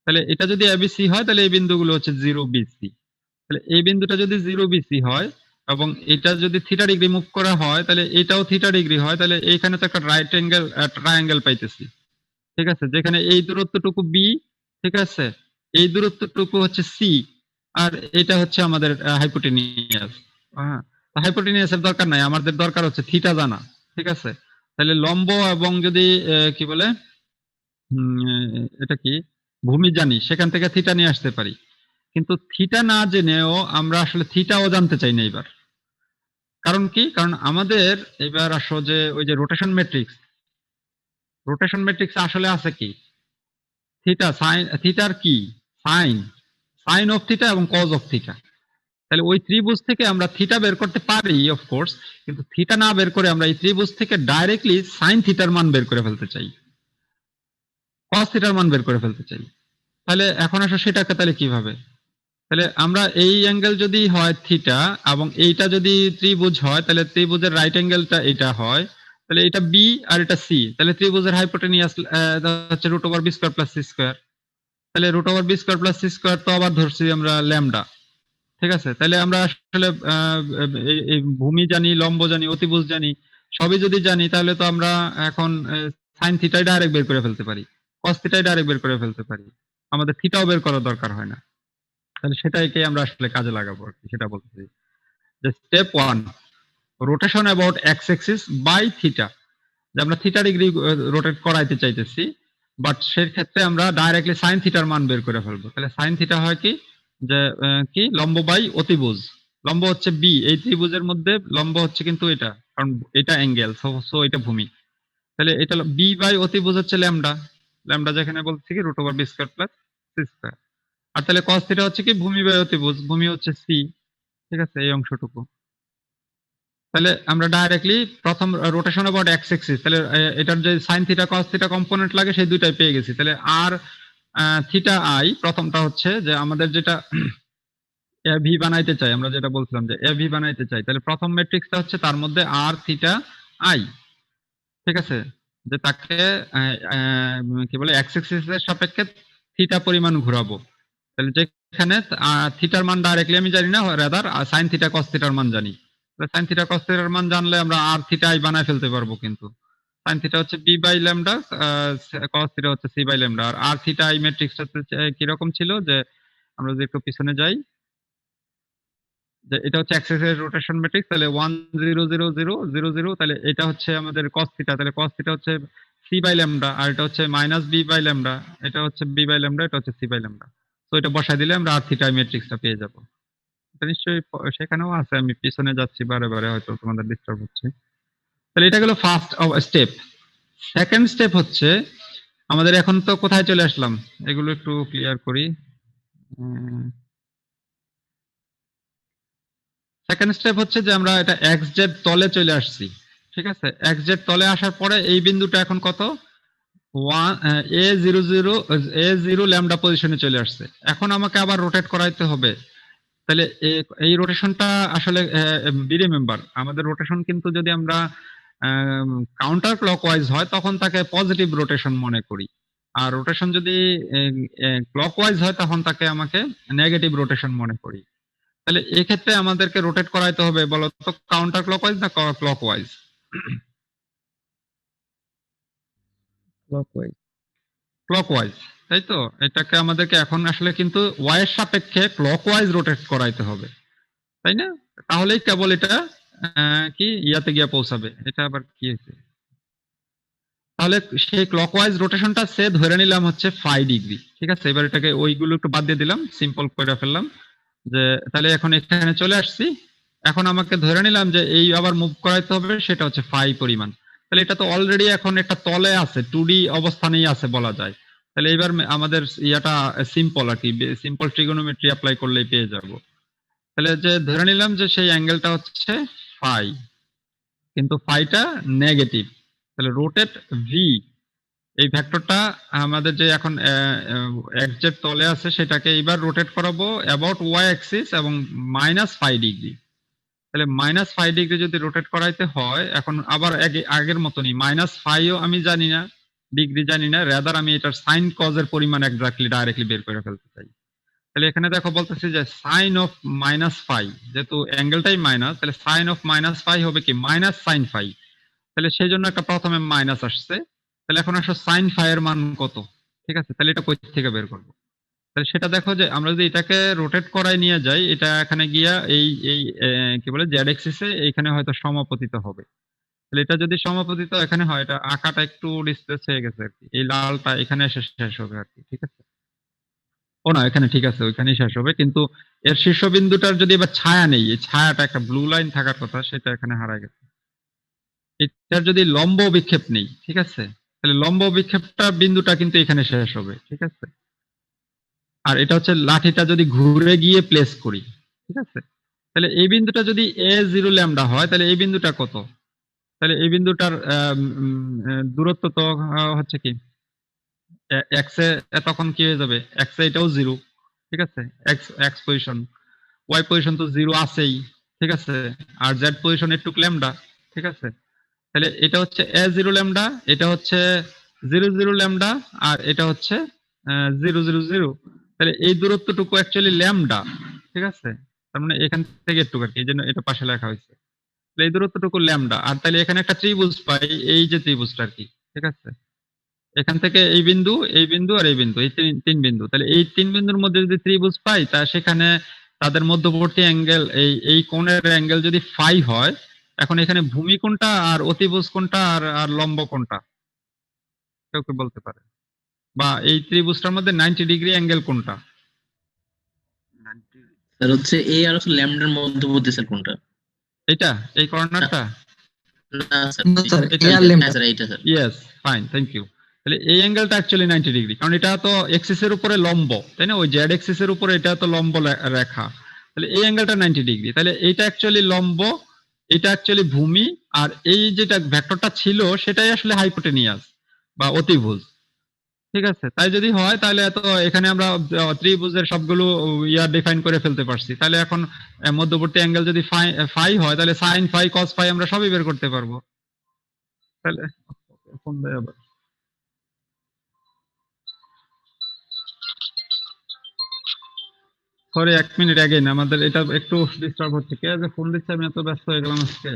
তাহলে এটা যদি এবিসি হয়, তাহলে এই বিন্দুগুলো হচ্ছে 0 বিসি। তাহলে এই বিন্দুটা যদি 0 বিসি হয় এবং এটা যদি থিটা ডিগ্রি মুভ করা হয়, তাহলে এটাও থিটা ডিগ্রি হয়, তাহলে এইখানে তো একটা রাইট অ্যাঙ্গেল ট্রায়াঙ্গেল পাইতেছি। ঠিক আছে, যেখানে এই দূরত্বটুকু বি, ঠিক আছে, এই দূরত্বটুকু হচ্ছে সি, আর এটা হচ্ছে আমাদের হাইপোটেনিয়াস। হ্যাঁ, হাইপোটেনিয়াসের দরকার নাই, আমাদের দরকার হচ্ছে থিটা জানা। ঠিক আছে, তাহলে লম্ব এবং যদি কি বলে এটা কি ভূমি জানি, সেখান থেকে থিটা নিয়ে আসতে পারি। কিন্তু থিটা না জেনেও আমরা আসলে থিটাও জানতে চাই না এবার। কারণ কি? কারণ আমাদের এবার আসো যে ওই যে রোটেশন ম্যাট্রিক্স আসলে আছে কি? থিটা সাইন, থিটার কি সাইন, সাইন অফ থিটা এবং কজ অফ থিটা। তাহলে ওই ত্রিভুজ থেকে আমরা থিটা বের করতে পারি অফ কোর্স, কিন্তু থিটা না বের করে আমরা এই ত্রিভুজ থেকে ডাইরেক্টলি সাইন থিটার মান বের করে ফেলতে চাই, কস থিটার মান বের করে ফেলতে চাই। তাহলে এখন আসলে সেটাকে তাহলে কিভাবে, তাহলে আমরা এই অ্যাঙ্গেল যদি হয় থিটা এবং এইটা যদি ত্রিভুজ হয়, তাহলে ত্রিভুজের রাইট অ্যাঙ্গেলটা এটা হয়, তাহলে এটা বি আর এটা সি, তাহলে ত্রিভুজের হাইপোটেনিয়াস হচ্ছে root over B square plus C square. তাহলে root over B square plus C square তো আবার ধরছি আমরা ল্যামডা, ঠিক আছে। তাহলে আমরা আসলে এই ভূমি জানি, লম্ব জানি, অতিভুজ জানি, সবই যদি জানি তাহলে তো আমরা এখন সাইন থিটাই ডাইরেক্ট বের করে ফেলতে পারি, কস থিটাই ডাইরেক্ট বের করে ফেলতে পারি, আমাদের থিটাও বের করার দরকার হয় না। তাহলে সেটাইকে আমরা আসলে কাজে লাগাবো আর কি, সেটা বলতেছি যে step 1 rotation about X axis by theta, যে আমরা থিটা ডিগ্রি রোটেট করাইতে চাইতেছি, বাট সেই ক্ষেত্রে আমরা ডাইরেক্টলি সাইন থিটার মান বের করে ফেলবো। তাহলে সাইন থিটা হয় কি, যে কি লম্ব বাই অতিভুজ, লম্ব হচ্ছে বি, এই ত্রিভুজের মধ্যে লম্ব হচ্ছে কিন্তু এটা, কারণ এটা অ্যাঙ্গেল, সো এটা ভূমি। তাহলে এটা বি বাই অতিভুজ হচ্ছে ল্যামডা, ল্যামডা যেখানে বলছি কি root over B square plus C square. আর তাহলে cos থিটা হচ্ছে কি ভূমি বাই অতিভুজ, ভূমি হচ্ছে সি, ঠিক আছে, এই অংশটুকু। তাহলে আমরা ডাইরেক্টলি প্রথম রোটেশন অ্যাবাউট এক্স অ্যাক্সিস, তাহলে এটার যে sin theta cos theta component লাগে সেই দুইটাই পেয়ে গেছি। তাহলে আর থিটা আই, প্রথমটা হচ্ছে যে আমাদের যেটা ভি বানাইতে চাই, আমরা যেটা বলছিলাম যে ভি বানাইতে চাই, তাহলে প্রথম ম্যাট্রিক্সটা হচ্ছে তার মধ্যে আর থিটা আই, ঠিক আছে, যে তাকে কি বলে এক্স অ্যাক্সিস এর সাপেক্ষে থিটা পরিমাণ ঘোরাবো। তাহলে যেখানে থিটার মান ডাইরেক্টলি আমি জানি না, রাদার সাইন থিটা কস থিটার মান জানি। সাইন থিটা কস থিটার মান জানলে আমরা আর থিটা আই বানায় ফেলতে পারবো, কিন্তু সাইন থিটা হচ্ছে B by lambda, cos theta হচ্ছে সি বাই ল্যামডা। আর থিটা আই ম্যাট্রিক্সটা কিরকম ছিল, যে আমরা যদি একটু পিছনে যাই, যে এটা হচ্ছে অ্যাক্সিস এর রোটেশন ম্যাট্রিক্স, তাহলে 1 0 0 0 0 0, তাহলে এটা হচ্ছে আমাদের cos থিটা, তাহলে cos থিটা হচ্ছে c বাই ল্যামডা, আর এটা হচ্ছে মাইনাস b বাই ল্যামডা, এটা হচ্ছে b বাই ল্যামডা, এটা হচ্ছে c বাই ল্যামডা। তো এটা বসায় দিলে আমরা আর থিটা ম্যাট্রিক্সটা পেয়ে যাব। এটা নিশ্চয়ই সেখানেও আছে, আমি পিছনে যাচ্ছি বারে বারে, হয়তো তোমাদের ডিস্টার্ব হচ্ছে। তাহলে এটা গেল ফার্স্ট স্টেপ। সেকেন্ড স্টেপ হচ্ছে আমাদের, এখন তো কোথায় চলে আসলাম, এগুলো একটু ক্লিয়ার করি। সেকেন্ড স্টেপ হচ্ছে যে আমরা এটা এক্স জেড তলে চলে আসছি, ঠিক আছে। এক্স জেড তলে আসার পরে এই বিন্দুটা এখন কত, a0 ল্যামডা পজিশনে চলে আসছে। এখন আমাকে আবার রোটেট করাইতে হবে। তাহলে এই রোটেশনটা আসলে বি রিমেম্বার, আমাদের রোটেশন কিন্তু যদি আমরা কাউন্টার ক্লকওয়াইজ হয় তখন তাকে পজিটিভ রোটেশন মনে করি, আর রোটেশন যদি ক্লকওয়াইজ হয় তখন তাকে আমাকে নেগেটিভ রোটেশন মনে করি। তাহলে এক্ষেত্রে আমাদেরকে রোটেট করাইতে হবে বলতো কাউন্টার ক্লকওয়াইজ না ক্লকওয়াইজ? clockwise, ক্লকওয়াইজ, তাই তো। এটাকে আমাদেরকে এখন আসলে কিন্তু ওয়াই এর সাপেক্ষে ক্লকওয়াইজ রোটেট করাইতে হবে, তাই না? তাহলেই কেবল এটা কি ইয়াতে গিয়ে পৌঁছাবে। এটা আবার কি হয়েছে, তাহলে সেই ক্লকওয়াইজ রোটেশনটা সে ধরে নিলাম হচ্ছে 5 ডিগ্রি, ঠিক আছে। এবার এটাকে ওইগুলো একটু বাদ দিয়ে দিলাম, সিম্পল করে ফেললাম, যে তাহলে এখন এখানে চলে আসছি। এখন আমাকে ধরে নিলাম যে এই আবার মুভ করাইতে হবে, সেটা হচ্ছে 5 পরিমাণ। তাহলে এটা তো অলরেডি এখন একটা তলে আছে, 2D অবস্থানেই আছে বলা যায়। তাহলে এবার আমাদের ইয়াটা সিম্পল আর কি, সিম্পল ট্রিগোনোমেট্রি অ্যাপ্লাই করলেই পেয়ে যাব। তাহলে যে ধরে নিলাম যে সেই অ্যাঙ্গেলটা হচ্ছে ফাই, কিন্তু ফাইটা নেগেটিভ। তাহলে রোটেট ভি, এই ভেক্টরটা আমাদের যে এখন এক্স জেড তলে আছে সেটাকে এবার রোটেট করাবো অ্যাবাউট ওয়াই অ্যাক্সিস এবং -5 ডিগ্রি। তাহলে -5 ডিগ্রি যদি রোটেট করাইতে হয়, এখন আবার আগের মতনই -5ও আমি জানি না, ডিগ্রি জানি না, রাদার আমি এটার সাইন কজের পরিমাণ এক্স্যাক্টলি ডাইরেক্টলি বের করে ফেলতে চাই। তাহলে এখানে দেখো বলতেছি যে সাইন অফ -5, যেহেতু অ্যাঙ্গেলটাই মাইনাস, তাহলে সাইন অফ -5 হবে কি মাইনাস সাইন ফাই। তাহলে সেই জন্য একটা প্রথমে মাইনাস আসছে। তাহলে এখন আসো সাইন ফাই এর মান কত, ঠিক আছে। তাহলে এটা কই থেকে বের করবো, তাহলে সেটা দেখো যে আমরা যদি এটাকে রোটেট করায় নিয়ে যাই, এটা এখানে গিয়া এই এই কি বলে জেড এক্সিসে এইখানে হয়তো সমাপতিত হবে। তাহলে এটা যদি সমাপতিত এখানে হয়, এটা আঁকাটা একটু ডিসপ্লেস হয়ে গেছে আর কি, এই লালটা এখানে এসে শেষ হবে আর কি, ঠিক আছে। ও না, এখানে ঠিক আছে, ওইখানেই শেষ হবে, কিন্তু এর শীর্ষবিন্দুটার যদি এবার ছায়া নেই, এই ছায়াটা একটা ব্লু লাইন থাকার কথা, সেটা এখানে হারায় গেছে। এটার যদি লম্ব বিক্ষেপ নেই, ঠিক আছে, তাহলে লম্ব বিক্ষেপটা বিন্দুটা কিন্তু এখানে শেষ হবে, ঠিক আছে। আর এটা হচ্ছে লাঠিটা যদি ঘুরে গিয়ে প্লেস করি, ঠিক আছে, তাহলে এই বিন্দুটা যদি a0 ল্যামডা হয় তাহলে এই বিন্দুটা কত? তাহলে এই বিন্দুটার দূরত্ব তো হচ্ছে কি x এ তখন কি হয়ে যাবে, x এ এটাও 0, ঠিক আছে, x পজিশন, y পজিশন তো 0 আছেই, ঠিক আছে, আর z পজিশন একটু ল্যামডা, ঠিক আছে। তাহলে এটা হচ্ছে a0 ল্যামডা, এটা হচ্ছে 0 ল্যামডা, আর এটা হচ্ছে 0 তাহলে এই দূরত্বটুকু অ্যাকচুয়ালি ল্যামডা, ঠিক আছে। তার মানে এখান থেকে একটু আর কি, এই জন্য এটা পাশে লেখা হয়েছে। তাহলে এই দূরত্বটুকু ল্যামডা, আর তাহলে এখানে একটা ত্রিভুজ পাই, এই যে ত্রিভুজটা আর কি, ঠিক আছে। এখান থেকে এই বিন্দু আর এই বিন্দু, এই তিন বিন্দু, তাহলে এই তিন বিন্দুর মধ্যে যদি ত্রিভুজ পাই তা সেখানে তাদের মধ্যবর্তী অ্যাঙ্গেল এই কোণের অ্যাঙ্গেল যদি ফাই হয়, এখন এখানে ভূমি কোণটা আর অতিভুজ কোণটা আর লম্ব কোণটা কেউ কি বলতে পারে? বা এই ত্রিভুজটার মধ্যে 90 ডিগ্রি অ্যাঙ্গেল কোনটা? স্যার হচ্ছে এ আর হচ্ছে ল্যামডার মধ্যবর্তী স্যার কোনটা? এটা এই কর্নারটা? না স্যার, No, sir. এটা A আর হ্যাঁ lambda. স্যার এইটা sir. Yes, fine, thank you. তাহলে এই অ্যাঙ্গেলটা অ্যাকচুয়ালি 90 ডিগ্রি, কারণ এটা তো এক্সিস এর উপরে লম্ব, তাই না? ওই জেড এক্সিস এর উপরে এটা তো লম্ব রেখা, তাহলে এই অ্যাঙ্গেলটা 90 ডিগ্রি। তাহলে এইটা অ্যাকচুয়ালি লম্ব, এটা অ্যাকচুয়ালি ভূমি, আর এই যেটা ভেক্টরটা ছিল সেটাই আসলে হাইপোটেনিয়াস বা অতিভুজ, ঠিক আছে। তাই যদি হয় তাহলে তো এখানে আমরা ত্রিভুজের সবগুলো ডিফাইন করে ফেলতে পারছি। তাহলে এখন মধ্যবর্তী অ্যাঙ্গেল যদি ফাই হয় তাহলে সাইন ফাই কস ফাই আমরা সবই বের করতে পারবো। তাহলে ফোন দেয় আবার, সরি 1 মিনিট অ্যাগেন, আমাদের এটা একটু ডিস্টার্ব হচ্ছে। কে যে ফোন দিচ্ছে, আমি এত ব্যস্ত হয়ে গেলাম আজকে।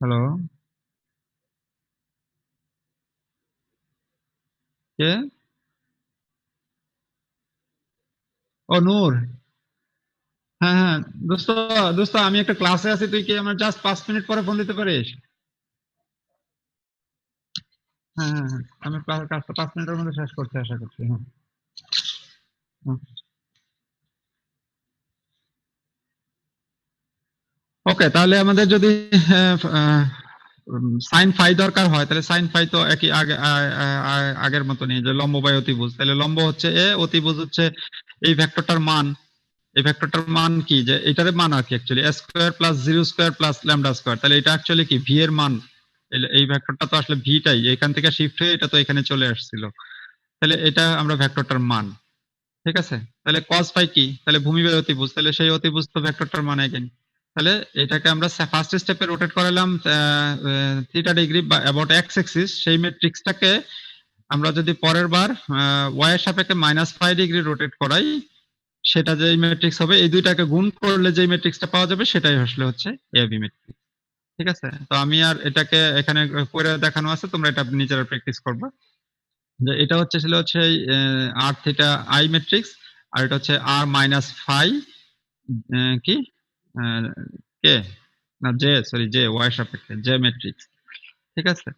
হ্যালো, কে? ও নূর, হ্যাঁ হ্যাঁ, দোস্ত, দোস্ত আমি একটা ক্লাসে আছি, তুই কি আমার জাস্ট 5 মিনিট পরে ফোন দিতে পারিস? হ্যাঁ হ্যাঁ হ্যাঁ, আমি কাজটা 5 মিনিটের মধ্যে শেষ করতে আশা করছি। হ্যাঁ হ্যাঁ। ওকে, তাহলে আমাদের যদি সাইন ফাই দরকার হয় তাহলে সাইন ফাই তো একই আগের মতনই, যে লম্ব বাই অতিভুজ, তাহলে লম্ব হচ্ছে এ, অতিভুজ হচ্ছে এই ভেক্টরটার মান। এই ভেক্টরটার মান কি, যে এটার মান আর কি actually A square plus 0 square plus lambda square, তাহলে এটা অ্যাকচুয়ালি কি ভি এর মান। এই ভেক্টরটা তো আসলে ভিটাই এখান থেকে শিফট হয়ে এটা তো এখানে চলে আসছিল, তাহলে এটা আমরা ভেক্টরটার মান, ঠিক আছে। তাহলে cos ফাই কি, তাহলে ভূমি বাই অতিভুজ, তাহলে সেই অতিভুজ তো ভেক্টরটার মান এগেইন। তাহলে এটাকে আমরা ফার্স্ট স্টেপে রোটেট করালাম থিটা ডিগ্রি বা অ্যাবাউট এক্স এক্সিস, সেই ম্যাট্রিক্সটাকে আমরা যদি পরের বার y এর সাপেক্ষে -5 ডিগ্রি রোটেট করাই, সেটা যেই ম্যাট্রিক্স হবে, এই দুইটাকে গুণ করলে যেই ম্যাট্রিক্সটা পাওয়া যাবে সেটাই আসলে হচ্ছে এবি ম্যাট্রিক্স, ঠিক আছে। তো আমি আর এটাকে এখানে করে দেখানো আছে, তোমরা এটা নিজেরা প্র্যাকটিস করবে, যে এটা ছিল এই আর থিটা আই ম্যাট্রিক্স, আর এটা হচ্ছে আর মাইনাস ফাই কি আহ, কে না জে, সরি জে, ওয়াই সাপেক্ষে জে ম্যাট্রিক্স, ঠিক আছে।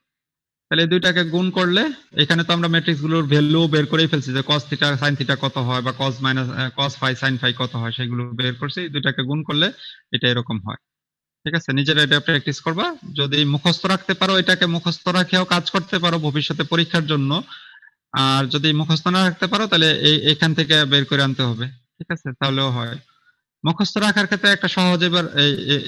তাহলে এই দুইটাকে গুণ করলে এখানে তো আমরা ম্যাট্রিক্স গুলোর ভ্যালু বের করেই ফেলছি, যে cos থিটা sin থিটা কত হয় বা cos ফাই sin ফাই কত হয় সেগুলো বের করছি, এই দুইটাকে গুণ করলে এটা এরকম হয়, ঠিক আছে। নিজেরা এটা প্র্যাকটিস করবা, যদি মুখস্থ রাখতে পারো এটাকে মুখস্থ রাখেও কাজ করতে পারো ভবিষ্যতে পরীক্ষার জন্য, আর যদি মুখস্থ না রাখতে পারো তাহলে এখান থেকে বের করে আনতে হবে, ঠিক আছে, তাহলেও হয়। মুখস্থ রাখার ক্ষেত্রে একটা সহজ, এবার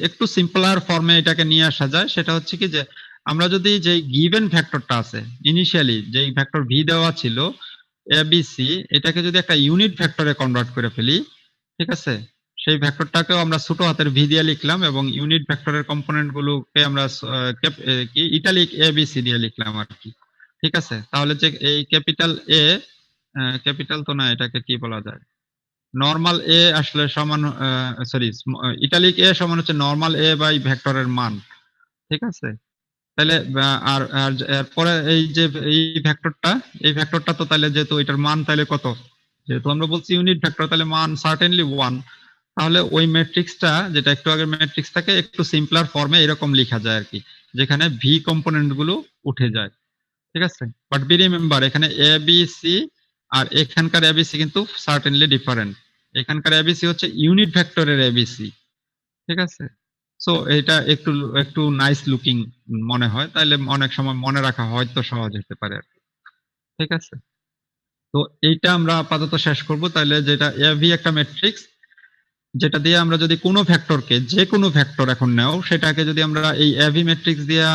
একটু সিম্পলার ফর্মে এটাকে নিয়ে আসা যায়, সেটা হচ্ছে কি যে আমরা যদি যে গিভেন ভেক্টরটা আছে ইনিশিয়ালি যেই ভেক্টর ভি দেওয়া ছিল এবিসি, এটাকে যদি একটা ইউনিট ভেক্টরে কনভার্ট করে ফেলি, ঠিক আছে, সেই ভেক্টরটাকেও আমরা ছোট হাতের ভি দিয়ে লিখলাম এবং ইউনিট ভেক্টরের কম্পোনেন্ট গুলোকে আমরা কি ইটালিক এবিসি দিয়ে লিখলাম আর কি, ঠিক আছে। তাহলে যে এই ক্যাপিটাল এ, ক্যাপিটাল তো না, এটাকে কি বলা যায়, নরমাল এ আসলে সমান, সরি, ইটালিক এ সমান হচ্ছে নরমাল এ বাই ভেক্টরের মান, ঠিক আছে। তাহলে আর আর এরপরে এই যে এই ভেক্টরটা তো তাহলে যেহেতু এটার মান তাহলে কত, যেহেতু আমরা বলছি ইউনিট ভেক্টর, তাহলে মান সার্টেনলি 1। তাহলে ওই ম্যাট্রিক্সটা যেটা একটু আগের ম্যাট্রিক্সটাকে একটু সিম্পলার ফর্মে এরকম লেখা যায় আর কি, যেখানে ভি কম্পোনেন্ট গুলো উঠে যায়, ঠিক আছে। বাট বি রিমেম্বার এখানে এ বি সি আর এখানকার এবিসি কিন্তু সার্টেনলি ডিফারেন্ট। এখানকার এবিসি হচ্ছে ইউনিট ভেক্টরের এবিসি, ঠিক আছে। সো এটা একটু একটু নাইস লুকিং মনে হয়, তাহলে অনেক সময় মনে রাখা হয়তো সহজ হতে পারে আর কি, ঠিক আছে। তো এইটা আমরা আপাতত শেষ করব, তাহলে যেটা এবি একটা ম্যাট্রিক্স, যেটা দিয়ে আমরা যদি কোনো ভেক্টরকে, যে কোনো ভেক্টর এখন নাও, সেটাকে যদি আমরা এই অ্যাভি ম্যাট্রিক্স দিয়া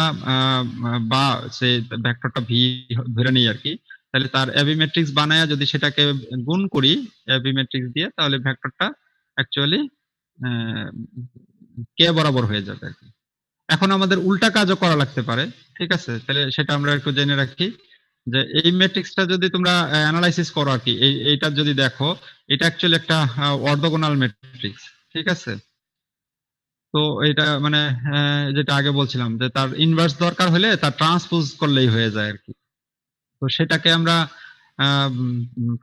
বা সে ভেক্টরটা ভি ধরে নিই আর কি, তাহলে তার অ্যাভি ম্যাট্রিক্স বানায়া যদি সেটাকে গুণ করি অ্যাভি ম্যাট্রিক্স দিয়ে, তাহলে ভেক্টরটা অ্যাকচুয়ালি কে বরাবর হয়ে যাবে আর কি। এখন আমাদের উল্টা কাজও করা লাগতে পারে, ঠিক আছে? তাহলে সেটা আমরা একটু জেনে রাখি যে এই ম্যাট্রিক্সটা যদি তোমরা অ্যানালাইসিস করো আর কি, এইটা যদি দেখো, এটা অ্যাকচুয়ালি একটা অর্থোগোনাল ম্যাট্রিক্স, ঠিক আছে? তো এটা মানে যেটা আগে বলছিলাম যে তার ইনভার্স দরকার হলে তার ট্রান্সপোজ করলেই হয়ে যায় আর কি। তো সেটাকে আমরা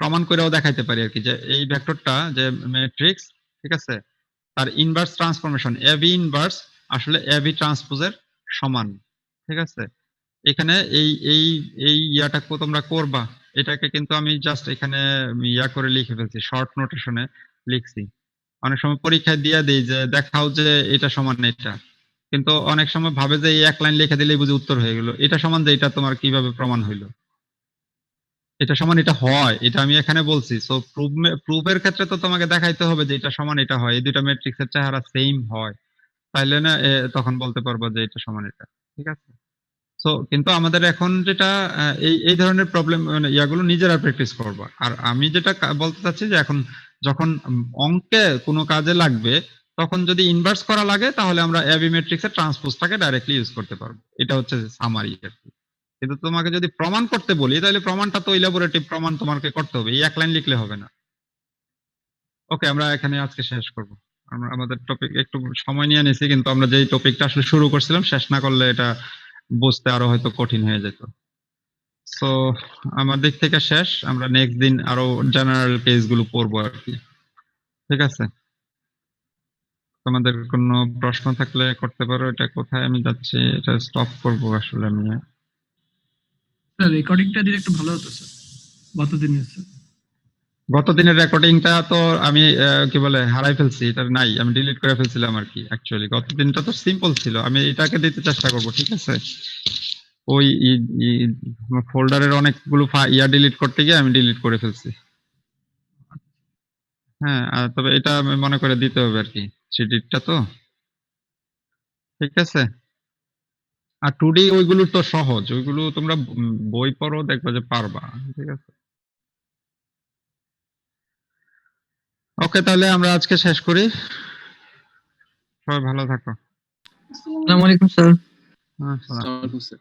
প্রমাণ করেও দেখাইতে পারি আর কি, যে এই ভেক্টরটা যে ম্যাট্রিক্স, ঠিক আছে, তার ইনভার্স ট্রান্সফরমেশন এবি ইনভার্স আসলে এবি ট্রান্সপোজের সমান, ঠিক আছে? এখানে এই এই এই ইয়াটাকে তোমরা করবা, এটাকে কিন্তু আমি জাস্ট এখানে ইয়া করে লিখে ফেলছি, শর্ট নোটেশনে লিখছি। অনেক সময় পরীক্ষায় দিয়ে দেই যে দেখাও যে এটা সমান এটা, কিন্তু অনেক সময় ভাবে যে এই এক লাইন লিখে দিলেই বুঝি উত্তর হয়ে গেল। এটা সমান যে এটা তোমার কিভাবে প্রমাণ হইলো? এটা সমান এটা হয়, এটা আমি এখানে বলছি। সো প্রুফের ক্ষেত্রে তো তোমাকে দেখাইতে হবে যে এটা সমান এটা হয়, এই দুইটা ম্যাট্রিক্সের চেহারা সেম হয়, তাইলে না তখন বলতে পারবো যে এটা সমান এটা, ঠিক আছে? সো কিন্তু আমাদের এখন যেটা এই এই ধরনের প্রবলেম মানে ইয়াগুলো নিজেরা প্র্যাকটিস করবা। আর আমি যেটা বলতে চাচ্ছি যে এখন যখন অঙ্কে কোনো কাজে লাগবে, তখন যদি ইনভার্স করা লাগে তাহলে আমরা এবি ম্যাট্রিক্সের ট্রান্সপোজটাকে ডাইরেক্টলি ইউজ করতে পারবো। এটা হচ্ছে সামারি আর কি। কিন্তু তোমাকে যদি প্রমাণ করতে বলি, তাহলে প্রমাণটা তো ইলাবোরেটিভ প্রমাণ তোমাকে করতে হবে, এই এক লাইন লিখলে হবে না। ওকে, আমরা এখানে আজকে শেষ করব। আমরা আমাদের টপিক একটু সময় নিয়ে নিয়েছি, কিন্তু আমরা যেই টপিকটা আসলে শুরু করছিলাম শেষ না করলে এটা বুঝতে আরো হয়তো কঠিন হয়ে যেত। সো আমার দিক থেকে শেষ, আমরা নেক্সট দিন আরো জেনারেল কেস গুলো পড়বো আর কি, ঠিক আছে? তোমাদের কোনো প্রশ্ন থাকলে করতে পারো। এটা কোথায় আমি যাচ্ছি, এটা স্টপ করব আসলে আমি। স্যার রেকর্ডিংটা দিলে একটু ভালো হতো স্যার, গতদিনের স্যার। গত দিনের রেকর্ডিংটা তো আমি কি বলে হারাই ফেলছি, এটা নাই, আমি ডিলিট করে ফেলছিলাম আর কি। অ্যাকচুয়ালি গত দিনটা তো সিম্পল ছিল, আমি এটাকে দিতে চেষ্টা করব, ঠিক আছে? ওই ফোল্ডারের অনেকগুলো ইয়া ডিলিট করতে গিয়ে আমি ডিলিট করে ফেলছি। হ্যাঁ, তবে এটা আমি মনে করে দিতে হবে আর কি, থ্রিডিটা তো, ঠিক আছে? আর টুডি ওইগুলো তো সহজ, ওইগুলো তোমরা বই পড়ো, দেখবে যে পারবা, ঠিক আছে? ওকে, তাহলে আমরা আজকে শেষ করি। সবাই ভালো থাকো। আসসালামু আলাইকুম স্যার। আসসালাম। আসসালামু আলাইকুম স্যার।